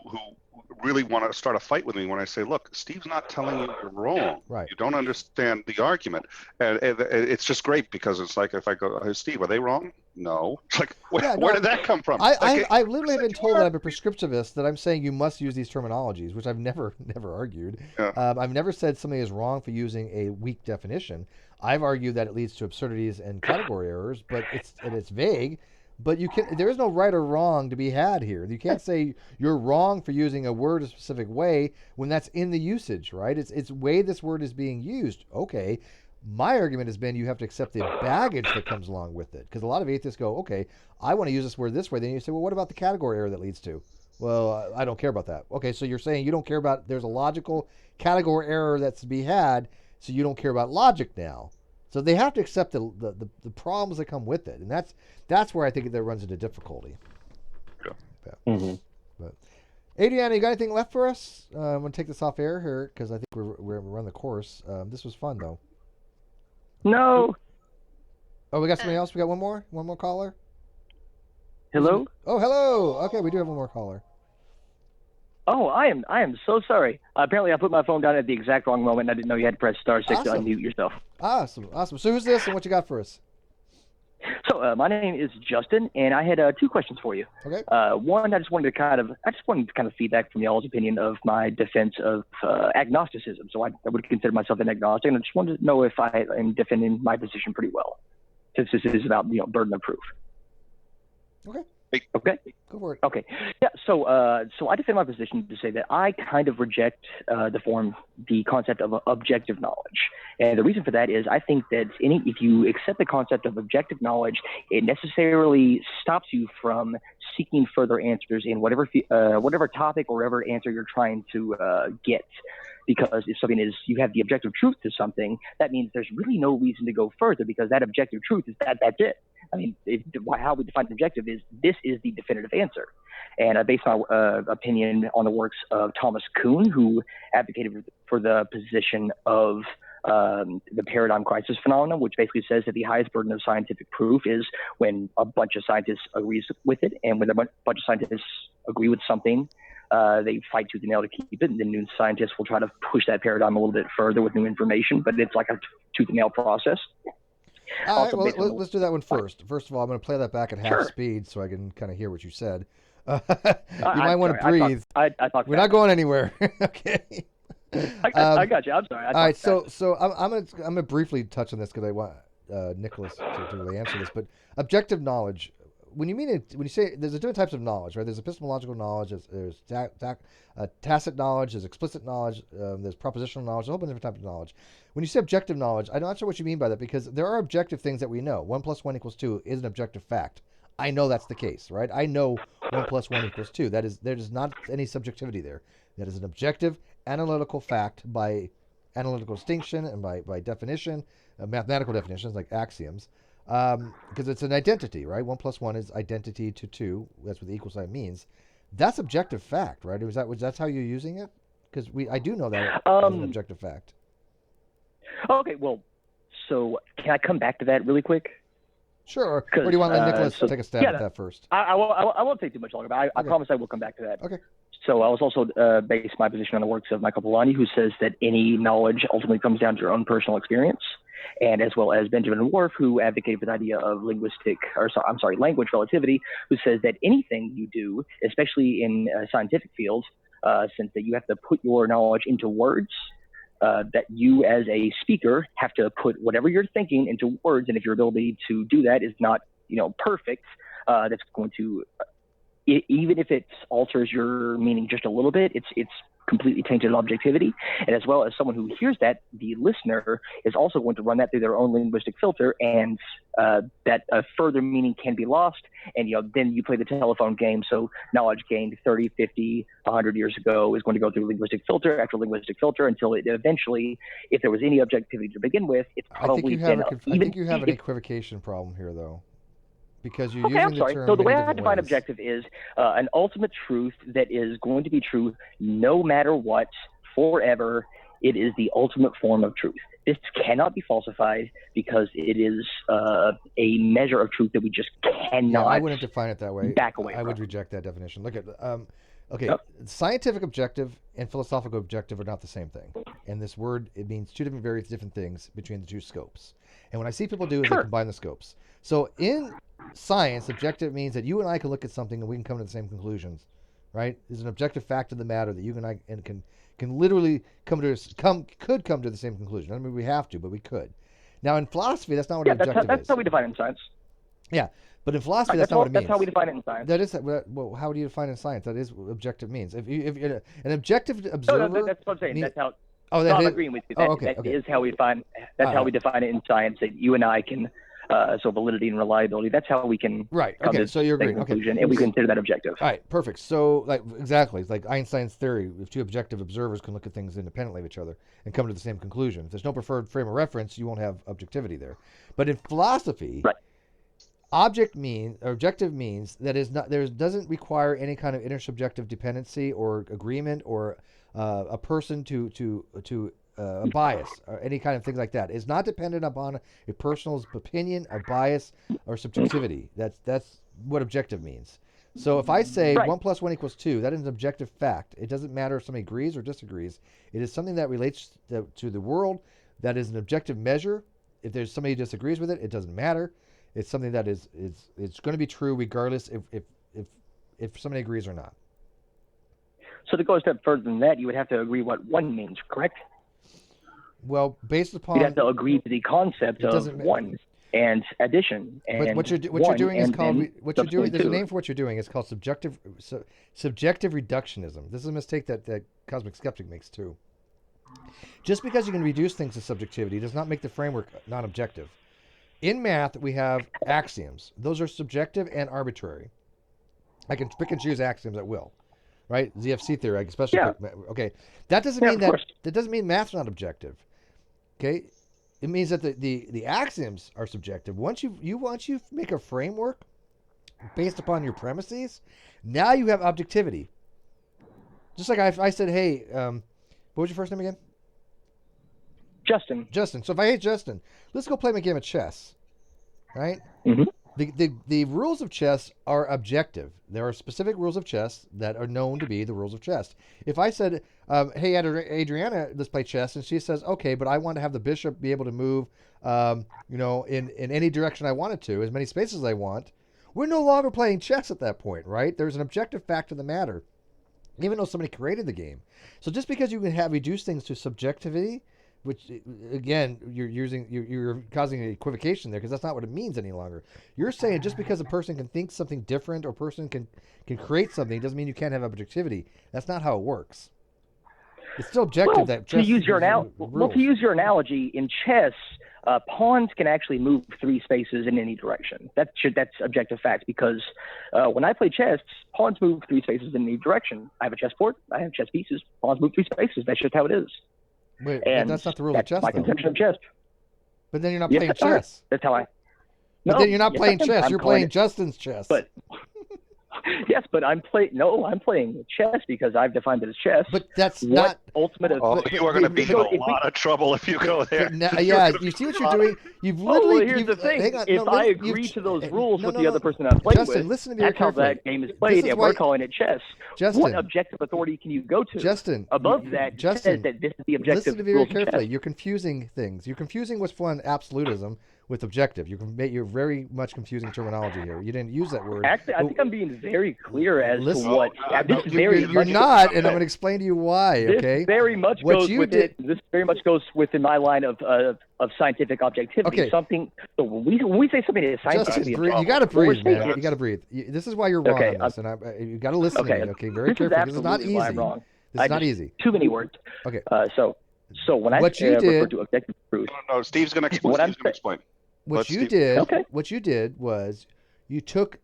really want to start a fight with me when I say, look, Steve's not telling you you're wrong. Right. You don't understand the argument. And it's just great because it's like if I go, hey, Steve, are they wrong? No. It's like, where did that come from? I literally have been told that I'm a prescriptivist, that I'm saying you must use these terminologies, which I've never argued. Yeah. I've never said somebody is wrong for using a weak definition. I've argued that it leads to absurdities and category errors, but it's vague. But there is no right or wrong to be had here. You can't say you're wrong for using a word a specific way when that's in the usage, right? It's way this word is being used. Okay. My argument has been you have to accept the baggage that comes along with it. Because a lot of atheists go, okay, I want to use this word this way. Then you say, well, what about the category error that leads to? Well, I don't care about that. Okay, so you're saying you don't care about, there's a logical category error that's to be had, so you don't care about logic now. So they have to accept the problems that come with it, and that's where I think that runs into difficulty. Yeah. Mm-hmm. But Adriana, you got anything left for us? I'm going to take this off air here because I think we're run the course. This was fun though. No. Oh, we got somebody else. We got one more caller. Hello. Oh, hello. Okay, we do have one more caller. Oh, I am so sorry. Apparently, I put my phone down at the exact wrong moment. And I didn't know you had to press *6 to unmute yourself. Awesome. So who's this, and what you got for us? So my name is Justin, and I had 2 questions for you. Okay. One, I just wanted to kind of feedback from y'all's opinion of my defense of agnosticism. So I would consider myself an agnostic, and I just wanted to know if I am defending my position pretty well, since this is about burden of proof. Okay. Okay. Go for it. Okay. Yeah. So I defend my position to say that I kind of reject the concept of objective knowledge, and the reason for that is I think that if you accept the concept of objective knowledge, it necessarily stops you from seeking further answers in whatever topic or whatever answer you're trying to get. Because if something is, you have the objective truth to something, that means there's really no reason to go further because that objective truth is that's it. I mean, how we define objective is this is the definitive answer. And I base my opinion on the works of Thomas Kuhn, who advocated for the position of the paradigm crisis phenomenon, which basically says that the highest burden of scientific proof is when a bunch of scientists agrees with it. And when a bunch of scientists agree with something, they fight tooth and nail to keep it, and then new scientists will try to push that paradigm a little bit further with new information, but it's like a tooth and nail process. All right, well, let's do that one first. First of all, I'm going to play that back at half speed so I can kind of hear what you said. You might want to breathe. We're not going anywhere. Okay. I got you. I'm sorry. All right, so I'm gonna briefly touch on this because I want Nicholas to really answer this. But objective knowledge, when you say there's different types of knowledge, right? There's epistemological knowledge, there's tacit knowledge, there's explicit knowledge, there's propositional knowledge, a whole bunch of different types of knowledge. When you say objective knowledge, I'm not sure what you mean by that because there are objective things that we know. 1 + 1 = 2 is an objective fact. I know that's the case, right? I know 1 + 1 = 2. There is not any subjectivity there. That is an objective analytical fact by analytical distinction and by definition, mathematical definitions like axioms. Because it's an identity, right? 1 + 1 is identity to 2. That's what the equal sign means. That's objective fact, right? That's how you're using it? Because I do know that as an objective fact. Okay, well, so can I come back to that really quick? Sure. Or do you want to let Nicholas take a stab at that first? I won't take too much longer, but I promise I will come back to that. Okay. So I was also based my position on the works of Michael Polanyi, who says that any knowledge ultimately comes down to your own personal experience, and as well as Benjamin Worf, who advocated for the idea of language relativity, who says that anything you do, especially in scientific fields, since that you have to put your knowledge into words, that you as a speaker have to put whatever you're thinking into words, and if your ability to do that is not, perfect, that's going to, even if it alters your meaning just a little bit, it's completely tainted objectivity. And as well as someone who hears that, the listener is also going to run that through their own linguistic filter, and that further meaning can be lost. And then you play the telephone game. So knowledge gained 30, 50, 100 years ago is going to go through linguistic filter after linguistic filter until it eventually, if there was any objectivity to begin with, it's probably I think you have an equivocation problem here, though. Because you're okay, using I'm sorry. the term So the way in I define ways. objective is an ultimate truth that is going to be true no matter what, forever. It is the ultimate form of truth. This cannot be falsified because it is a measure of truth that we just cannot. Yeah, I wouldn't define it that way. Back away. I would reject that definition. Look at okay, Yep. Scientific objective and philosophical objective are not the same thing. And this word, it means two different things between the two scopes. And what I see people do is they combine the scopes. So in science, objective means that you and I can look at something and we can come to the same conclusions, right? There's an objective fact of the matter that you and I can literally could come to the same conclusion. I mean, we have to, but we could. Now in philosophy, that's not what an objective is. That's how we define it in science. Yeah, but in philosophy, that's not what it means. That's how we define it in science. That is well. How do you define it in science? That is what objective means. If you're an objective observer, No, that's what I'm saying. That's how. Oh, I'm agreeing with you. That is how we define. That's how we define it in science. That you and I can, so validity and reliability. That's how we can. Right. Come Okay. to So you're the agreeing. conclusion, Okay. and we consider that objective. All right. Perfect. So exactly, it's like Einstein's theory. If two objective observers can look at things independently of each other and come to the same conclusion, if there's no preferred frame of reference, you won't have objectivity there. But in philosophy, right. Objective means that doesn't require any kind of intersubjective dependency or agreement or a person to a bias or any kind of thing like that. It's not dependent upon a person's opinion, a bias, or subjectivity. That's what objective means. So if I say 1 + 1 = 2, that is an objective fact. It doesn't matter if somebody agrees or disagrees. It is something that relates to the world. That is an objective measure. If there's somebody who disagrees with it, it doesn't matter. It's something that is it's going to be true regardless if somebody agrees or not. So to go a step further than that, you would have to agree what one means, correct? Well, based upon you'd have to agree to the concept of one and addition. And but what you're doing is called There's a name for what you're doing. It's called subjective reductionism. This is a mistake that Cosmic Skeptic makes too. Just because you can reduce things to subjectivity does not make the framework non-objective. In math, we have axioms. Those are subjective and arbitrary. I can pick and choose axioms at will, right? ZFC theory, I can especially pick. Okay, that doesn't mean that doesn't mean math's not objective. Okay, it means that the axioms are subjective. Once you make a framework based upon your premises, now you have objectivity. Just like I said, hey, what was your first name again? Justin. So if I hate Justin, let's go play my game of chess, right? Mm-hmm. The rules of chess are objective. There are specific rules of chess that are known to be the rules of chess. If I said, hey, Adriana, let's play chess, and she says, okay, but I want to have the bishop be able to move, in any direction I want it to, as many spaces as I want, we're no longer playing chess at that point, right? There's an objective fact of the matter, even though somebody created the game. So just because you can reduce things to subjectivity, which again, you're causing an equivocation there because that's not what it means any longer. You're saying just because a person can think something different or a person can create something doesn't mean you can't have objectivity. That's not how it works. It's still objective. To use your analogy, in chess, pawns can actually move 3 spaces in any direction. That's objective fact because when I play chess, pawns move 3 spaces in any direction. I have a chessboard. I have chess pieces. Pawns move 3 spaces. That's just how it is. Wait, but that's not the rules of chess, my conception of chess. But then you're not playing chess. That's how I... But then you're not playing chess. You're playing Justin's chess. But yes, but I'm playing chess because I've defined it as chess. But that's not ultimate. You are going to be in a lot of trouble if you go there. You see what you're doing? You've literally. Here's the thing: if I agree to those rules with the other person I'm playing Justin, with, listen to me that's how that game is played. And we're calling it chess. Justin, what objective authority can you go to? Justin, above that, Justin, that this is the objective. Listen to me very carefully. You're confusing things. You're confusing what's one absolutism with objective. You're very much confusing terminology here. You didn't use that word. Actually, I think I'm being very clear as to what. You're not, and I'm going to explain to you why. Okay. This very much goes within my line of scientific objectivity. Okay. Something. So when we say something is scientific, you got to breathe, man. You got to breathe. This is why you're wrong on this, and you got to listen to me. Okay, very carefully. This is not easy. This is not easy. Too many words. Okay. So when I refer to objective truth, No, Steve's going to explain. What you did was you took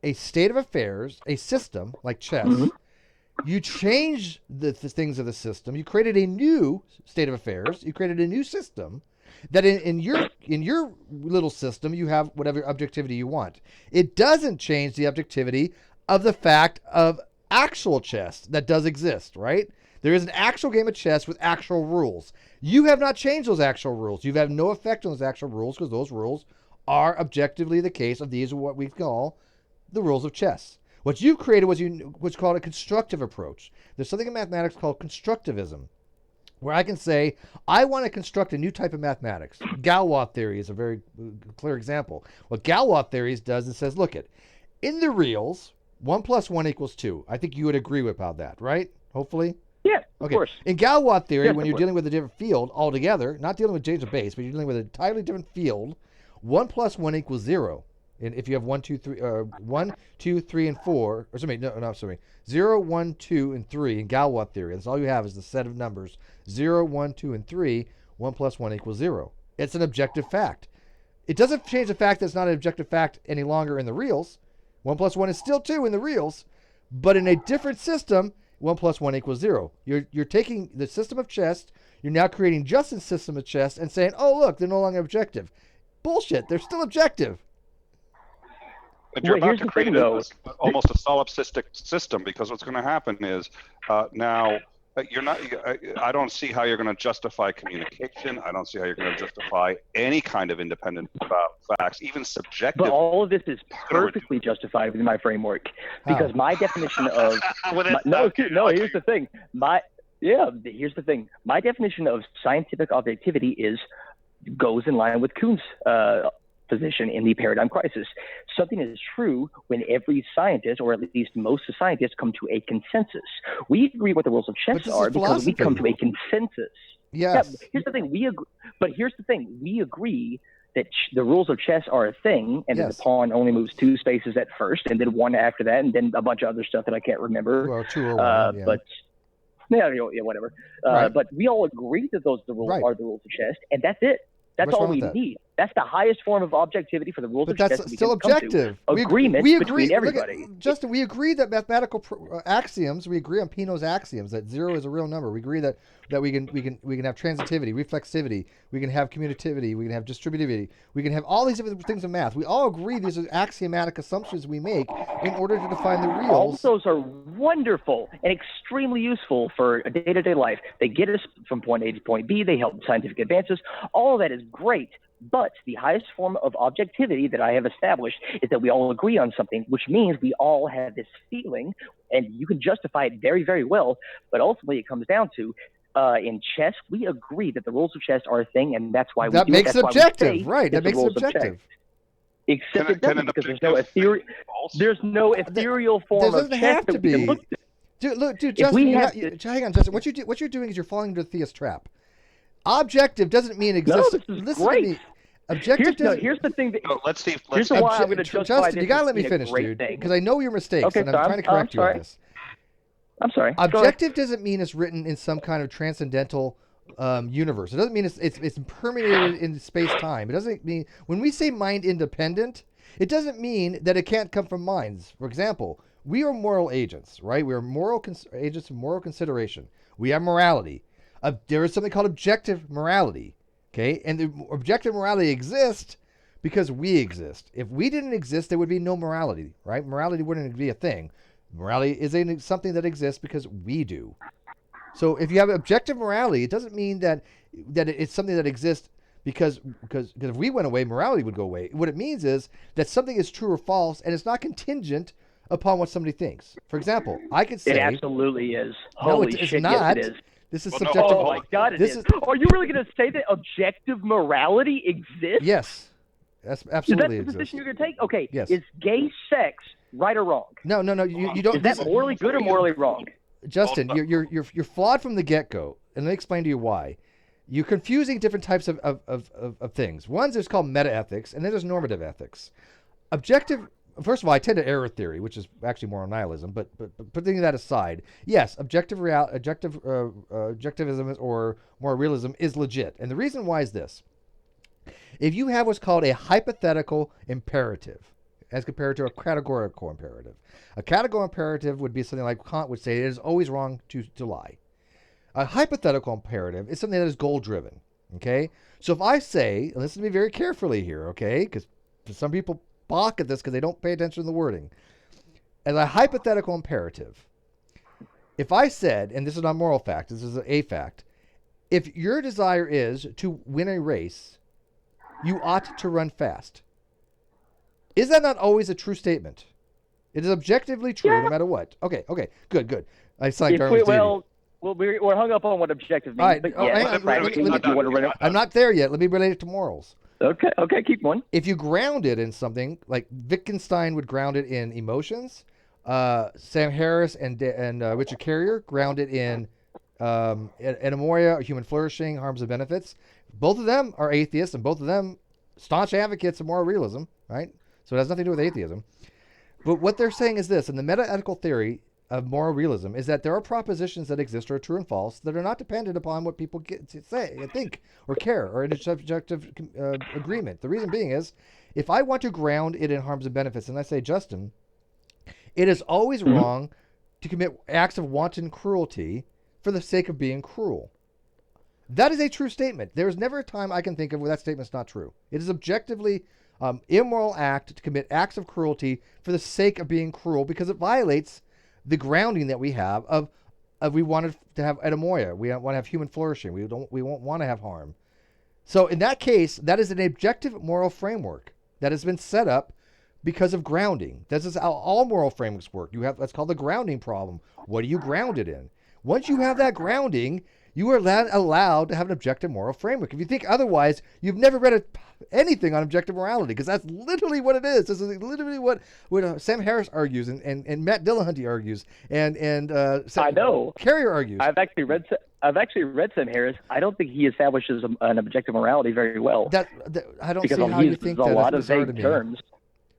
a state of affairs, a system like chess. Mm-hmm. You changed the things of the system. You created a new state of affairs. You created a new system that in your little system you have whatever objectivity you want. It doesn't change the objectivity of the fact of actual chess that does exist, right? There is an actual game of chess with actual rules. You have not changed those actual rules. You have no effect on those actual rules because those rules are objectively the case of these are what we call the rules of chess. What you created was what's called a constructive approach. There's something in mathematics called constructivism, where I can say, I want to construct a new type of mathematics. Galois theory is a very clear example. What Galois theory does is says, look, in the reals, 1 + 1 = 2. I think you would agree about that, right? Hopefully? Yeah, of course. In Galois theory, when you're dealing with a different field altogether, not dealing with change of base, but you're dealing with an entirely different field, 1 + 1 = 0. And if you have 1, 2, 3, 1, 2, 3, and 4, or sorry, no, 0, 1, 2, and 3 in Galois theory. That's all you have is the set of numbers 0, 1, 2, and 3. 1 + 1 = 0. It's an objective fact. It doesn't change the fact that it's not an objective fact any longer in the reals. 1 + 1 is still 2 in the reals, but in a different system, 1 + 1 = 0. You're taking the system of chess, you're now creating Justin's system of chess and saying, oh, look, they're no longer objective. Bullshit, they're still objective. But you're about to create almost a solipsistic system, because what's going to happen is now you're not. I don't see how you're going to justify communication. I don't see how you're going to justify any kind of independent facts, even subjective. But all of this is perfectly justified within my framework, because my definition of here's the thing. Here's the thing. My definition of scientific objectivity goes in line with Kuhn's position in the paradigm crisis. Something is true when every scientist, or at least most of scientists, come to a consensus. We agree what the rules of chess are because we come to a consensus. Yes. Yeah, here's the thing. We agree that the rules of chess are a thing, and that the pawn only moves 2 spaces at first, and then 1 after that, and then a bunch of other stuff that I can't remember. Well, 2 or 1, But whatever. Right. But we all agree that those rules are the rules of chess, and that's it. That's What's all wrong we with that? need. That's the highest form of objectivity for the rules of But chess. that's still objective. Agreement between everybody. Justin, we agree that mathematical axioms. We agree on Peano's axioms that 0 is a real number. We agree that we can have transitivity, reflexivity. We can have commutativity. We can have distributivity. We can have all these different things in math. We all agree these are axiomatic assumptions we make in order to define the reals. All of those are wonderful and extremely useful for a day-to-day life. They get us from point A to point B. They help scientific advances. All of that is great. But the highest form of objectivity that I have established is that we all agree on something, which means we all have this feeling, and you can justify it very, very well. But ultimately, it comes down to in chess, we agree that the rules of chess are a thing, and that's why we that do makes it. That's it objective, right? That makes it objective. Except it doesn't, because there's no ethereal form of chess have to that we can be. look at. Dude, Justin, hang on, Justin. What you're doing is you're falling into the theist trap. Objective doesn't mean exists. No, this is great. Objective here's the thing that. No, let's Steve. Here's why I'm going to justify Justin, you gotta let me finish, dude, because I know your mistakes, and I'm trying to correct you on this. I'm sorry. Objective doesn't mean it's written in some kind of transcendental universe. It doesn't mean it's permeated in space-time. It doesn't mean when we say mind independent, it doesn't mean that it can't come from minds. For example, we are moral agents, right? We are agents of moral consideration. We have morality. There is something called objective morality. Okay, and the objective morality exists because we exist. If we didn't exist, there would be no morality, right? Morality wouldn't be a thing. Morality is something that exists because we do. So if you have objective morality, it doesn't mean that it's something that exists because if we went away, morality would go away. What it means is that something is true or false, and it's not contingent upon what somebody thinks. For example, I could say it absolutely is. No, Holy it's shit, not. yes, it is. This is subjective. Oh my God, it is. Are you really going to say that objective morality exists? Yes, that's absolutely Is that the exists. position you're going to take? Okay. Yes. Is gay sex right or wrong? No. You don't. Is that morally good or morally wrong? Justin, you're flawed from the get-go, and let me explain to you why. You're confusing different types of things. One is called meta-ethics, and then there's normative ethics. Objective first of all, I tend to error theory, which is actually moral nihilism. But putting that aside, yes, objectivism or moral realism is legit, and the reason why is this: if you have what's called a hypothetical imperative, as compared to a categorical imperative, a categorical imperative would be something like Kant would say: it is always wrong to lie. A hypothetical imperative is something that is goal-driven. Okay, so if I say, and listen to me very carefully here, okay, because some people balk at this because they don't pay attention to the wording. As a hypothetical imperative, if I said, and this is not a moral fact, this is a fact, if your desire is to win a race, you ought to run fast. Is that not always a true statement? It is objectively true no matter what. Okay, good. I sound like Darwin's deity. Well, we're hung up on what objective means. All right, but I'm not there yet. Let me relate it to morals. Okay, keep going. If you ground it in something, like Wittgenstein would ground it in emotions, Sam Harris and Richard Carrier ground it in anemoia, human flourishing, harms and benefits. Both of them are atheists, and both of them staunch advocates of moral realism, right? So it has nothing to do with atheism. But what they're saying is this: in the meta-ethical theory of moral realism, is that there are propositions that exist or are true and false that are not dependent upon what people get to say, think, or care, or in a subjective agreement. The reason being is, if I want to ground it in harms and benefits, and I say, Justin, it is always wrong to commit acts of wanton cruelty for the sake of being cruel. That is a true statement. There is never a time I can think of where that statement's not true. It is objectively immoral act to commit acts of cruelty for the sake of being cruel, because it violates the grounding that we have of we wanted to have anemoia. We want to have human flourishing. We won't want to have harm. So in that case, that is an objective moral framework that has been set up because of grounding. This is how all moral frameworks work. You have that's called the grounding problem. What do you ground it in? Once you have that grounding, you are allowed to have an objective moral framework. If you think otherwise, you've never read anything on objective morality, because that's literally what it is. This is literally what Sam Harris argues and Matt Dillahunty argues and I know Carrier argues. I've actually read Sam Harris. I don't think he establishes an objective morality very well. I don't see how you think that. A lot of vague terms.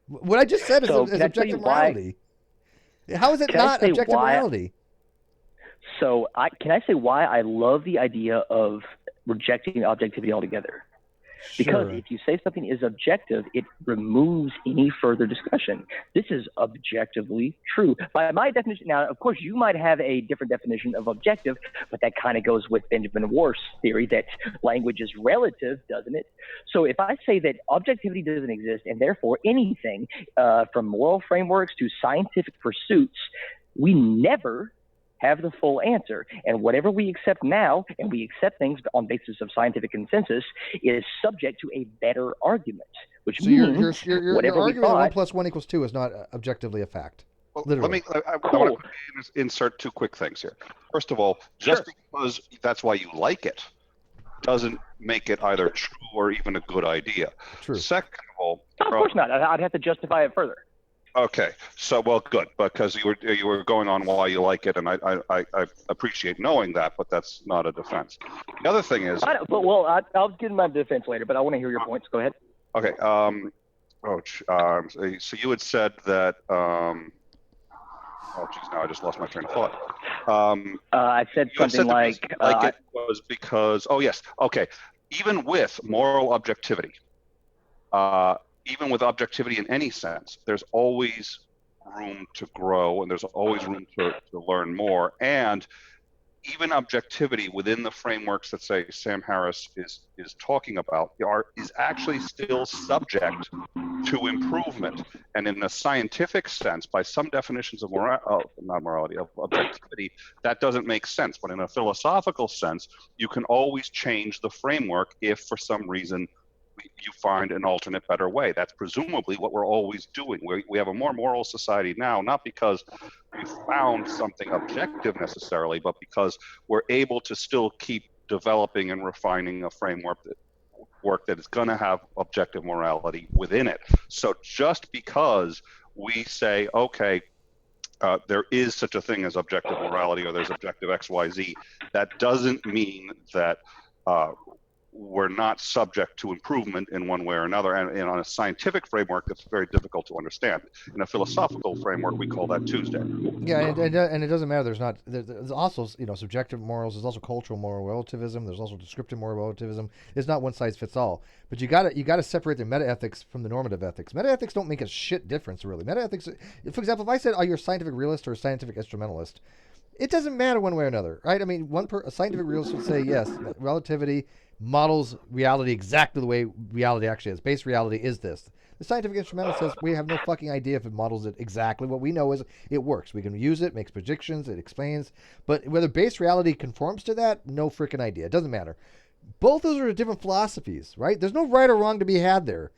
What I just said is objective morality. How is it not objective morality? So can I say why I love the idea of rejecting objectivity altogether? Because if you say something is objective, it removes any further discussion. This is objectively true. By my definition, now, of course, you might have a different definition of objective, but that kind of goes with Benjamin Worf's theory that language is relative, doesn't it? So if I say that objectivity doesn't exist, and therefore anything from moral frameworks to scientific pursuits, we never have the full answer. And whatever we accept now, and we accept things on basis of scientific consensus, is subject to a better argument. Which means your argument that 1 + 1 = 2 is not objectively a fact. Well, literally. I want to insert two quick things here. First of all, just because that's why you like it doesn't make it either true or even a good idea. True. Second of all, of course not. I'd have to justify it further. Okay, so good, because you were going on why you like it, and I appreciate knowing that, but that's not a defense. The other thing is, I'll get my defense later, but I want to hear your points. Go ahead. Okay. So you had said that. Oh, geez, now I just lost my train of thought. I said something like it was because. Oh yes. Okay. Even with moral objectivity. Even with objectivity in any sense, there's always room to grow, and there's always room to learn more. And even objectivity within the frameworks that, say, Sam Harris is talking about is actually still subject to improvement. And in a scientific sense, by some definitions of objectivity, that doesn't make sense. But in a philosophical sense, you can always change the framework if, for some reason, you find an alternate, better way. That's presumably what we're always doing. We have a more moral society now, not because we found something objective necessarily, but because we're able to still keep developing and refining a framework that is going to have objective morality within it. So just because we say, okay, there is such a thing as objective morality, or there's objective XYZ, that doesn't mean that we're not subject to improvement in one way or another. And on a scientific framework, it's very difficult to understand. In a philosophical framework, we call that Tuesday. Yeah, and it doesn't matter. There's also, subjective morals. There's also cultural moral relativism. There's also descriptive moral relativism. It's not one size fits all. But you gotta separate the meta ethics from the normative ethics. Meta ethics don't make a shit difference, really. Meta ethics, for example, if I said, "Are you a scientific realist or a scientific instrumentalist?" It doesn't matter one way or another, right? I mean, a scientific realist would say, yes, relativity models reality exactly the way reality actually is. Base reality is this. The scientific instrumentalist says we have no fucking idea if it models it exactly. What we know is it works. We can use it, makes predictions, it explains. But whether base reality conforms to that, no freaking idea. It doesn't matter. Both those are different philosophies, right? There's no right or wrong to be had there.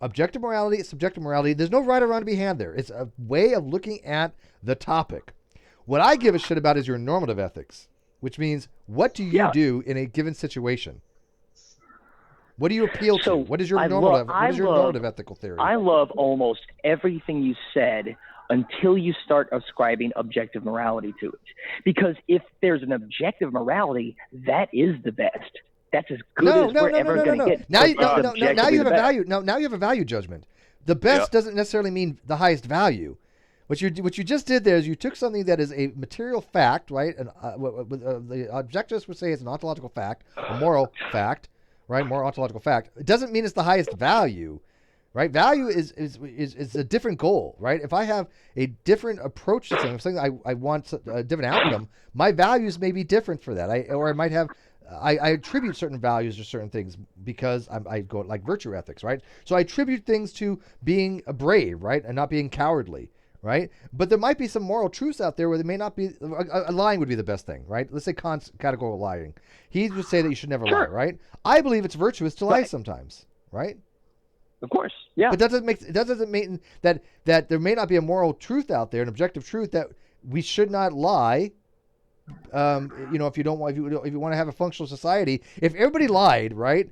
Objective morality, subjective morality, there's no right or wrong to be had there. It's a way of looking at the topic. What I give a shit about is your normative ethics, which means what do you do in a given situation? What do you appeal to? What is your normative ethical theory? I love almost everything you said until you start ascribing objective morality to it. Because if there's an objective morality, that is the best. That's as good as we're ever going to get. Now you have a value. Now you have a value judgment. The best doesn't necessarily mean the highest value. What you just did there is you took something that is a material fact, right? And the objectivists would say it's an ontological fact, a moral fact, right? Moral ontological fact. It doesn't mean it's the highest value, right? Value is a different goal, right? If I have a different approach to something, I want a different outcome, my values may be different for that. I might have. I attribute certain values to certain things because I go like virtue ethics, right? So I attribute things to being brave, right, and not being cowardly. Right, but there might be some moral truths out there where there may not be. Lying would be the best thing, right? Let's say Kant's categorical lying. He would say that you should never lie, right? I believe it's virtuous to lie sometimes, right? Of course, yeah. But that doesn't mean that there may not be a moral truth out there, an objective truth that we should not lie. If you want to have a functional society, if everybody lied, right?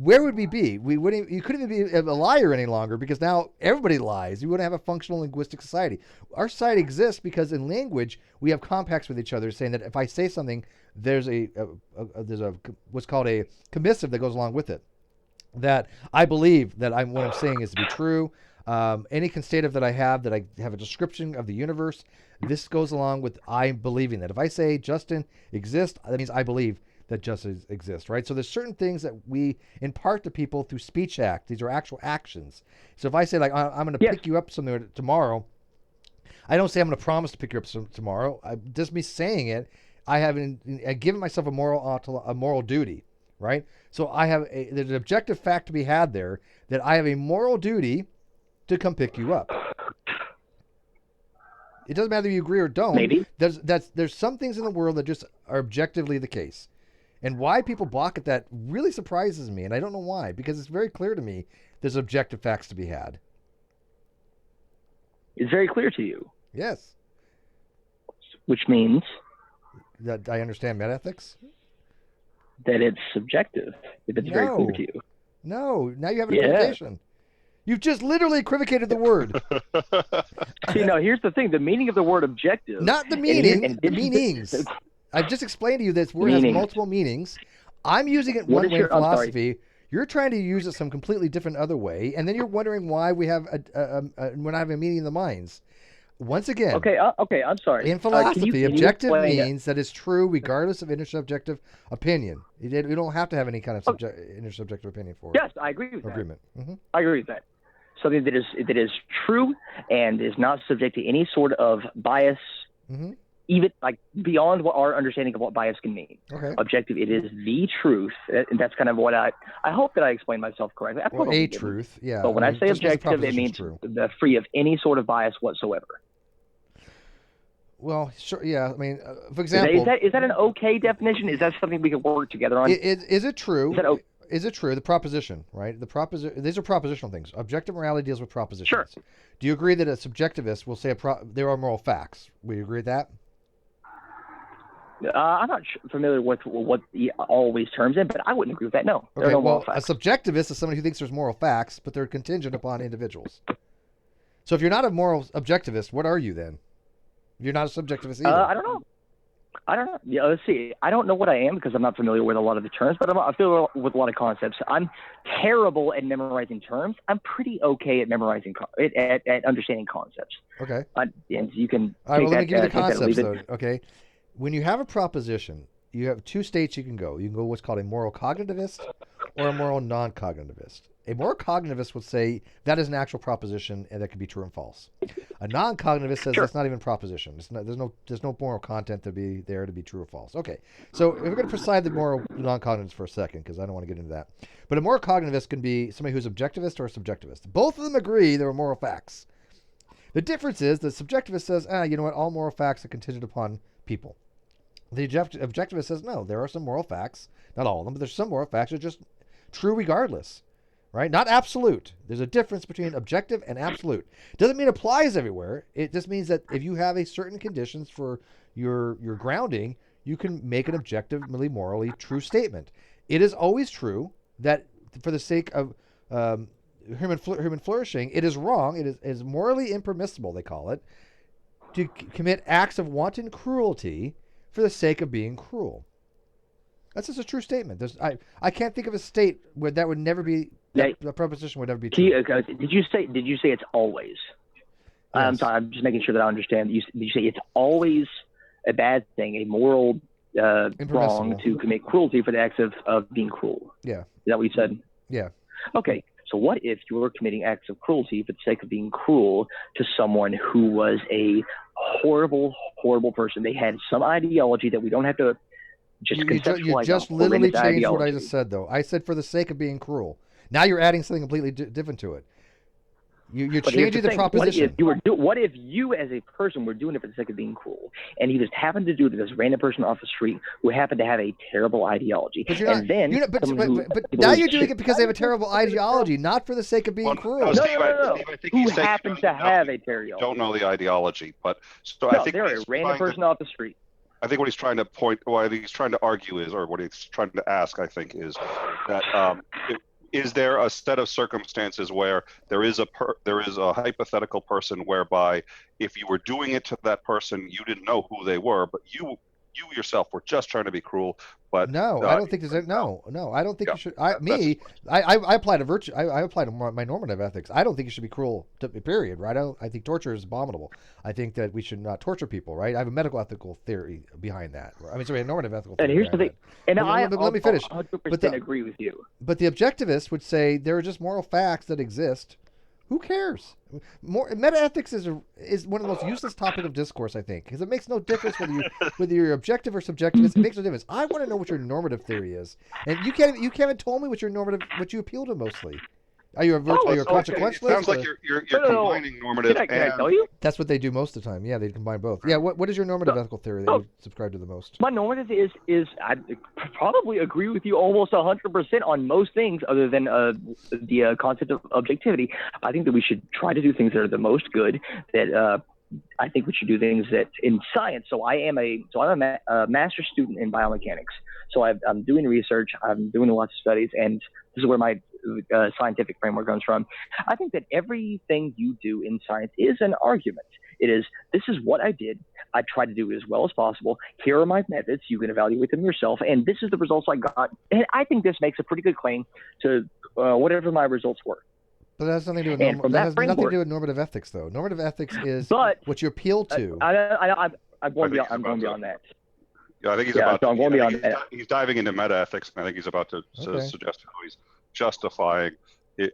Where would we be? You couldn't even be a liar any longer because now everybody lies. You wouldn't have a functional linguistic society. Our society exists because in language we have compacts with each other saying that if I say something, there's what's called a commissive that goes along with it. That I believe that what I'm saying is to be true. Any constative that I have a description of the universe, this goes along with I believing that. If I say Justin exists, that means I believe that justice exists, right? So there's certain things that we impart to people through speech act. These are actual actions. So if I say, like, I'm going to pick you up somewhere tomorrow, I don't say I'm going to promise to pick you up tomorrow. Just me saying it, I've given myself a moral duty, right? So there's an objective fact to be had there that I have a moral duty to come pick you up. It doesn't matter if you agree or don't. Maybe. There's some things in the world that just are objectively the case. And why people balk at that really surprises me, and I don't know why, because it's very clear to me there's objective facts to be had. It's very clear to you. Yes. Which means? That I understand metaethics? That it's subjective, if it's very clear to you. No, now you have an equivocation. You've just literally equivocated the word. See, now here's the thing. The meaning of the word objective. Not the meaning, the meanings. I've just explained to you this word has multiple meanings. I'm using it one way in philosophy. You're trying to use it some completely different other way, and then you're wondering why we're not having a meeting in the minds. Once again, okay, I'm sorry. In philosophy, objective means that it's true regardless of intersubjective opinion. We don't have to have any kind of intersubjective opinion for it. Yes, I agree with that. Agreement. Mm-hmm. I agree with that. Something that is true and is not subject to any sort of bias. Mm-hmm. Even like beyond what our understanding of what bias can mean. Okay. Objective, it is the truth. And that's kind of what I hope that I explained myself correctly. Truth, yeah. But when I say objective, it means free of any sort of bias whatsoever. Well, sure, yeah. I mean, for example... Is that an okay definition? Is that something we can work together on? Is it true? Is it true? The proposition, right? These are propositional things. Objective morality deals with propositions. Sure. Do you agree that a subjectivist will say there are moral facts? Will you agree with that? I'm not familiar with what all these terms in, but I wouldn't agree with that. No, there are no moral facts. A subjectivist is somebody who thinks there's moral facts, but they're contingent upon individuals. So if you're not a moral objectivist, what are you then? You're not a subjectivist either. I don't know. I don't know. Yeah, let's see. I don't know what I am because I'm not familiar with a lot of the terms, but I feel with a lot of concepts. I'm terrible at memorizing terms. I'm pretty okay at memorizing at understanding concepts. Okay. And you can. All right. Well, let me give you the take that or concepts, leave though. it. Okay. When you have a proposition, you have two states you can go. You can go what's called a moral cognitivist or a moral non-cognitivist. A moral cognitivist would say that is an actual proposition and that can be true and false. A non-cognitivist says that's not even a proposition. There's no moral content to be there to be true or false. Okay, so we're going to preside the moral non-cognitivist for a second because I don't want to get into that. But a moral cognitivist can be somebody who's objectivist or a subjectivist. Both of them agree there are moral facts. The difference is the subjectivist says, you know what, all moral facts are contingent upon people. The objectivist says, no, there are some moral facts, not all of them, but there's some moral facts that are just true regardless. Right? Not absolute. There's a difference between objective and absolute. Doesn't mean it applies everywhere. It just means that if you have a certain conditions for your grounding, you can make an objectively, morally true statement. It is always true that for the sake of human flourishing, it is wrong, it is morally impermissible, they call it, to commit acts of wanton cruelty for the sake of being cruel. That's just a true statement. I can't think of a state where that would never be. The proposition would never be true. Did you say it's always? Yes. I'm sorry. I'm just making sure that I understand. Did you say it's always a bad thing, a moral wrong to commit cruelty for the acts of being cruel? Yeah. Is that what you said? Yeah. Okay. So what if you were committing acts of cruelty for the sake of being cruel to someone who was a horrible, horrible person? They had some ideology that we don't have to just conceptualize. You just literally changed what I just said, though. I said for the sake of being cruel. Now you're adding something completely different to it. You're changing the proposition. What if you as a person were doing it for the sake of being cruel, and you just happened to do it to this random person off the street who happened to have a terrible ideology? But now you're doing it because they have a terrible ideology, not for the sake of being cruel. No. Who happens to have a terrible? Don't know the ideology, but I think they're a random person off the street. I think what he's trying to argue is, or what he's trying to ask, I think, is that is there a set of circumstances where there is a hypothetical person whereby if you were doing it to that person, you didn't know who they were, but you yourself were just trying to be cruel? But no, I don't think there's no. I don't think you should. I apply to virtue. I apply to my normative ethics. I don't think you should be cruel. Period. Right? I think torture is abominable. I think that we should not torture people. Right? I have a medical ethical theory behind that. I mean, sorry, a normative ethical theory. And here's the thing. And let me finish. 100% agree with you. But the objectivist would say there are just moral facts that exist. Who cares? Metaethics is one of the most useless topic of discourse, I think, because it makes no difference whether you're objective or subjectivist. It makes no difference. I want to know what your normative theory is, and you haven't told me what you appeal to mostly. Are you a consequentialist? It sounds like you're combining normative can I tell you? That's what they do most of the time. Yeah, they combine both. Yeah, what is your normative ethical theory that you subscribe to the most? My normative is I probably agree with you almost 100% on most things other than the concept of objectivity. I think that we should try to do things that are the most good, that I think we should do things that in science. So I'm a master's student in biomechanics. So I'm doing research, I'm doing lots of studies, and this is where my scientific framework comes from. I think that everything you do in science is an argument. It is, this is what I did. I tried to do it as well as possible. Here are my methods. You can evaluate them yourself. And this is the results I got. And I think this makes a pretty good claim to whatever my results were. But that has nothing to do with normative ethics, though. Normative ethics is what you appeal to. I'm going beyond that. Yeah, I think he's diving into meta-ethics, and I think he's about to suggest how he's justifying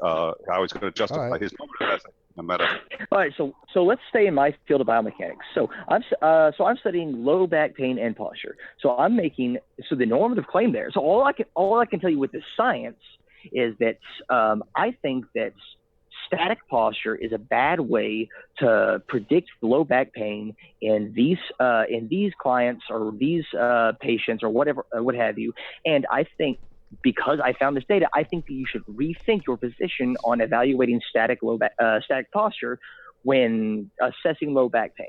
how he's going to justify his normative ethics in meta. All right, so let's stay in my field of biomechanics. So I'm studying low back pain and posture. So I'm making the normative claim there. So all I can tell you with the science is that I think that static posture is a bad way to predict low back pain in these clients or these patients or whatever, what have you. And I think because I found this data, I think that you should rethink your position on evaluating static posture when assessing low back pain.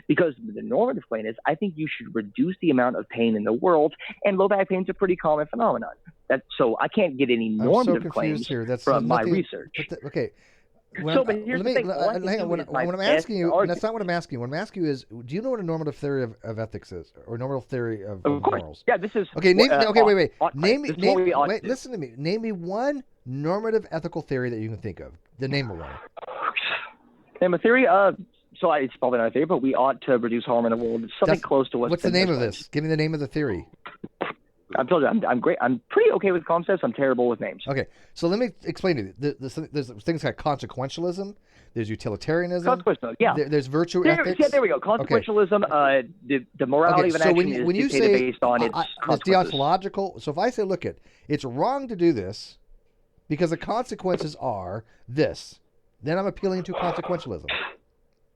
Because the normative claim is, I think you should reduce the amount of pain in the world, and low back pain is a pretty common phenomenon. So I can't get any normative claims from my research. Okay. But here's the thing. Hang on. What I'm asking you, and that's not what I'm asking you. What I'm asking you is, do you know what a normative theory of ethics is, or normative theory of morals? Yeah, this is okay. Wait. Wait. Listen to me. Name me one normative ethical theory that you can think of. The name of one. Name a theory. So it's probably not a theory, but we ought to reduce harm in the world. It's something close to what's the name of this? Give me the name of the theory. I told you, I'm great. I'm pretty okay with concepts. I'm terrible with names. Okay, so let me explain to you. There's things like consequentialism. There's utilitarianism. Consequentialism, yeah. There's virtue ethics. Yeah, there we go. Consequentialism. Okay. The morality of an action is dictated based on its consequences. It's deontological. So if I say, look, it's wrong to do this because the consequences are this, then I'm appealing to consequentialism,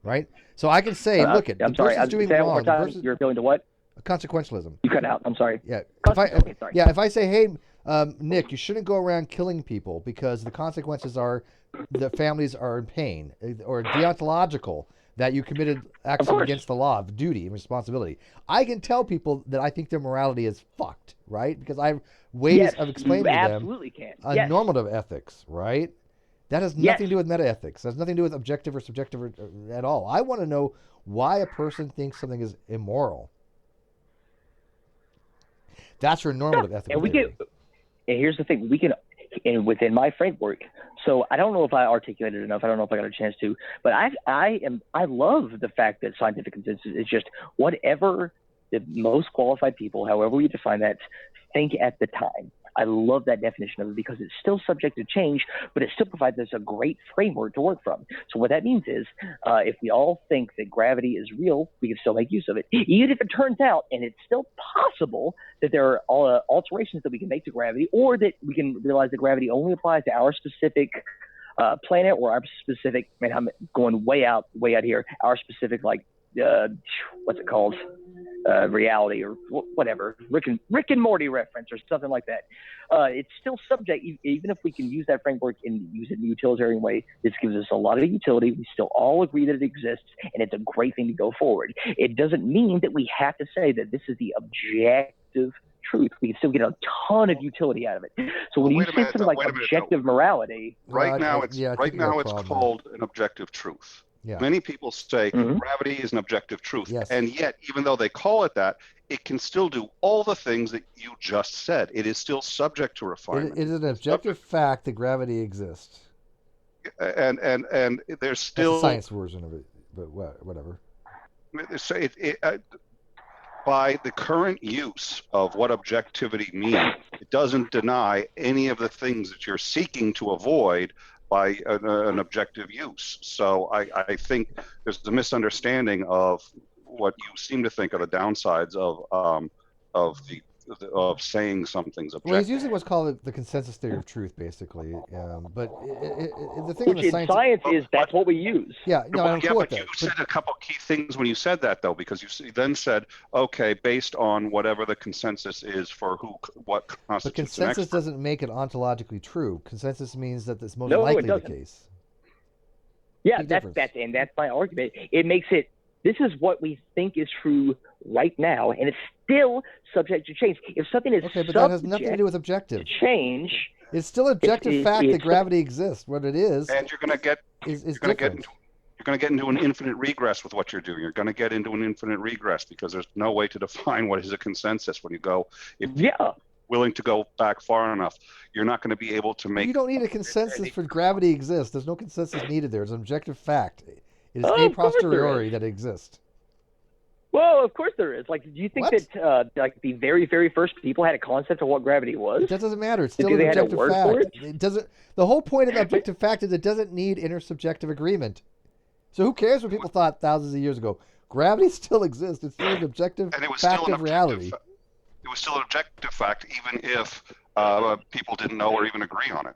right? So I can say, look, I'm sorry. person's doing say wrong. You're appealing to what? Consequentialism. You cut out. I'm sorry. Yeah. Sorry. If I say, hey, Nick, you shouldn't go around killing people because the consequences are the families are in pain, or deontological, that you committed action against the law of duty and responsibility. I can tell people that I think their morality is fucked, right? Because I have ways of explaining to them normative ethics, right? That has nothing to do with meta-ethics. That has nothing to do with objective or subjective at all. I want to know why a person thinks something is immoral. That's your normative ethical theory. And here's the thing: we can, and within my framework. So I don't know if I articulated enough. I don't know if I got a chance to, but I love the fact that scientific consensus is just whatever the most qualified people, however we define that, think at the time. I love that definition of it because it's still subject to change, but it still provides us a great framework to work from. So what that means is if we all think that gravity is real, we can still make use of it. Even if it turns out, and it's still possible, that there are alterations that we can make to gravity, or that we can realize that gravity only applies to our specific planet or our specific, man, I'm going way out here, our specific, like, what's it called? Reality or whatever, Rick and Morty reference or something like that. It's still subject, even if we can use that framework and use it in a utilitarian way. This gives us a lot of utility. We still all agree that it exists, and it's a great thing to go forward. It doesn't mean that we have to say that this is the objective truth. We can still get a ton of utility out of it. So when you say something like objective morality, right now it's called an objective truth. Yeah. Many people say gravity is an objective truth, and yet, even though they call it that, it can still do all the things that you just said. It is still subject to refinement. It is an objective fact that gravity exists. And there's still that's a science version of it, but whatever. By the current use of what objectivity means, it doesn't deny any of the things that you're seeking to avoid by an objective use. So I think there's a misunderstanding of what you seem to think are the downsides of saying something's objective. Well, he's using what's called the consensus theory of truth, basically. But the thing which in science is that's what we use. Yeah, no, I'm cool with that. You said a couple key things when you said that, though, because you then said, okay, based on whatever the consensus is for what constitutes. But consensus doesn't make it ontologically true. Consensus means that it's most likely the case. Yeah, that's my argument. It makes it. This is what we think is true right now, and it's still subject to change. If something is but that has nothing to do with objective change. It's still objective fact that gravity exists. What it is, and you're going to get into an infinite regress with what you're doing. You're going to get into an infinite regress because there's no way to define what is a consensus when you go. If you're willing to go back far enough, you're not going to be able to make. You don't need a consensus for gravity exists. There's no consensus needed there. It's an objective fact. It is a posteriori that exists. Well, of course there is. Like, do you think that like the very, very first people had a concept of what gravity was? That doesn't matter. It's still an objective fact. It doesn't. The whole point of objective fact is it doesn't need intersubjective agreement. So who cares what people thought thousands of years ago? Gravity still exists. It's still an objective fact of reality. It was still an objective fact, even if people didn't know or even agree on it.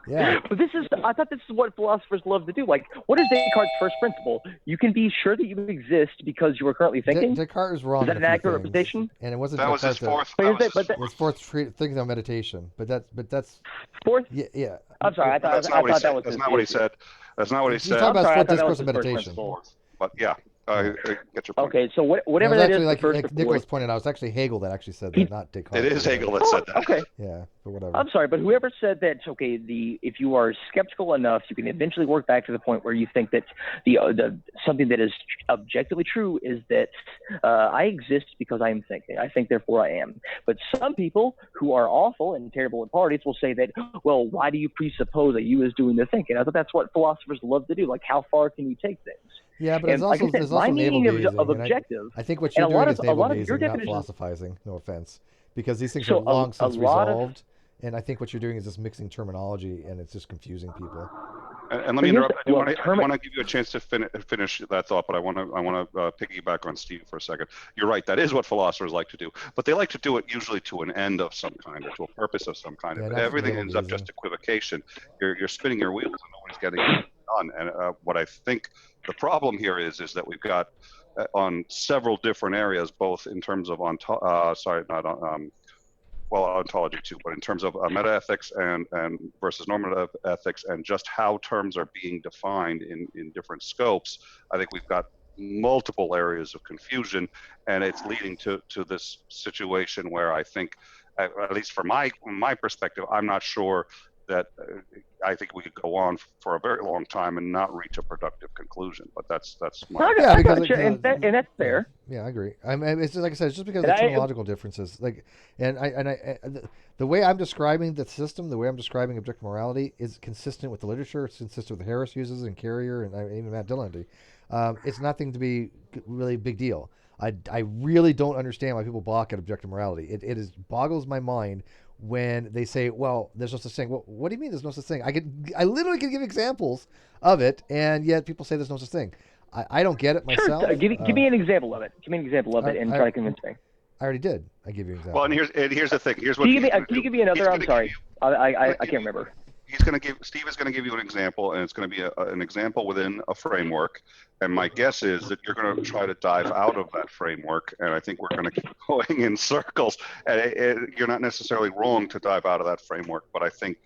Yeah. But I thought this is what philosophers love to do. Like, what is Descartes' first principle? You can be sure that you exist because you are currently thinking. Descartes is wrong. Is that an accurate representation? And it wasn't. That was his fourth. It was fourth thinking of meditation. But that's fourth. Yeah. I'm sorry. I thought that was. That's not what he said. That's not what he said. He's talking about fourth discourse of meditation. But yeah. I get your point. Okay, so whatever It was that is, actually, the like, first like Nicholas report. pointed out, it's actually Hegel that actually said that, not Descartes. It is Hegel that said that. Okay. Yeah, but whatever. I'm sorry, but whoever said that, okay, if you are skeptical enough, you can eventually work back to the point where you think that the something that is objectively true is that I exist because I am thinking. I think, therefore I am. But some people who are awful and terrible at parties will say that, well, why do you presuppose that you is doing the thinking? I thought that's what philosophers love to do. Like, how far can you take things? Yeah, but And it's also, there's also my navel meaning gazing, of and objective. I think what and you're doing is a navel lot of gazing, your not definitions. philosophizing. No offense, because these things So are long since a lot resolved, and I think what you're doing is just mixing terminology, and it's just confusing people. And let me interrupt. I want to give you a chance to finish that thought, but I want to piggyback on Steve for a second. You're right. That is what philosophers like to do, but they like to do it usually to an end of some kind or to a purpose of some kind. Yeah, If not everything navel ends up gazing. just equivocation, you're spinning your wheels and nobody's getting it done. And what I think the problem here is that we've got on several different areas, both in terms of ontology too, but in terms of metaethics and versus normative ethics, and just how terms are being defined in different scopes, I think we've got multiple areas of confusion, and it's leading to this situation where I think, at least from my perspective, I'm not sure that I think we could go on for a very long time and not reach a productive conclusion. But that's my Yeah, because and that's fair. Yeah, I agree. I mean, it's just, like I said, it's just because of the terminological differences. Like, the way I'm describing the system, the way I'm describing objective morality, is consistent with the literature. It's consistent with Harris uses and Carrier and even Matt Dillon. It's nothing to be really big deal. I really don't understand why people balk at objective morality. It boggles my mind when they say, well, there's no such thing. Well, what do you mean there's no such thing? I literally can give examples of it, and yet people say there's no such thing. I don't get it myself. Sure. Give me an exsample of it. Give me an example of it and try to convince me. I already did. I give you an example. Well, and here's the thing. Here's what. Can you give me another? I'm sorry. I can't remember. Steve is going to give you an example, and it's going to be an example within a framework. And my guess is that you're going to try to dive out of that framework, and I think we're going to keep going in circles. And you're not necessarily wrong to dive out of that framework, but I think.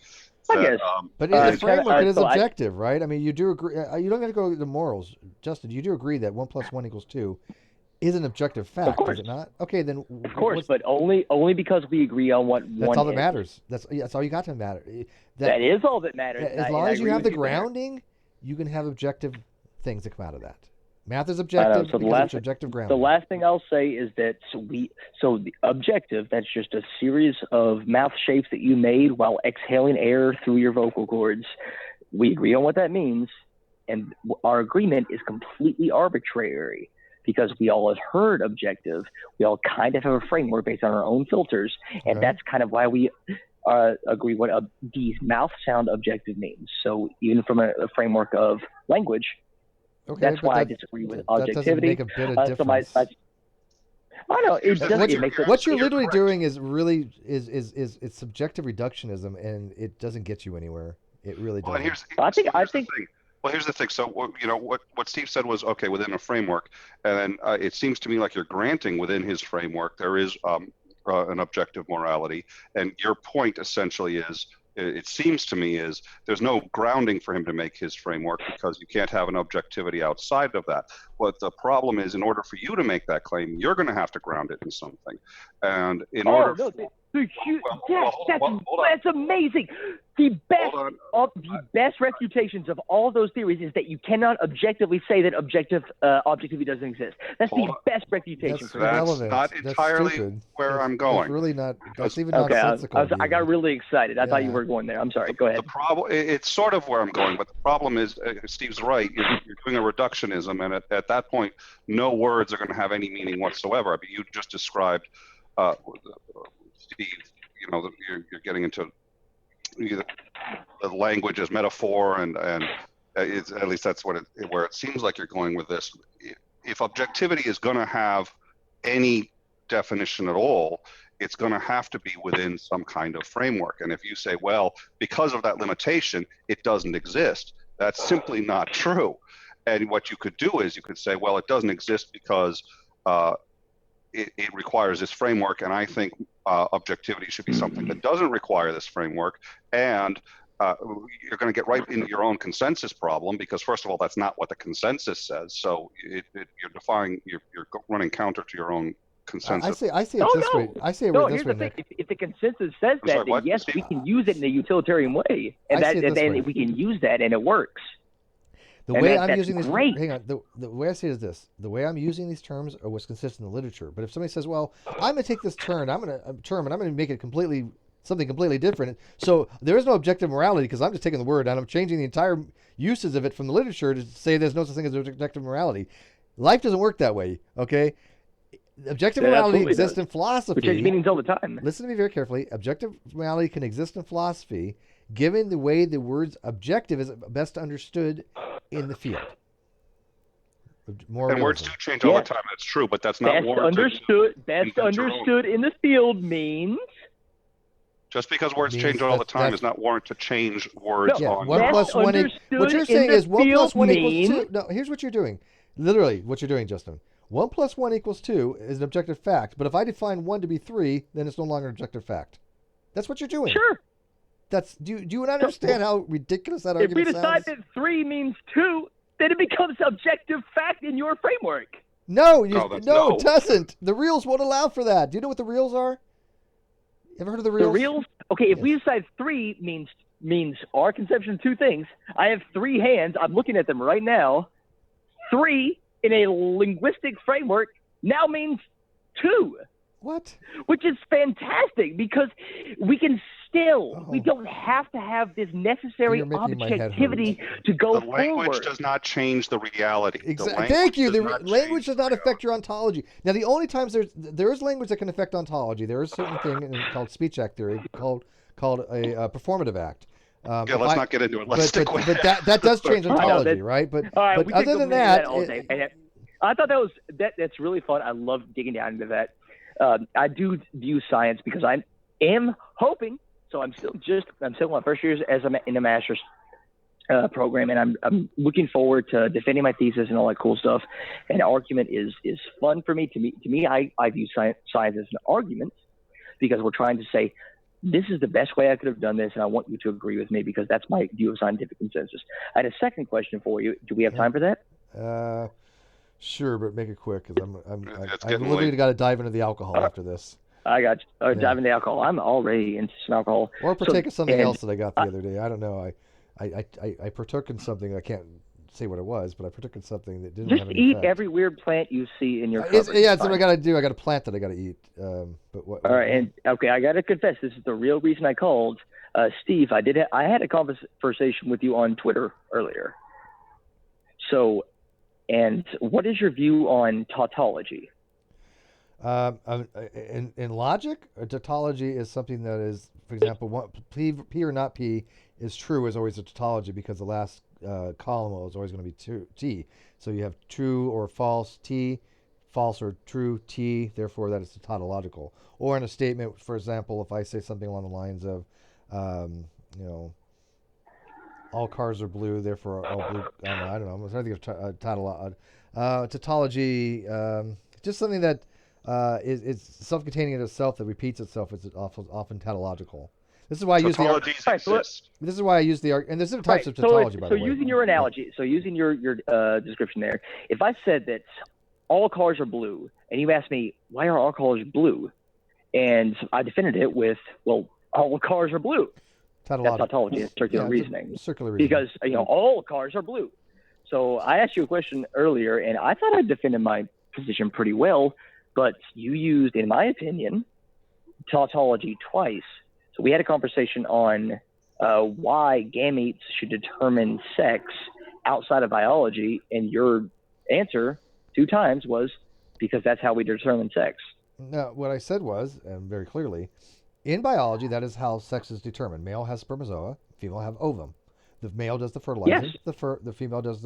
But the framework is objective, right? I mean, you do agree. You don't have to go to morals, Justin. You do agree that 1 + 1 = 2 is an objective fact, is it not? Okay, then. Of course, but only because we agree on what that's one all that is. Matters. That's all you got to matter. That is all that matters. As long as you have the grounding, you can have objective things that come out of that. Math is objective because it's objective grounding. The last thing I'll say is that the objective, that's just a series of mouth shapes that you made while exhaling air through your vocal cords. We agree on what that means, and our agreement is completely arbitrary because we all have heard objective. We all kind of have a framework based on our own filters, and that's kind of why we agree what these mouth sound objective means. So even from a framework of language, that's why I disagree with objectivity. That doesn't make a bit of difference. I know it doesn't. What you're literally doing is really is subjective reductionism, and it doesn't get you anywhere. It really doesn't. I think. Well, here's the thing. So, what Steve said was okay within a framework, and then it seems to me like you're granting within his framework there is an objective morality, and your point essentially is, it seems to me, is there's no grounding for him to make his framework because you can't have an objectivity outside of that. What the problem is, in order for you to make that claim, you're going to have to ground it in something, and in order. That's amazing. The best refutations of all those theories is that you cannot objectively say that objectivity doesn't exist. That's the best refutation. That's not entirely where I'm going. That's really not. That's even not sensical. I got really excited. I thought you were going there. I'm sorry. Go ahead. The problem, it's sort of where I'm going, but the problem is, Steve's right. You're doing a reductionism, and at that point, no words are going to have any meaning whatsoever. I mean, you just described, Steve. You're getting into the language as metaphor, and it's, at least that's where it seems like you're going with this. If objectivity is going to have any definition at all, it's going to have to be within some kind of framework. And if you say, well, because of that limitation, it doesn't exist, that's simply not true. And what you could do is you could say, well, it doesn't exist because it requires this framework, and I think objectivity should be something that doesn't require this framework, and you're going to get right into your own consensus problem, because first of all, that's not what the consensus says. So you're running counter to your own consensus. I say it this way. I say it this here's way, the thing. Nick. If the consensus says that, sorry, then what, yes, Steve? we can use it in a utilitarian way, and I see it this way. we can use that, and it works. The way I'm using this, hang on. The way I say it is this: the way I'm using these terms are what's consistent in the literature. But if somebody says, "Well, I'm going to take this term, and I'm going to make it something completely different," so there is no objective morality because I'm just taking the word and I'm changing the entire uses of it from the literature to say there's no such thing as objective morality. Life doesn't work that way. Okay, objective morality exists in philosophy. Which has meanings all the time. Listen to me very carefully. Objective morality can exist in philosophy, given the way the words objective is best understood in the field. And words do change all the time. That's true, but that's not warranted. Best understood in the field means. Just because words change all the time is not warrant to change words. No, on 1 plus 1. What you're saying is 1 plus 1 equals 2. No, here's what you're doing. Literally, what you're doing, Justin. 1 plus 1 equals 2 is an objective fact. But if I define 1 to be 3, then it's no longer an objective fact. That's what you're doing. Sure. Do you understand how ridiculous that argument sounds? If we decide that 3 means 2, then it becomes objective fact in your framework. No, it doesn't. The reals won't allow for that. Do you know what the reals are? You ever heard of the reals? The reals? Okay, if we decide 3 means our conception of two things. I have 3 hands. I'm looking at them right now. 3 in a linguistic framework now means 2. What? Which is fantastic because we can we don't have to have this necessary objectivity to go forward. The language does not change the reality. Exactly. Thank you. The language does not affect your ontology. Now, the only times there is language that can affect ontology. There is a certain thing called speech act theory called a performative act. Let's not get into it. Let's stick with it. But that does change ontology, right? But other than that, I thought that's really fun. I love digging down into that. I do view science because I am hoping. So I'm still in my first year in a master's program, and I'm looking forward to defending my thesis and all that cool stuff. And argument is fun for me. To me, I view science as an argument because we're trying to say this is the best way I could have done this, and I want you to agree with me because that's my view of scientific consensus. I had a second question for you. Do we have time for that? Sure, but make it quick because I'm literally got to dive into the alcohol after this. I got you. Dive into the alcohol. I'm already into some alcohol. Or partake of something else that I got the other day. I don't know. I partook in something. I can't say what it was, but I partook in something that didn't just have any eat effect. every weird plant you see in your that's what I got to do. I got a plant that I got to eat. But what? All right, and okay, I got to confess, this is the real reason I called. Steve, I had a conversation with you on Twitter earlier. So, and what is your view on tautology? In logic, a tautology is something that is, for example, P or not P is true is always a tautology because the last column is always going to be T. So you have true or false T, false or true T, therefore that is tautological. Or in a statement, for example, if I say something along the lines of, all cars are blue, therefore all blue, I don't know, I'm trying to think of tautology, just something that is self-containing in itself that repeats itself is often tautological. This is why I use This is why I use the and there's different types of tautology. By the way. So using your analogy, using your description there, if I said that all cars are blue, and you asked me why are all cars blue, and I defended it with all cars are blue. That's tautology. It's circular reasoning. Circular reasoning. Because all cars are blue. So I asked you a question earlier, and I thought I defended my position pretty well. But you used, in my opinion, tautology twice. So we had a conversation on why gametes should determine sex outside of biology, and your answer 2 times was because that's how we determine sex. No, what I said was, and very clearly, in biology, that is how sex is determined. Male has spermatozoa, female have ovum. The male does the fertilizing, the female does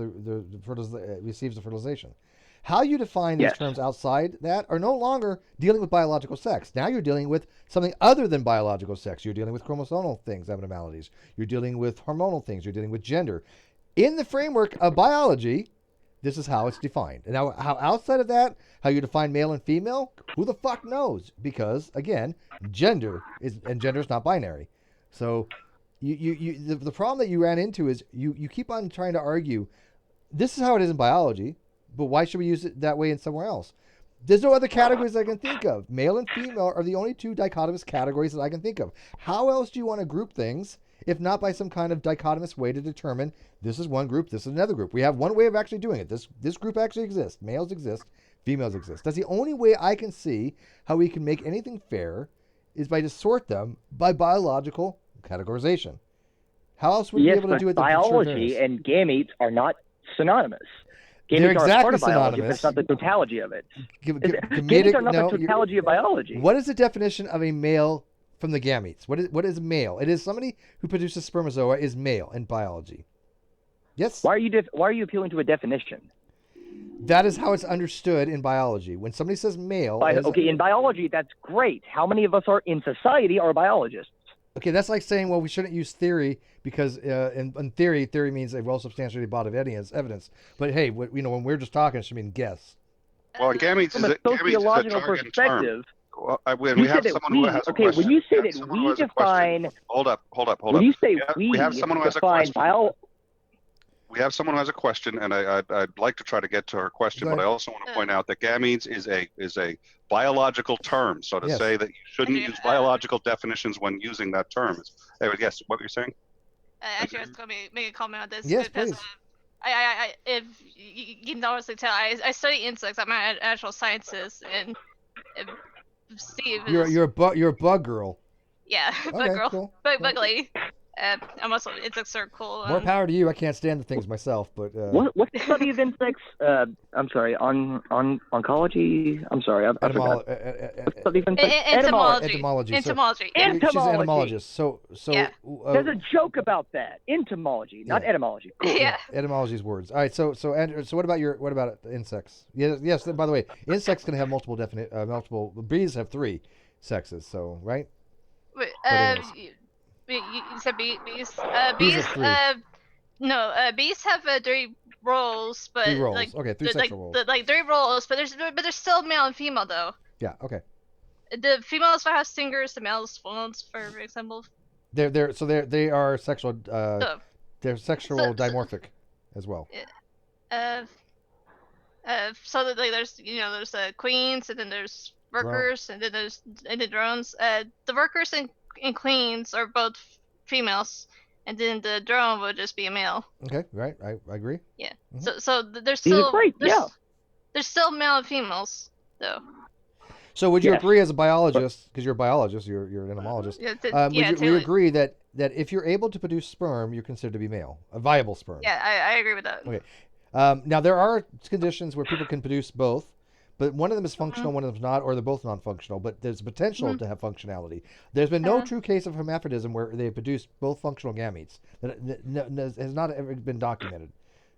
receives the fertilization. How you define these terms outside that are no longer dealing with biological sex. Now you're dealing with something other than biological sex. You're dealing with chromosomal things, abnormalities. You're dealing with hormonal things. You're dealing with gender. In the framework of biology, this is how it's defined. And now, how outside of that, how you define male and female, who the fuck knows? Because, again, gender is not binary. So The problem that you ran into is you keep on trying to argue this is how it is in biology, but why should we use it that way in somewhere else? There's no other categories I can think of. Male and female are the only two dichotomous categories that I can think of. How else do you want to group things if not by some kind of dichotomous way to determine this is one group, this is another group? We have one way of actually doing it. This group actually exists. Males exist, females exist. That's the only way I can see how we can make anything fair is by just sort them by biological categorization. How else would we be able to do it? Biology and gametes are not synonymous. They're Gametes are exactly part of biology, but synonymous. it's not the totality of it. Gametic, Gametes are not the totality of biology. What is the definition of a male from the gametes? What is male? It is somebody who produces spermatozoa is male in biology. Yes. Why are you appealing to a definition? That is how it's understood in biology. When somebody says male, in biology, that's great. How many of us are in society are biologists? Okay, that's like saying, well, we shouldn't use theory because in theory means a well-substantiated body of evidence. But hey, when we're just talking, it should mean guess. Well, gametes From a sociological perspective. Well, we have someone who has a question. When you say that we define, hold up. When you say we have someone who has a define question. We have someone who has a question, and I'd like to try to get to her question, but I also want to point out that gametes is a biological term. So to say that you shouldn't use biological definitions when using that term is. Anyway, yes, what were you saying? Actually, I was going to make a comment on this. Yes, because, please. If you can obviously tell, I study insects. I'm an actual scientist, and Steve is... You're a bug girl. Yeah, bug girl, cool. bug lady. I'm also insects are cool. More power to you. I can't stand the things myself, but what's the study of insects? I'm sorry, on oncology. I'm sorry, I forgot. Study of insects? Entomology. She's an entomologist. So yeah. There's a joke about that. Entomology, not etymology. Cool. Yeah. Etymology's words. All right. So Andrew, so what about insects? Yes. By the way, insects can have multiple bees have 3 sexes. So right. Wait, you said bees? Bees have 3. No, bees have 3 roles, but 3 roles. like, Okay, 3 sexual roles. 3 roles, but there's still male and female though. Yeah. Okay. The females have stingers, the males won't, for example. They are sexual. They're sexual dimorphic as well. So that, like, there's queens, and then there's workers, and then there's drones. The workers and queens are both females, and then the drone would just be a male. Okay, right. I agree. Yeah. Mm-hmm. So there's still there's still male and females though. So would you agree as a biologist, because you're a biologist, you're an entomologist, would you agree that if you're able to produce sperm, you're considered to be male, a viable sperm? Yeah, I agree with that. Okay. Now there are conditions where people can produce both, but one of them is functional, one of them is not, or they're both non-functional, but there's potential to have functionality. There's been no true case of hermaphrodism where they've produced both functional gametes. That has not ever been documented.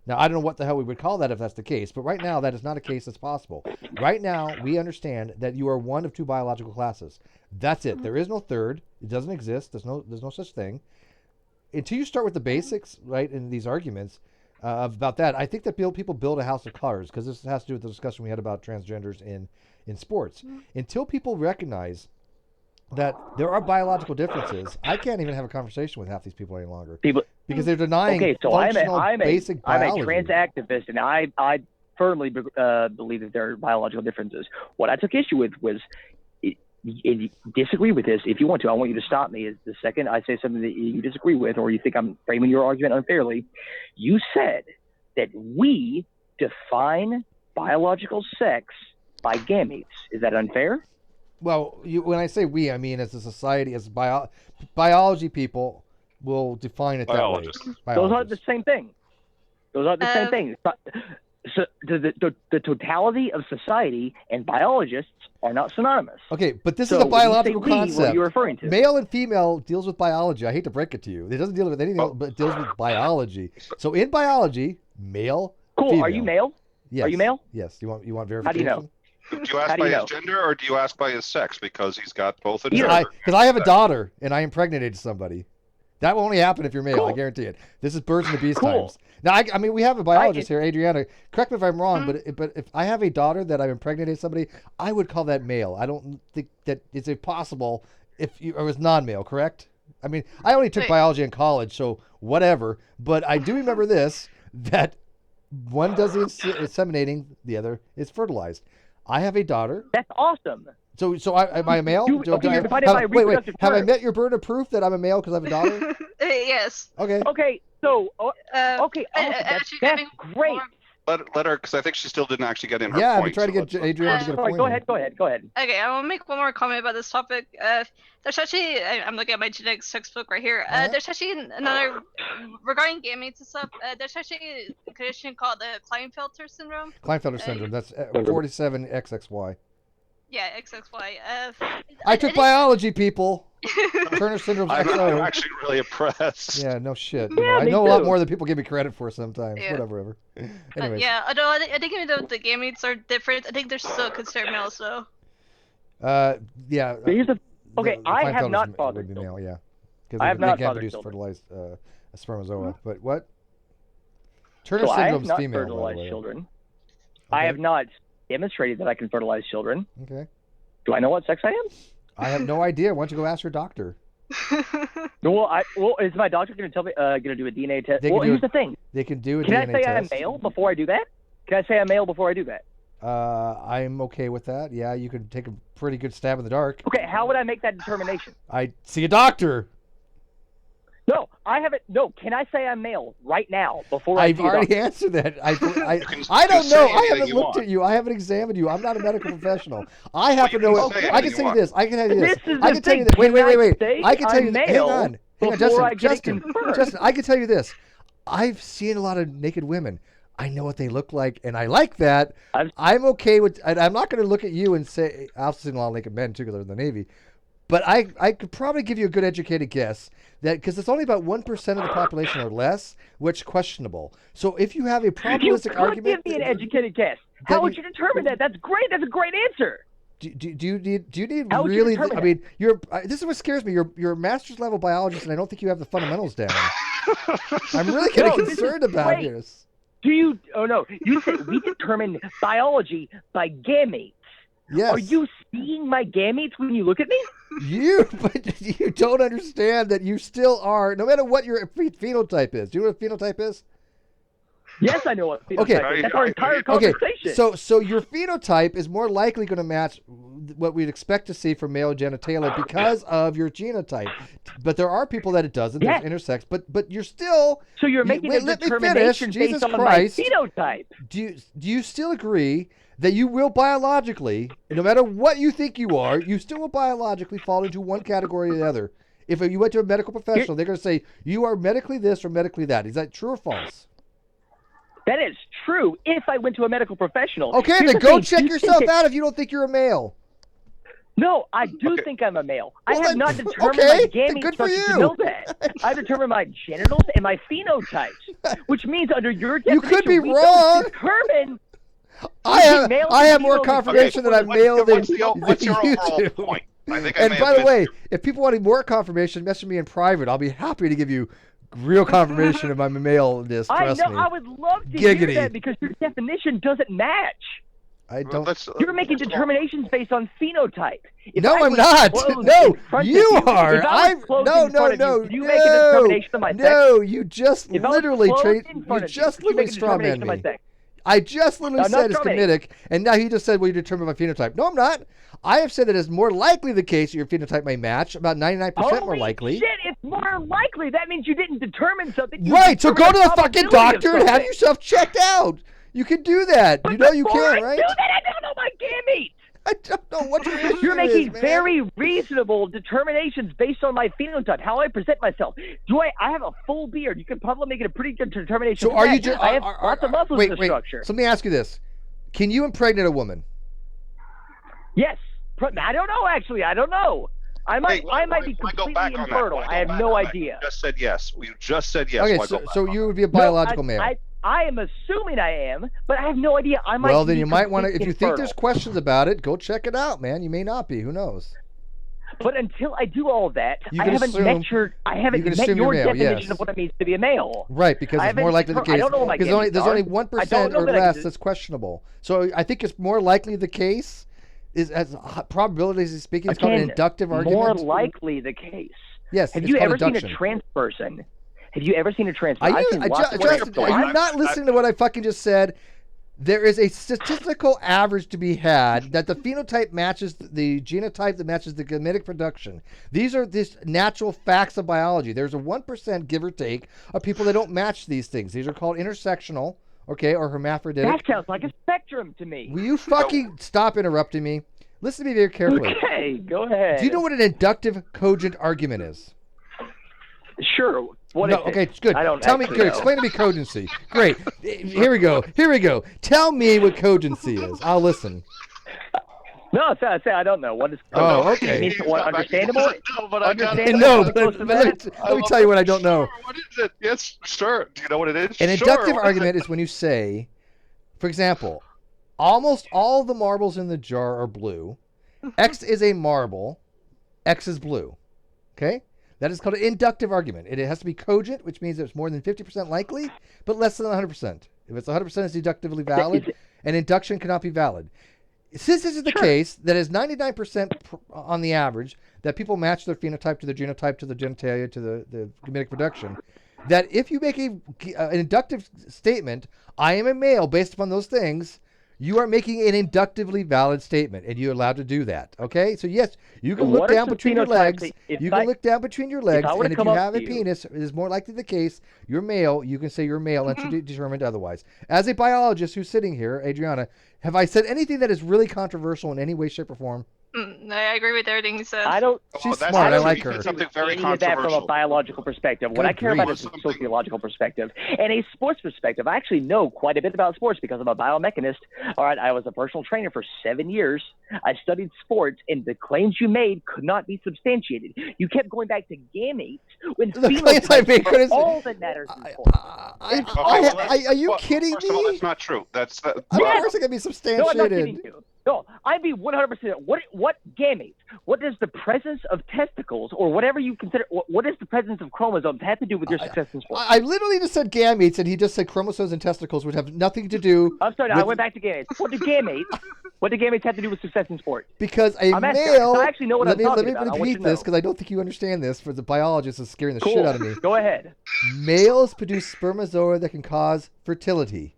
Now, I don't know what the hell we would call that if that's the case, but right now that is not a case that's possible. Right now, we understand that you are one of 2 biological classes. That's it. There is no third. It doesn't exist. There's no such thing. Until you start with the basics, right, in these arguments, about that, I think that people build a house of cards, because this has to do with the discussion we had about transgenders in sports. Until people recognize that there are biological differences, I can't even have a conversation with half these people any longer because they're denying functional basic biology. I'm a trans activist, and I firmly believe that there are biological differences. What I took issue with was, disagree with this. If you want to, I want you to stop me. The second I say something that you disagree with, or you think I'm framing your argument unfairly, you said that we define biological sex by gametes. Is that unfair? Well, when I say we, I mean as a society, as biology people will define it that way. Those are the same thing. Those are the same thing. So the totality of society and biologists are not synonymous. Okay, but this is a biological concept. What are you referring to? Male and female deals with biology. I hate to break it to you. It doesn't deal with anything else, but it deals with biology. So in biology, male, female. Are you male? Yes. Are you male? Yes. You want verification? How do you know? Do you ask by his gender, or do you ask by his sex? Because he's got both a gender. Because I have a daughter, and I impregnated somebody. That will only happen if you're male. Cool. I guarantee it. This is birds and the bees times. Now, I mean, we have a biologist here, Adriana. Correct me if I'm wrong, but if I have a daughter that I've impregnated somebody, I would call that male. I don't think that it's impossible if you, or it's non-male. Correct? I mean, I only took biology in college, so whatever. But I do remember this, that one does the inseminating, the other is fertilized. I have a daughter. That's awesome. So am I a male? You're divided by reproductive Have I terms. met your burden of proof that I'm a male because I have a daughter? Yes. Okay. Okay, so okay, awesome. That's great. Let her, because I think she still didn't actually get in her Yeah, point. I'm trying to get Adriana to get a Sorry, point. go ahead. Okay, I want to make one more comment about this topic. There's actually, I'm looking at my genetics textbook right here. There's actually another, regarding gametes and stuff, there's actually a condition called the Klinefelter syndrome. Klinefelter syndrome, that's 47XXY. Yeah, XXY. I took biology, people. Turner syndrome's I'm XO. actually really impressed. Yeah, no shit. You Yeah, know, I me know a lot too. more than people give me credit for sometimes. Yeah. Whatever. Anyways. Yeah, although I think even though the gametes are different, I think they're still considered males though. Yeah. But here's the okay. the I have Klinefelter's not would fathered be children. male, yeah. Because I have they not can't fathered produce children. fertilized spermatozoa. But what? Turner So I have syndrome's not female, by the fertilized way. children. Okay. I have not demonstrated that I can fertilize children. Okay. Do I know what sex I am? I have no idea. Why don't you go ask your doctor? Well, is my doctor going to tell me? Going to do a DNA test? They can Well, do here's a- the thing. They can do a Can DNA I say test. I'm male before I do that? Can I say I'm male before I do that? I'm okay with that. Yeah, you can take a pretty good stab in the dark. Okay, how would I make that determination? I see a doctor. No, I haven't. No, can I say I'm male right now before I I've see a already doctor? answered that. I can don't say know. I anything haven't you looked want. at you. I haven't examined you. I'm not a medical professional. I have to you know. can say I can anything tell you you this. I can tell you this. This is I the can tell you thing. that. Wait. Can I say I can tell you. I'm Hang male on. before I get it Justin. confirmed? Justin. I can tell you this. I've seen a lot of naked women. I know what they look like, and I like that. I'm okay with. I'm not going to look at you and say I've seen a lot of naked men too because they're in the Navy. But I could probably give you a good educated guess that because it's only about 1% of the population or less, which questionable. So if you have a You probabilistic could argument, give me an educated guess. that How would you determine that? That's great. That's a great answer. do you need How would you really? determine I mean, this is what scares me. You're a master's level biologist, and I don't think you have the fundamentals down. I'm really getting No, this is concerned about great. this. Do you? Oh no! You said we determine biology by gametes. Yes. Are you seeing my gametes when you look at me? But you don't understand that you still are, no matter what your phenotype is. Do you know what a phenotype is? Yes, I know what phenotype Okay. is. That's our entire Okay, conversation. so your phenotype is more likely going to match what we'd expect to see from male genitalia because of your genotype. But there are people that it doesn't. Yes. There's intersex. But you're still. So you're making a let me finish. determination Jesus based on Christ. my phenotype. Do you still agree that you will biologically, no matter what you think you are, you still will biologically fall into one category or the other? If you went to a medical professional, they're going to say you are medically this or medically that. Is that true or false? That is true. If I went to a medical professional. Okay, Here's then the go thing. check You yourself think out if you don't think you're a male. No, I do think I'm a male. Well, I have then- not determined okay, my then gamete good for structure you. to know that. I determined my genitals and my phenotypes, which means under your You definition, could be we wrong. don't determine. I have male more and female confirmation that I'm What's male than what's your you overall do. point? I think I And may by have the way, missed if people want more confirmation, message me in private. I'll be happy to give you real confirmation of my maleness. I Trust know. me. I would love to Giggity. hear that because your definition doesn't match. I Well, don't. let's- You're making first of all, determinations based on phenotype. If No, I I'm was not. clothed No, in front of you are. If I was clothed no, in front of no, you, you make a determination of my sex. no. You just If I was literally clothed in front of just you, literally make a straw determination man of my me. sex. I just literally I'm not said it's strawmanning. Kemetic, and now he just said, well, you determine my phenotype. No, I'm not. I have said that it's more likely the case that your phenotype may match, about 99% more Holy likely. shit, it's more likely. That means you didn't determine something. You Right, so go to determined the fucking probability of doctor and have something. yourself checked out. You can do that. But You know you before can, I right? do that, I don't know my gametes. I don't know what your issue You're making is, man. very reasonable determinations based on my phenotype, how I present myself. I have a full beard. You can probably make it a pretty good determination. So from are that. you just? I have lots of muscles in the structure. So let me ask you this: can you impregnate a woman? Yes. I don't know, actually. I don't know. I might be why go completely back on that? infertile. Why go I have back no on that? idea. You just said yes. You just said yes. Okay, Why go so, back so on you that? would be a biological male. I am assuming I am, but I have no idea. I might Well, then be you might want to. If completely you think there's infertile. questions about it, go check it out, man. You may not be. Who knows? But until I do all that, You I can haven't assume- met your you're male, definition yes. of what it means to be a male. Right, because I it's more likely haven't the determined- I case. don't know what my Because gametes there's are. only I 1% don't know or that I less can- that's questionable. So I think it's more likely the case. Is as probabilities speaking, it's called an Again, inductive more argument. likely the case. Yes. Have it's you called ever seen induction. a trans person? Have you ever seen a trans Are person? you, I've seen lots of Justin, trans are you people. not listening to what I fucking just said? There is a statistical average to be had that the phenotype matches the genotype that matches the gametic production. These are these natural facts of biology. There's a 1%, give or take, of people that don't match these things. These are called intersectional, okay, or hermaphroditic. That sounds like a spectrum to me. Will you fucking stop interrupting me? Listen to me very carefully. Okay, go ahead. Do you know what an inductive cogent argument is? Sure. What No, is it? okay, good. I don't Tell me, actually good. know. Explain to me cogency. Great. Here we go. Tell me what cogency is. I'll listen. No, say I don't know. What is? Oh, okay. You mean what? Understandable? No, but I got Understandable? No, Close but to let that? me tell you what I don't know. What is it? Yes, sure. Do you know what it is? An Sure, inductive what is argument it? is when you say, for example, almost all the marbles in the jar are blue. X is a marble. X is blue. Okay? That is called an inductive argument. It has to be cogent, which means it's more than 50% likely, but less than 100%. If it's 100%, it's deductively valid, and induction cannot be valid. Since this is the case, that is 99% on the average, that people match their phenotype to their genotype, to the genitalia, to the gametic production, that if you make an inductive statement, I am a male based upon those things, you are making an inductively valid statement, and you're allowed to do that. Okay? So yes, you can look down between your legs. You can look down between your legs, and if you have a penis, it is more likely the case you're male. You can say you're male until determined otherwise. As a biologist who's sitting here, Adriana, have I said anything that is really controversial in any way, shape, or form? I agree with everything you said. I don't. She's that's smart. I true. like You her. said something very Any of that from a controversial. biological perspective. What Good I care about grief. is a sociological perspective and a sports perspective. I actually know quite a bit about sports because I'm a biomechanist. All right, I was a personal trainer for 7 years. I studied sports, and the claims you made could not be substantiated. You kept going back to gametes when The claims I made phenotypes couldn't- are all that matters in sports. Are you kidding First of all, me? that's not true. That's Of course it can be No, I'm not substantiated. kidding you. No, I'd be 100%. What gametes? What does the presence of testicles or whatever you consider? What does the presence of chromosomes have to do with your success in sports? I literally just said gametes, and he just said chromosomes and testicles, which have nothing to do. I'm sorry. I went back to gametes. What do gametes have to do with success in sports? Because a I'm asking- male. I actually know what I'm talking about. I Let want me you repeat to this know. because I don't think you understand this. For the biologist, is scaring the Cool. shit out of me. Go ahead. Males produce spermatozoa that can cause fertility.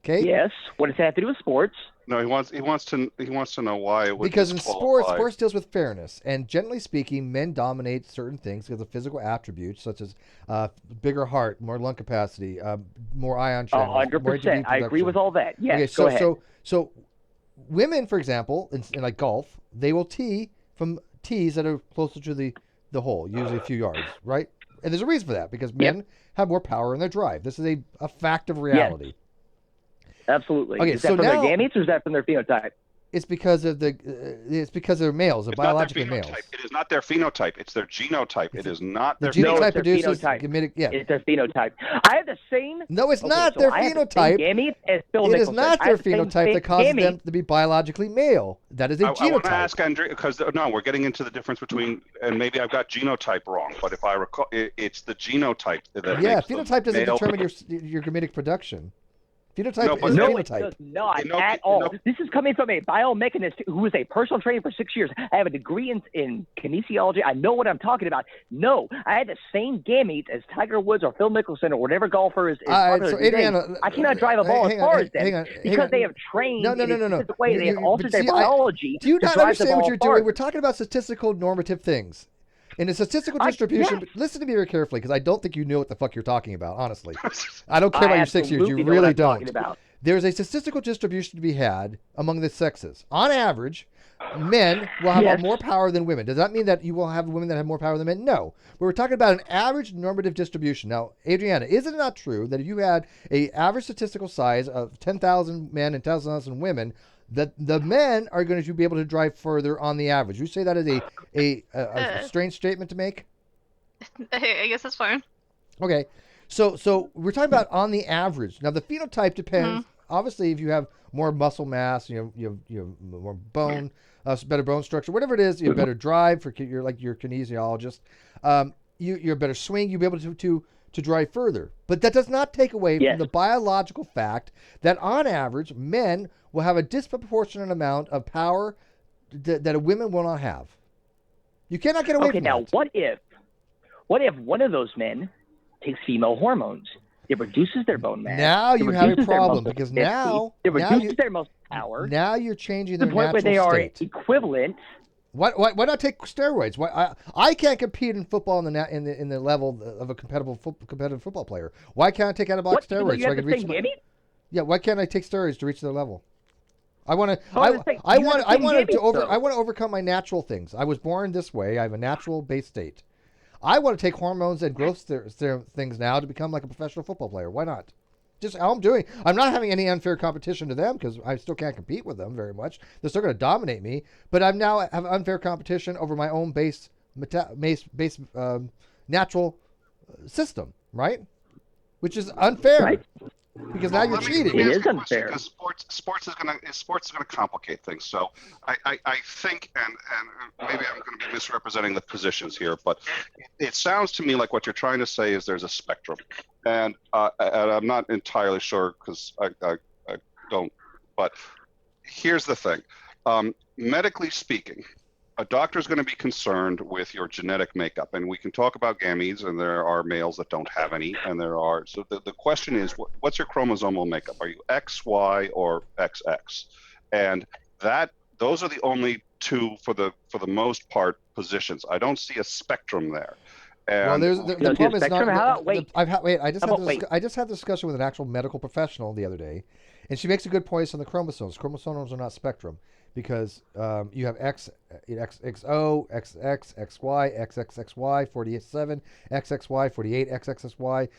Okay. Yes. What does that have to do with sports? no. He wants to know why it would Because in disqualify. sports deals with fairness, and generally speaking, men dominate certain things because of physical attributes such as bigger heart, more lung capacity, more ion channels, more 100%. ATP I agree production. with all that. Yes. Okay, go ahead. so women, for example, in like golf, they will tee from tees that are closer to the hole, usually a few yards, right? And there's a reason for that because men have more power in their drive. This is a fact of reality. Absolutely. Okay, is so that from now- their gametes or is that from their phenotype? It's because of it's because they're males, they're It's not their biologically males. phenotype. It is not their phenotype. It's their genotype. It is not The their No, genotype it's their produces phenotype. gametic. Yeah. It's their phenotype. I have the same. No, it's Okay, not so their I have the phenotype. same gametes as Phil It is Mickelson. not I their have the same phenotype that causes gametes. them to be biologically male. That is a I want to genotype. ask Andrea because no, we're getting into the difference between, and maybe I've got genotype wrong, but if I recall, it's the genotype that Yeah, makes them phenotype doesn't male. determine your gametic production. Phenotype No, but is No, phenotype. it does not No, at no. all. This is coming from a biomechanist who was a personal trainer for 6 years. I have a degree in kinesiology. I know what I'm talking about. No, I had the same gametes as Tiger Woods or Phil Mickelson or whatever golfer is popular So these days. Adriana, I cannot drive a ball as far as them because they have trained No. in a specific way. They have altered their See, biology do you to not drive the understand what ball you're farther. doing? We're talking about statistical normative things. In a statistical distribution, yes. listen to me very carefully because I don't think you know what the fuck you're talking about, honestly. I don't care about I your 6 years. You absolutely know what really I'm talking don't. about. There's a statistical distribution to be had among the sexes. On average, men will have Yes. more power than women. Does that mean that you will have women that have more power than men? No. But we're talking about an average normative distribution. Now, Adriana, is it not true that if you had a average statistical size of 10,000 men and 10,000 women, that the men are going to be able to drive further on the average? You say that is a strange statement to make? I guess that's fine. Okay, so we're talking about on the average. Now the phenotype depends. Obviously, if you have more muscle mass, you have more bone, better bone structure, whatever it is, you have better drive for you're like your kinesiologist. You're better swing. You'll be able to drive further. But that does not take away from the biological fact that on average, men will have a disproportionate amount of power that a women will not have. You cannot get away Okay, from now that. what if one of those men takes female hormones? It reduces their bone mass. Now it you have a reduces their problem muscle because density, now it now reduces you, their muscle power to now you're changing the their point where natural they are state. equivalent. Why not take steroids? I can't compete in football in the level of a competitive football player. Why can't I take anabolic What? steroids You so I have can the reach? same gamete? Yeah, why can't I take steroids to reach their level? I want to. Oh, I was gonna say, you have the same gamete, though. I want to overcome my natural things. I was born this way. I have a natural base state. I want to take hormones and growth things now to become like a professional football player. Why not? Just how I'm doing. I'm not having any unfair competition to them because I still can't compete with them very much. They're still going to dominate me. But I'm now have unfair competition over my own base natural system, right? Which is unfair. Right. Because now you're cheating. It is unfair. Because sports is gonna complicate things. So I think, and maybe I'm going to be misrepresenting the positions here, but it sounds to me like what you're trying to say is there's a spectrum, and I'm not entirely sure because I don't. But here's the thing: medically speaking, a doctor is going to be concerned with your genetic makeup, and we can talk about gametes, and there are males that don't have any, and there are. So the question is, what's your chromosomal makeup? Are you X, Y, or XX? And those are the only two for the most part positions. I don't see a spectrum there. And Well, the problem is spectrum? not. How about weight? I just How had about I just had this discussion with an actual medical professional the other day, and she makes a good point on the chromosomes. Chromosomes are not spectrum because you have XXO, XX, XY, XXXY, 47, XXY, 48, XXXY.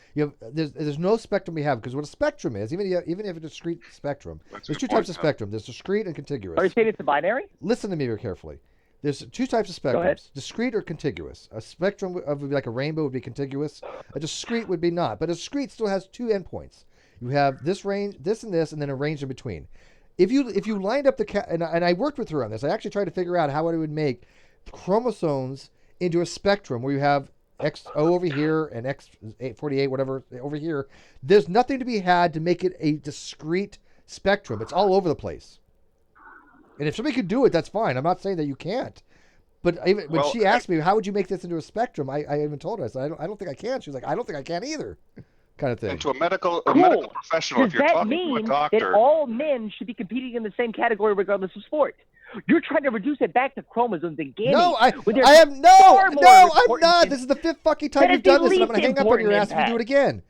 There's no spectrum we have because what a spectrum is, even if it's a discrete spectrum, there's two types of spectrum. There's discrete and contiguous. Are you saying it's a binary? Listen to me very carefully. There's two types of spectrums, discrete or contiguous. A spectrum of like a rainbow would be contiguous. A discrete would be not. But a discrete still has two endpoints. You have this range, this, and then a range in between. If you lined up and I worked with her on this, I actually tried to figure out how I would make chromosomes into a spectrum where you have XO over here and X48, whatever, over here. There's nothing to be had to make it a discrete spectrum. It's all over the place. And if somebody could do it, that's fine. I'm not saying that you can't. But even when she asked me, how would you make this into a spectrum? I even told her, I said, I don't think I can. She was like, I don't think I can either. Kind of thing. And to a medical professional, Does if you're that talking mean to a doctor, that all men should be competing in the same category regardless of sport? You're trying to reduce it back to chromosomes and gametes. No, I'm important not. This is the fifth fucking time you've done this, and I'm going to hang up on your ass if you do it again.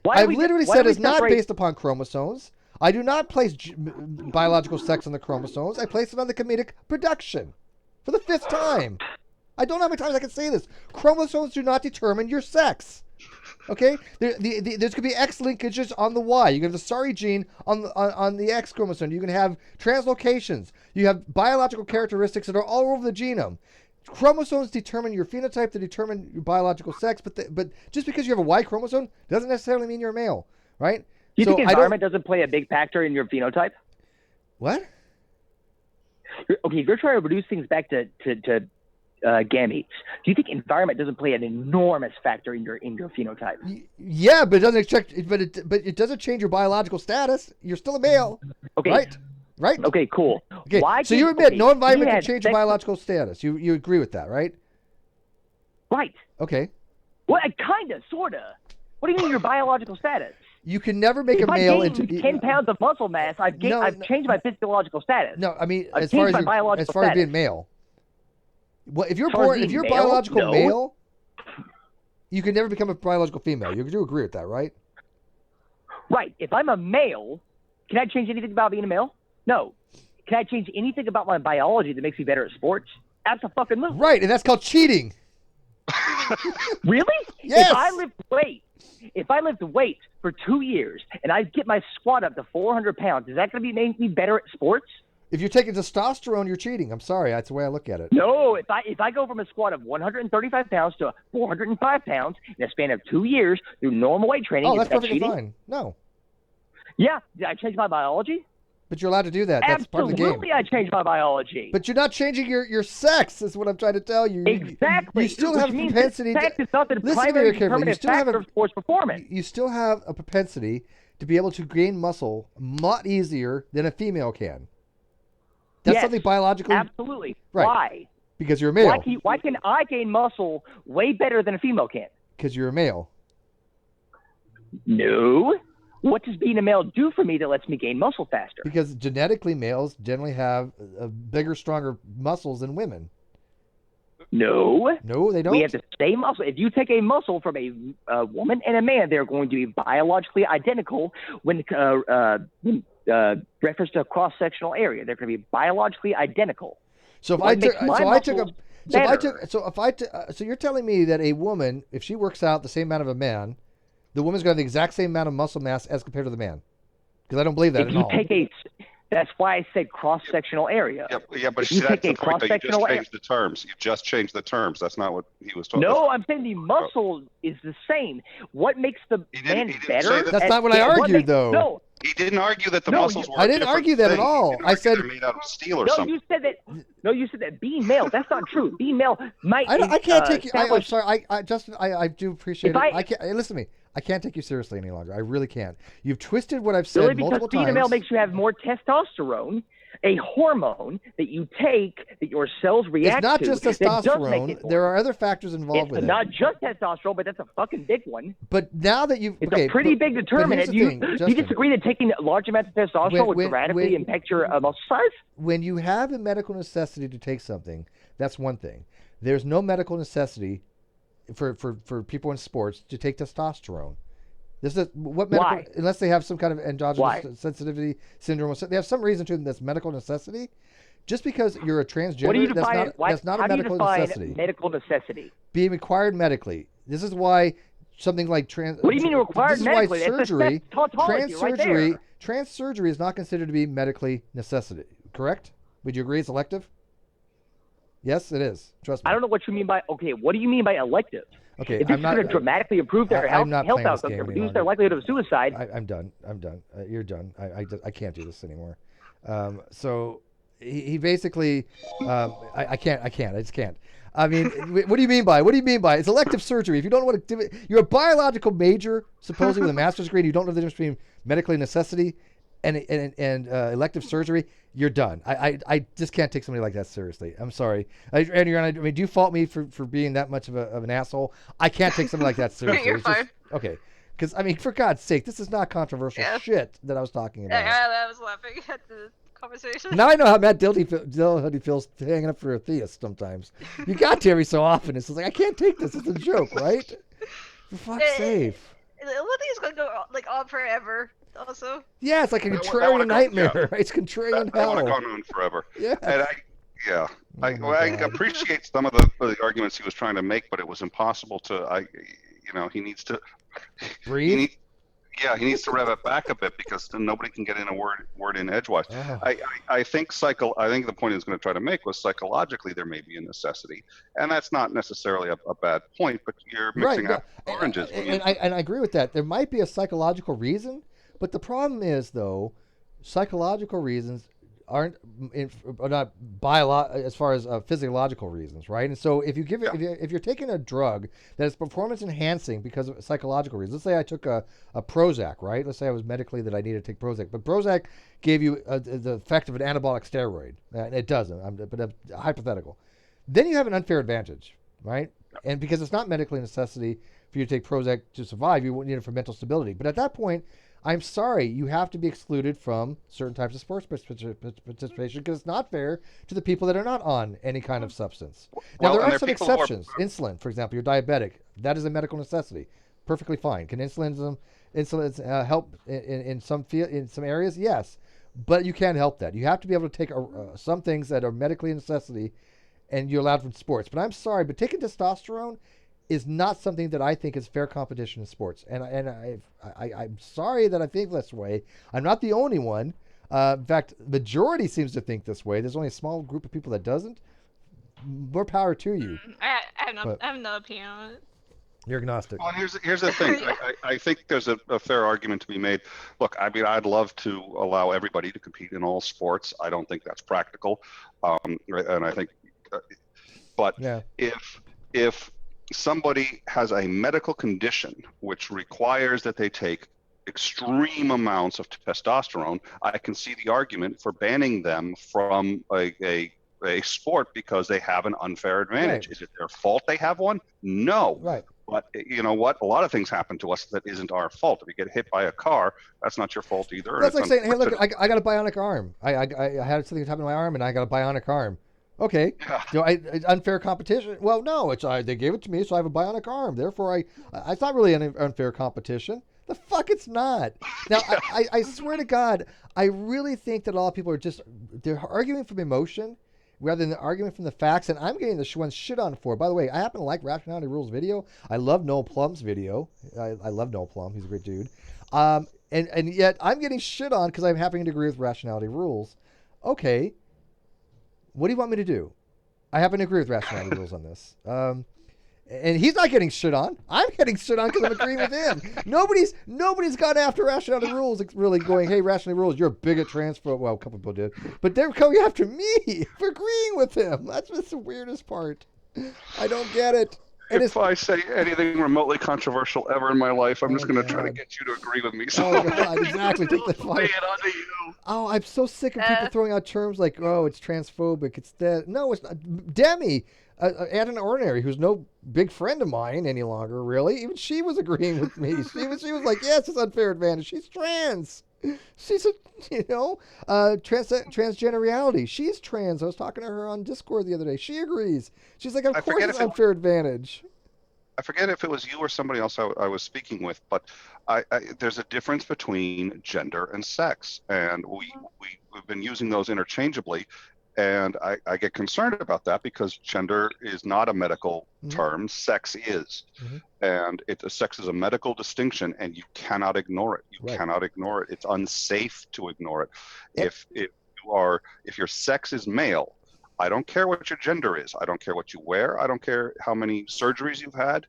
I've literally said it's not based upon chromosomes. I do not place biological sex on the chromosomes. I place it on the comedic production. For the fifth time. I don't know how many times I can say this. Chromosomes do not determine your sex. Okay? There's going to be X linkages on the Y. You can have the sorry gene on the X chromosome. You can have translocations. You have biological characteristics that are all over the genome. Chromosomes determine your phenotype, they determine your biological sex, but just because you have a Y chromosome doesn't necessarily mean you're a male, right? Do you think environment doesn't play a big factor in your phenotype? What? Okay, if you're trying to reduce things back to gametes, do you think environment doesn't play an enormous factor in your phenotype? Yeah, but it doesn't change your biological status. You're still a male. Okay. Right? Okay, cool. Okay. So you admit no environment can change your biological status. You agree with that, right? Right. Okay. Well, kinda, sorta. What do you mean your biological status? You can never make a male into 10 pounds of muscle mass. I've changed my physiological status. No, I mean as far as being male. Well, if you're biological male, you can never become a biological female. You do agree with that, right? Right. If I'm a male, can I change anything about being a male? No. Can I change anything about my biology that makes me better at sports? Absolutely. Right, and that's called cheating. Really? Yes. If I lift weight for 2 years and I get my squat up to 400 pounds, is that going to make me better at sports? If you're taking testosterone, you're cheating. I'm sorry. That's the way I look at it. No, if I go from a squat of 135 pounds to 405 pounds in a span of 2 years through normal weight training, that's perfectly cheating? fine. No. Yeah. Did I change my biology? But you're allowed to do that. That's part of the game. Absolutely, I changed my biology. But you're not changing your sex, is what I'm trying to tell you. Exactly. You still have a propensity. Sex is not the primary determinant factor of sports performance. You still have a propensity to be able to gain muscle a lot easier than a female can. That's something biologically. Absolutely. Right. Why? Because you're a male. Why can I gain muscle way better than a female can? Because you're a male. No. What does being a male do for me that lets me gain muscle faster? Because genetically, males generally have bigger, stronger muscles than women. No. No, they don't. We have the same muscle. If you take a muscle from a woman and a man, they're going to be biologically identical when reference to cross-sectional area. They're going to be biologically identical. So you're telling me that a woman, if she works out the same amount of a man, the woman's going to have the exact same amount of muscle mass as compared to the man? Because I don't believe that at all. That's why I said cross-sectional area. Yeah, but that's the point, though. You just changed the terms. You just changed the terms. That's not what he was talking about. No, I'm saying the muscle is the same. What makes the man better? That's not what I argued, though. No. He didn't argue that the muscles were I didn't argue that at all. I said they're made out of steel or something. You said that being male. That's not true. Being male might. I can't take you. I'm sorry. Justin, I do appreciate it. I can't. Listen to me. I can't take you seriously any longer. I really can't. You've twisted what I've said multiple times. Because being a male makes you have more testosterone, a hormone that you take that your cells react to. It's not just testosterone. There are other factors involved with it. It's not just testosterone, but that's a fucking big one. But now that you've... It's a pretty big determinant. You disagree that taking large amounts of testosterone would radically impact your muscle size? When you have a medical necessity to take something, that's one thing. There's no medical necessity for people in sports to take testosterone. This is what medical, why? Unless they have some kind of androgenous sensitivity syndrome. They have some reason to them that's medical necessity. Just because you're a transgender, that's not a medical necessity. Medical necessity. Being required medically. This is why something like What do you mean required medically? Trans surgery is not considered to be medically necessity. Correct? Would you agree it's elective? Yes, it is. Trust me. I don't know what you mean by, what do you mean by elective? Okay, if it's going to dramatically improve their health outcomes and reduce their likelihood of suicide. I'm done. You're done. I can't do this anymore. So he basically, I just can't. I mean, what do you mean by it's elective surgery? If you don't know what you're a biological major, supposedly with a master's degree, and you don't know the difference between medically necessity and elective surgery, you're done. I just can't take somebody like that seriously. I'm sorry. Do you fault me for being that much of an asshole? I can't take somebody like that seriously. You're fine. Okay. Because, for God's sake, this is not controversial shit that I was talking about. I was laughing at the conversation. Now I know how Matt Dildy feels hanging up for a theist sometimes. You got to every so often. It's like, I can't take this. It's a joke, right? For fuck's sake. Nothing's going to go on forever. Also, yeah, it's like a contrarian nightmare. It's contrarian hell. That would have gone on forever. Yeah. And I appreciate some of the arguments he was trying to make, but it was impossible to. He needs to breathe. He needs to rev it back a bit because then nobody can get in a word in edgewise. Oh. I think the point he was going to try to make was psychologically there may be a necessity, and that's not necessarily a bad point. But you're mixing up oranges. And I agree with that. There might be a psychological reason. But the problem is, though, psychological reasons are not as far as physiological reasons, right? And so if you're taking a drug that is performance enhancing because of psychological reasons, let's say I took a Prozac, right? Let's say I was medically that I needed to take Prozac, but Prozac gave you the effect of an anabolic steroid. It doesn't, but hypothetical. Then you have an unfair advantage, right? And because it's not medically a necessity for you to take Prozac to survive, you need it for mental stability. But at that point, I'm sorry, you have to be excluded from certain types of sports participation because it's not fair to the people that are not on any kind of substance. Now, there are some exceptions. Insulin, for example, you're diabetic. That is a medical necessity. Perfectly fine. Can insulin help in some areas? Yes. But you can't help that. You have to be able to take some things that are medically a necessity, and you're allowed from sports. But I'm sorry, but taking testosterone is not something that I think is fair competition in sports. And I'm sorry that I think this way. I'm not the only one. In fact, majority seems to think this way. There's only a small group of people that doesn't. More power to you. I have no opinion on it. You're agnostic. Well, here's the thing. I think there's a fair argument to be made. Look, I'd love to allow everybody to compete in all sports. I don't think that's practical. And I think, but if somebody has a medical condition which requires that they take extreme amounts of testosterone, I can see the argument for banning them from a a sport because they have an unfair advantage. Right. Is it their fault they have one? No. Right. But you know what? A lot of things happen to us that isn't our fault. If you get hit by a car, that's not your fault either. That's like saying, hey, look, I got a bionic arm. I had something happen to my arm, and I got a bionic arm. Okay. Yeah. Unfair competition? Well, no. It's they gave it to me, so I have a bionic arm. Therefore, it's not really an unfair competition. The fuck, it's not. Now, I swear to God, I really think that a lot of people they're arguing from emotion rather than arguing from the facts, and I'm getting the one shit on for. By the way, I happen to like Rationality Rules video. I love Noel Plum's video. I love Noel Plum. He's a great dude. And yet I'm getting shit on because I'm having to agree with Rationality Rules. Okay. What do you want me to do? I happen to agree with Rationality Rules on this. And he's not getting shit on. I'm getting shit on because I'm agreeing with him. Nobody's gone after Rationality Rules really going, hey, Rationality Rules, you're a bigot transphobe. Well, a couple people did. But they're coming after me for agreeing with him. That's just the weirdest part. I don't get it. If I say anything remotely controversial ever in my life, I'm just going to try to get you to agree with me. So God, exactly. Take the fight. Oh, I'm so sick of people throwing out terms like, oh, it's transphobic. It's that. No, it's not. Demi, an ordinary, who's no big friend of mine any longer, really. Even she was agreeing with me. She was like, yes, it's unfair advantage. She's trans. She's transgender reality. She's trans. I was talking to her on Discord the other day. She agrees. She's like, of course it's unfair advantage. I forget if it was you or somebody else I was speaking with, but there's a difference between gender and sex, and we've been using those interchangeably. And I get concerned about that because gender is not a medical term. Sex is. And sex is a medical distinction, and you cannot ignore it. You cannot ignore it. It's unsafe to ignore it. If your sex is male, I don't care what your gender is. I don't care what you wear. I don't care how many surgeries you've had.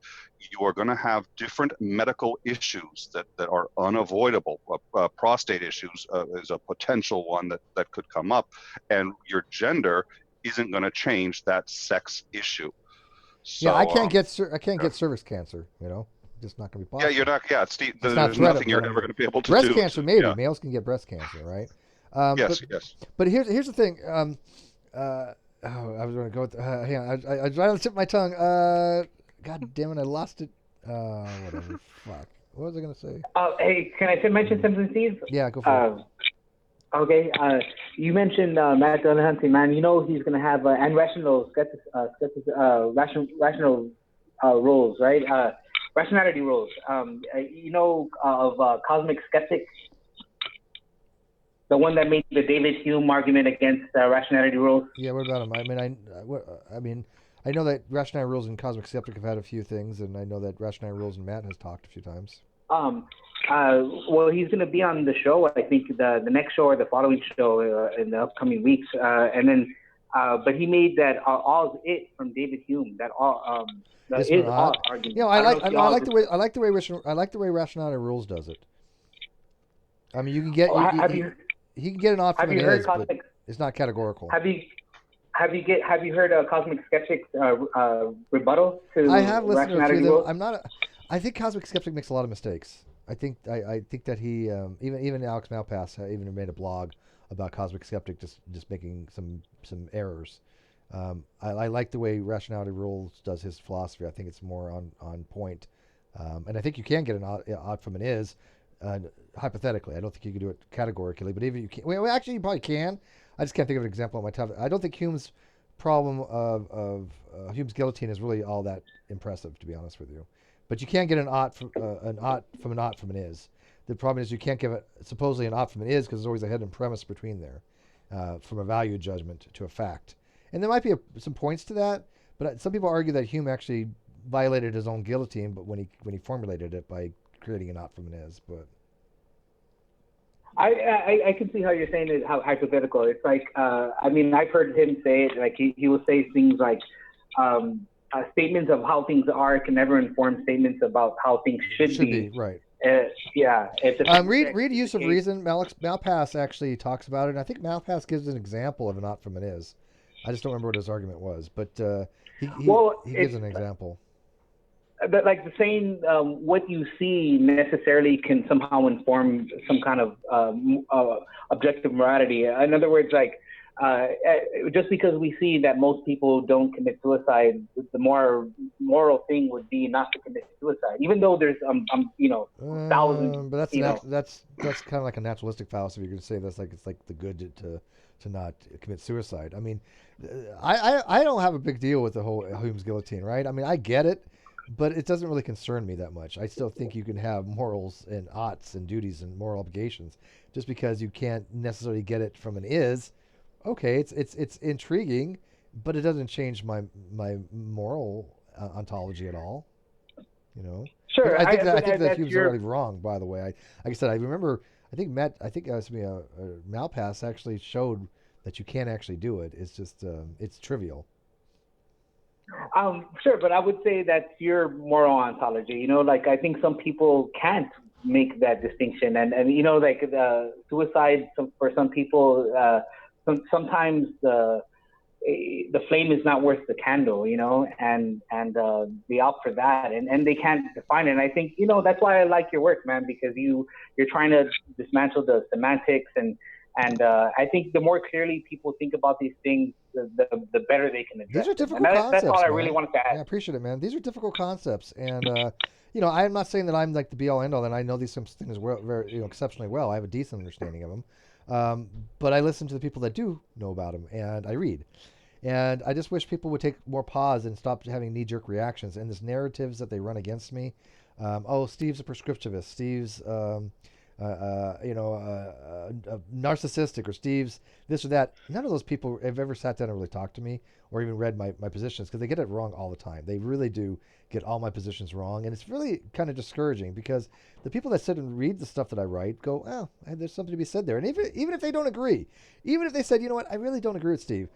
You are going to have different medical issues that are unavoidable. Prostate issues is a potential one that could come up, and your gender isn't going to change that sex issue. So, yeah, I can't get cervix cancer. Just not going to be possible. Yeah, you're not. Yeah, Steve. There's nothing you're ever going to be able to do. Breast cancer, maybe. Yeah. Males can get breast cancer, right? Yes. But here's the thing. I was going to go with. Hang on, I was right on the tip of my tongue. God damn it, I lost it. Whatever. Fuck. What was I going to say? Hey, can I mention something, Steve? Yeah, go for it. Okay. You mentioned Matt Dillahunty, man. You know he's going to have rational rules, right? Rationality rules. Of Cosmic Skeptic, the one that made the David Hume argument against rationality rules. Yeah, what about him? I know that Rationality Rules and Cosmic Skeptic have had a few things, and I know that Rationality Rules and Matt has talked a few times. Well, he's going to be on the show. I think the next show or the following show in the upcoming weeks, and then. But he made that all it from David Hume. That all is all argument. I like the way Rationality Rules does it. I mean, you can get he can get an off from an is, but it's not categorical. Have you heard Cosmic Skeptic's rebuttal to I have listened to a few rules? of them. I think Cosmic Skeptic makes a lot of mistakes. I think that he even Alex Malpass even made a blog about Cosmic Skeptic just making some errors. I like the way Rationality Rules does his philosophy. I think it's more on point. And I think you can get an odd from an is. Hypothetically, I don't think you can do it categorically, but even you can. Well, actually, you probably can. I just can't think of an example on my top. I don't think Hume's problem of Hume's guillotine is really all that impressive, to be honest with you. But you can get an ought from an ought from an is. The problem is you can't give it supposedly an ought from an is because there's always a hidden premise between there, from a value judgment to a fact. And there might be some points to that, but some people argue that Hume actually violated his own guillotine, but when he formulated it by creating an ought from an is, but. I can see how you're saying it, how hypothetical. It's like, I've heard him say it, like he will say things like, statements of how things are can never inform statements about how things should be. Right. Read Use of Reason. Malpass actually talks about it, and I think Malpass gives an example of an ought from an is. I just don't remember what his argument was, but he gives an example. But like the saying, what you see necessarily can somehow inform some kind of objective morality. In other words, like just because we see that most people don't commit suicide, the more moral thing would be not to commit suicide, even though there's thousands. But that's kind of like a naturalistic fallacy. You're going to say it's like the good to not commit suicide. I mean, I don't have a big deal with the whole Hume's guillotine, right? I mean, I get it, but it doesn't really concern me that much. I still think you can have morals and oughts and duties and moral obligations just because you can't necessarily get it from an is. Okay, it's intriguing, but it doesn't change my moral ontology at all. You know. Sure. I think that Hume's already wrong. By the way, like I said, I remember. I think Malpass actually showed that you can't actually do it. It's just it's trivial. Sure, but I would say that's your moral ontology. Like I think some people can't make that distinction, and like suicide for some people. Sometimes the flame is not worth the candle, and they opt for that, and they can't define it. And I think that's why I like your work, man, because you're trying to dismantle the semantics, and I think the more clearly people think about these things, the better they can address. These are difficult concepts. That's all I man. really wanted to add. Yeah, I appreciate it, man. These are difficult concepts, and I'm not saying that I'm like the be all end all, and I know these things very exceptionally well. I have a decent understanding of them. But I listen to the people that do know about them, and I read. And I just wish people would take more pause and stop having knee-jerk reactions and these narratives that they run against me. Steve's a prescriptivist. Steve's, narcissistic, or Steve's this or that. None of those people have ever sat down and really talked to me or even read my positions, because they get it wrong all the time. They really do get all my positions wrong, and it's really kind of discouraging, because the people that sit and read the stuff that I write go, oh, there's something to be said there. And even if they don't agree, even if they said, you know what, I really don't agree with Steve,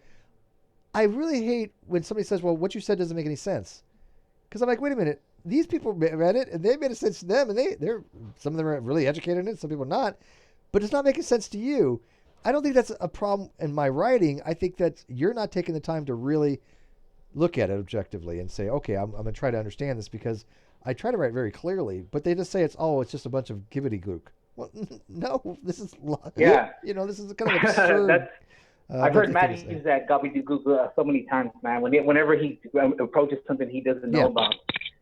I really hate when somebody says, well, what you said doesn't make any sense. Because I'm like, wait a minute, these people read it, and they made sense to them, and they're some of them are really educated in it, some people are not, but it's not making sense to you. I don't think that's a problem in my writing. I think that you're not taking the time to really look at it objectively and say, okay, I'm going to try to understand this, because I try to write very clearly, but they just say it's just a bunch of gibbity-gook. Well, no, this is, this is kind of absurd. I've heard Matt use that gobbledygook so many times, man. Whenever he approaches something he doesn't know about.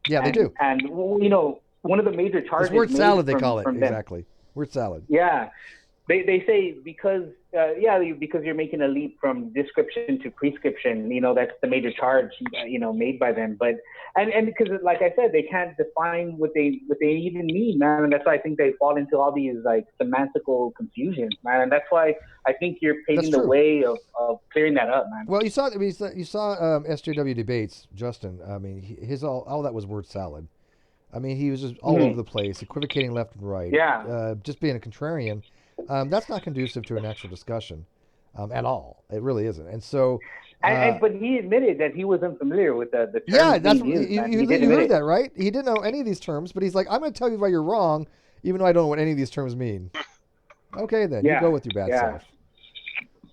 Yeah, they do. And one of the major charges. It's word salad, they call it. Exactly. Word salad. Yeah. They say because you're making a leap from description to prescription, that's the major charge, made by them. But and because, like I said, they can't define what they even mean, man. And that's why I think they fall into all these like semantical confusions, man. And that's why I think you're paving the way of clearing that up, man. Well, you saw SJW debates, Justin. I mean, his all that was word salad. I mean, he was just all over the place, equivocating left and right. Yeah. Just being a contrarian. That's not conducive to an actual discussion at all. It really isn't. And so, but he admitted that he was unfamiliar with the terms. Yeah, that's you heard that, right? He didn't know any of these terms, but he's like, I'm going to tell you why you're wrong, even though I don't know what any of these terms mean. Okay, then you go with your bad self.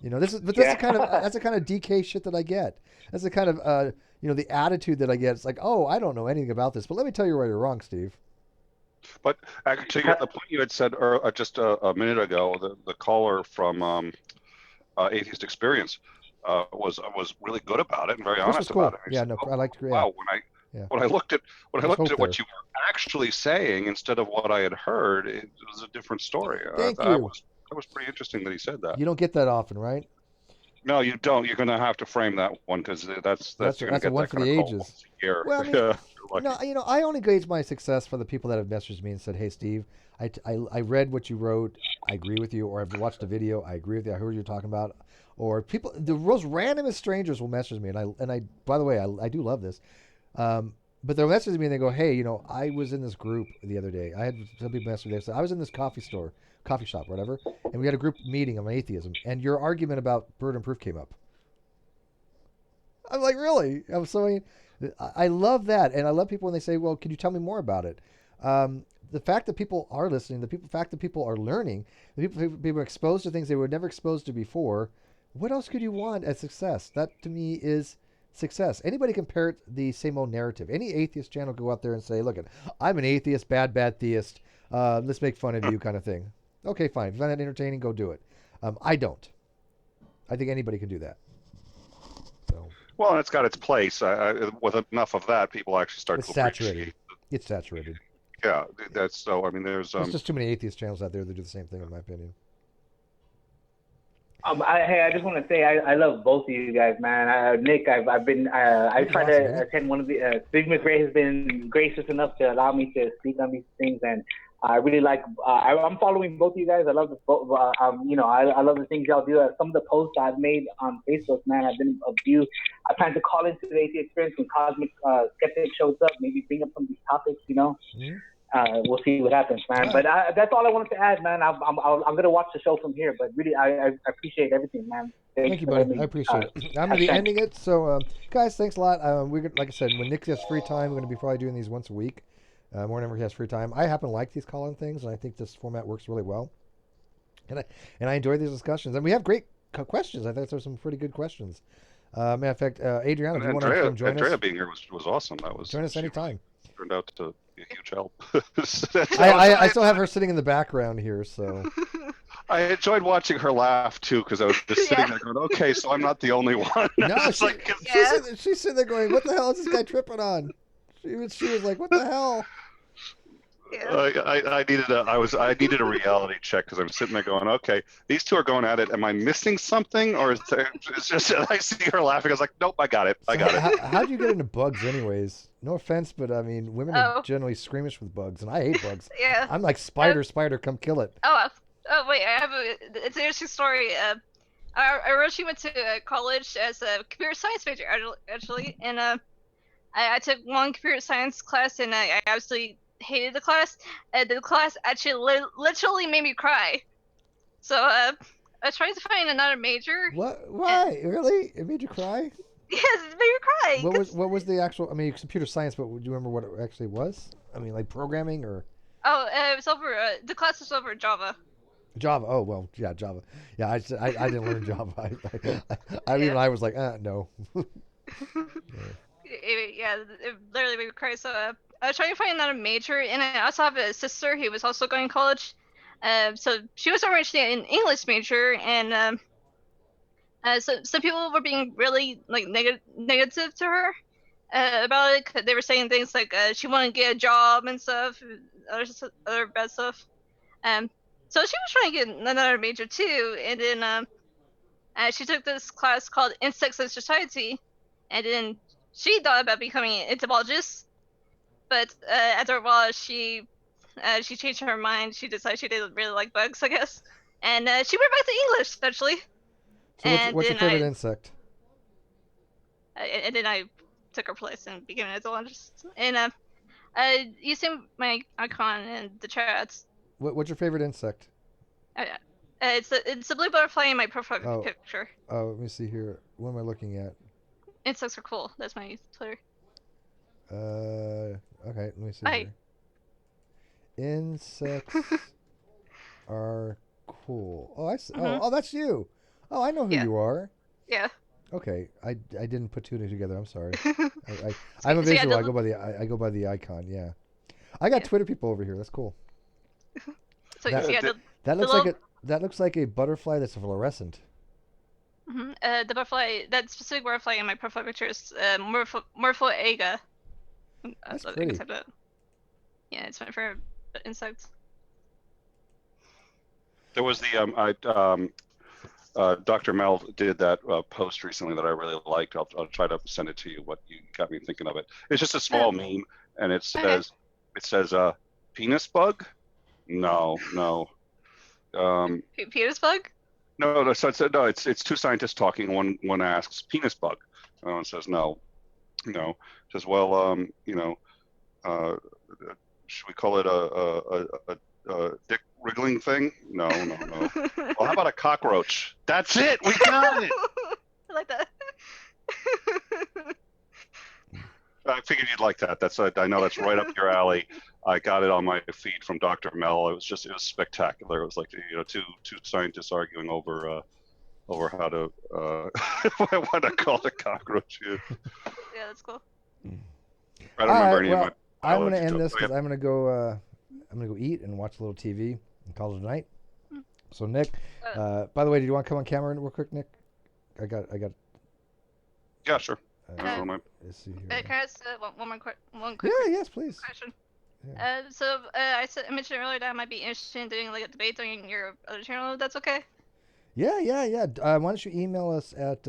That's the kind of DK shit that I get. That's the kind of the attitude that I get. It's like, oh, I don't know anything about this, but let me tell you why you're wrong, Steve. But actually, the point you had said just a minute ago, the caller from Atheist Experience was really good about it and very honest about it. Yeah, no, I liked. Wow, when I looked at what you were actually saying instead of what I had heard, it was a different story. Thank you. That was pretty interesting that he said that. You don't get that often, right? No, you don't. You're going to have to frame that one, because that's you're going to get one for the ages. Well, I mean, I only gauge my success for the people that have messaged me and said, "Hey, Steve, I read what you wrote. I agree with you," or "I've watched the video. I agree with you. I heard what you're talking about." Or the most randomest strangers will message me, and I by the way, I do love this. But they'll message me and they go, "Hey, I was in this group the other day. I had some people message me. They said I was in this coffee shop, whatever, and we had a group meeting on atheism, and your argument about burden proof came up." I'm like, really? I love that, and I love people when they say, "Well, can you tell me more about it?" The fact that people are listening, the fact that people are learning, the people are exposed to things they were never exposed to before. What else could you want as success? That to me is success. Anybody can parrot the same old narrative. Any atheist channel go out there and say, "Look, I'm an atheist, bad theist. Let's make fun of you," kind of thing. Okay, fine. If you find that entertaining, go do it. I don't. I think anybody can do that. So. Well, and it's got its place. With enough of that, people actually start It's to saturated. appreciate. It's saturated. Yeah, that's so. I mean, there's just too many atheist channels out there that do the same thing, in my opinion. I just want to say I love both of you guys, man. Nick, I've been I tried to attend one of the Big McRae has been gracious enough to allow me to speak on these things, and I really like. I'm following both of you guys. I love the I love the things y'all do. Some of the posts I've made on Facebook, man, I've been of you. I plan to call into the atheist experience when Cosmic Skeptic shows up. Maybe bring up some of these topics, Mm-hmm. We'll see what happens, man. But that's all I wanted to add, man. I'm gonna watch the show from here. But really, I appreciate everything, man. Thank you, buddy. I appreciate it. I'm gonna be ending it. So, guys, thanks a lot. Like I said, when Nick has free time, we're gonna be probably doing these once a week. More whenever he has free time. I happen to like these call-in things, and I think this format works really well. And I enjoy these discussions, and we have great questions. I think there's some pretty good questions. Matter of fact, Adriana, if you want to come join us, Andrea being here was awesome. That was join us anytime. Turned out to be a huge help. I still have her sitting in the background here, so. I enjoyed watching her laugh too, because I was just sitting there going, "Okay, so I'm not the only one." No, she's sitting there going, "What the hell is this guy tripping on?" She was like, "What the hell?" I needed a reality check because I'm sitting there going, okay, these two are going at it. Am I missing something, or it's just I see her laughing? I was like, nope, I got it. How do you get into bugs, anyways? No offense, but I mean, women are generally squeamish with bugs, and I hate bugs. Yeah. I'm like, spider, come kill it. Oh wait, it's an interesting story. I originally went to college as a computer science major, actually, and I took one computer science class, and I absolutely hated the class. The class actually literally made me cry. So I was trying to find another major. What? Why? Really? It made you cry? Yes, it made me cry. What was the actual? I mean, computer science, but do you remember what it actually was? I mean, like programming or? Oh, it was over. The class was over Java. Java. Oh well, yeah, Java. Yeah, I didn't learn Java. I was like, no. Yeah, it literally made me cry. So I was trying to find another major, and I also have a sister who was also going to college. So she was originally an English major, and so some people were being really like negative to her about it. 'Cause they were saying things like she wanted to get a job and stuff, other bad stuff. So she was trying to get another major too, and then she took this class called Insects and Society, and then she thought about becoming an entomologist, but after a while she changed her mind. She decided she didn't really like bugs, I guess, and she went back to English actually. So what's your favorite insect? And then I took her place and became an entomologist. And you see my icon in the chats. What's your favorite insect? It's a blue butterfly in my profile picture. Oh, let me see here. What am I looking at? Insects are cool. That's my Twitter. Okay, let me see here. Insects are cool. Oh, I see. Oh, that's you. Oh, I know who you are. Yeah. Okay, I didn't put two together. I'm sorry. I'm a visual. I go by the icon. Yeah, I got Twitter people over here. That's cool. So that looks like a butterfly that's fluorescent. Mm-hmm. The butterfly, that specific butterfly in my profile picture is Morphoaga. That's pretty. Yeah, it's my favorite insect. There was the Dr. Mel did that post recently that I really liked. I'll try to send it to you. What you got me thinking of it. It's just a small meme, and it says penis bug. No. Penis bug? No. So it's two scientists talking. One asks penis bug. One says no. It says, well, should we call it a dick wriggling thing? No. Well, how about a cockroach? That's it. We got it. I like that. I figured you'd like that. I know that's right up your alley. I got it on my feed from Dr. Mel. It was spectacular. It was like two scientists arguing over how to what to call a cockroach. Yeah, that's cool. I don't remember any of my. I'm gonna end this because I'm gonna go eat and watch a little TV and call it a night. So Nick, by the way, do you want to come on camera real quick, Nick? I got. Yeah, sure. Let's see here. Can I ask one quick Yeah, yes, please. question? Yeah. I mentioned earlier that I might be interested in doing like a debate on your other channel. If that's okay. Yeah. Why don't you email us at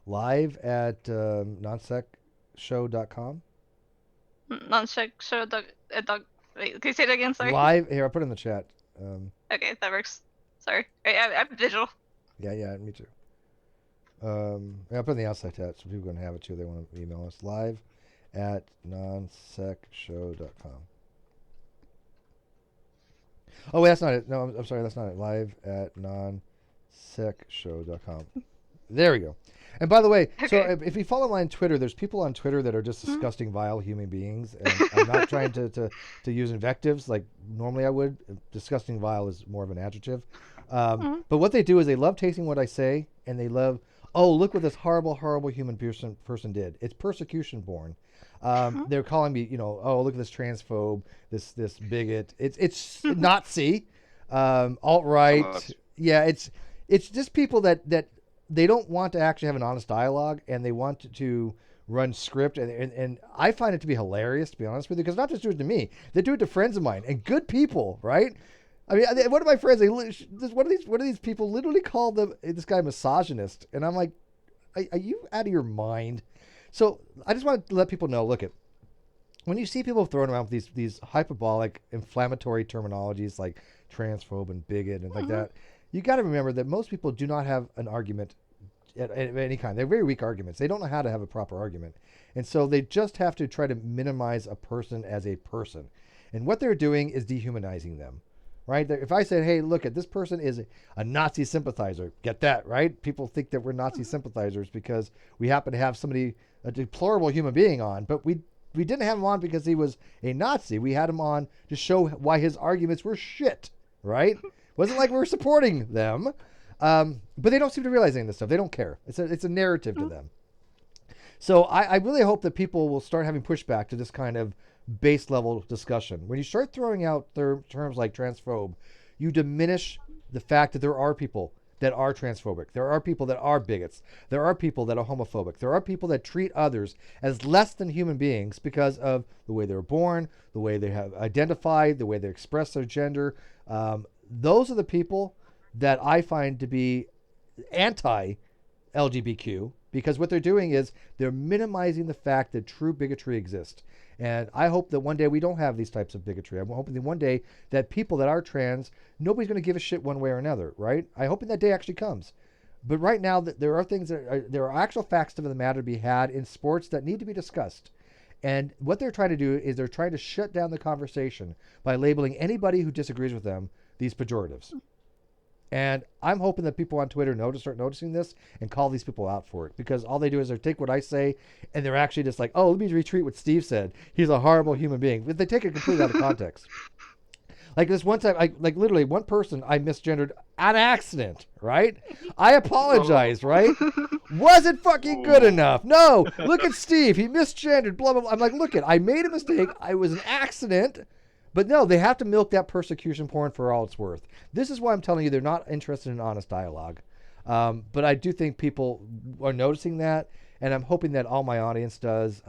live@nonsectshow.com? Nonsec show. Wait, can you say that again? Sorry. Live here. I'll put it in the chat. Okay, that works. Sorry, I'm visual. Yeah, me too. I'll put it in the outside chat so people can have it too. They want to email us live@nonsectshow.com. Oh, wait, that's not it. No, I'm sorry, that's not it. Live@nonsectshow.com. There we go. And by the way, so if you follow me on Twitter, there's people on Twitter that are just disgusting, vile human beings. And I'm not trying to use invectives like normally I would. Disgusting, vile is more of an adjective. But what they do is they love tasting what I say, and they love, oh, look what this horrible, horrible human person did. It's persecution born. They're calling me, oh, look at this transphobe, this bigot. It's Nazi, alt-right. Yeah, it's just people that they don't want to actually have an honest dialogue, and they want to run script, and I find it to be hilarious, to be honest with you, because not just do it to me, they do it to friends of mine and good people, right? I mean, one of my friends, one of these people literally called this guy misogynist, and I'm like, are you out of your mind? So I just want to let people know, look, when you see people throwing around with these hyperbolic, inflammatory terminologies like transphobe and bigot and like that, you got to remember that most people do not have an argument of any kind. They're very weak arguments. They don't know how to have a proper argument. And so they just have to try to minimize a person as a person. And what they're doing is dehumanizing them, right? If I said, hey, look, this person is a Nazi sympathizer, get that, right? People think that we're Nazi sympathizers because we happen to have a deplorable human being on, but we didn't have him on because he was a Nazi. We had him on to show why his arguments were shit, right? Wasn't like we were supporting them, but they don't seem to realize any of this stuff. They don't care. It's a narrative to them. So I really hope that people will start having pushback to this kind of base level discussion. When you start throwing out terms like transphobe, you diminish the fact that there are people that are transphobic. There are people that are bigots. There are people that are homophobic. There are people that treat others as less than human beings because of the way they were born, the way they have identified, the way they express their gender. Those are the people that I find to be anti-LGBTQ, because what they're doing is they're minimizing the fact that true bigotry exists. And I hope that one day we don't have these types of bigotry. I'm hoping that one day that people that are trans, nobody's going to give a shit one way or another, right? I hope that day actually comes. But right now, there are things there are actual facts of the matter to be had in sports that need to be discussed. And what they're trying to do is they're trying to shut down the conversation by labeling anybody who disagrees with them these pejoratives. And I'm hoping that people on Twitter start noticing this and call these people out for it, because all they do is they take what I say and they're actually just like, oh, let me retweet what Steve said. He's a horrible human being. But they take it completely out of context. Like this one time, literally one person I misgendered on accident, right? I apologize, right? Wasn't fucking good enough. No, look at Steve. He misgendered, blah, blah, blah. I'm like, look I made a mistake. I was an accident. But no, they have to milk that persecution porn for all it's worth. This is why I'm telling you they're not interested in honest dialogue. But I do think people are noticing that, and I'm hoping that all my audience does,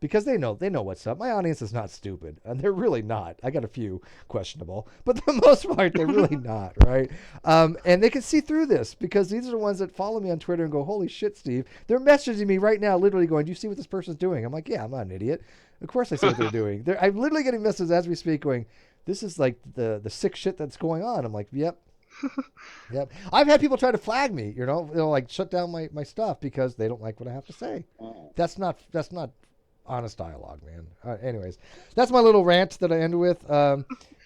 because they know what's up. My audience is not stupid, and they're really not. I got a few questionable, but for the most part, they're really not, right? And they can see through this, because these are the ones that follow me on Twitter and go, holy shit, Steve. They're messaging me right now, literally going, do you see what this person's doing? I'm like, yeah, I'm not an idiot. Of course I see what they're doing. I'm literally getting messages as we speak going, this is like the sick shit that's going on. I'm like, yep. Yep. I've had people try to flag me, like shut down my stuff because they don't like what I have to say. That's not honest dialogue, man. Anyways, that's my little rant that I end with.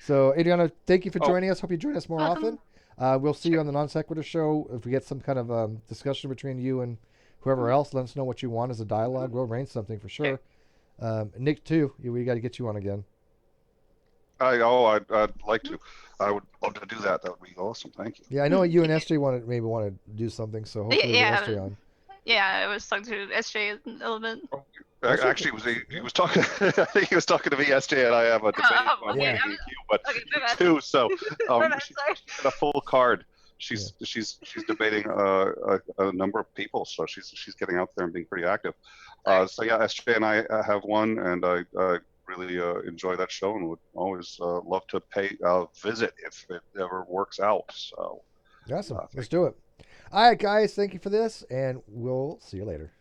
So Adriana, thank you for joining us. Hope you join us more often. We'll see you on the Non Sequitur show. If we get some kind of discussion between you and whoever else, let us know what you want as a dialogue. We'll arrange something for sure. Nick too, we got to get you on again. I'd like to. I would love to do that. That would be awesome. Thank you. Yeah, I know you and SJ want to do something, so hopefully we'll get SJ on. Yeah, I was talking to SJ a little bit. Actually, he was talking. I think he was talking to me, SJ, and I have a debate on okay. but too. So she got a full card she's debating a number of people, so she's getting out there and being pretty active. So yeah, SJ and I have one, and I really enjoy that show and would always love to pay visit if it ever works out. So awesome. Let's do it. All right, guys. Thank you for this, and we'll see you later.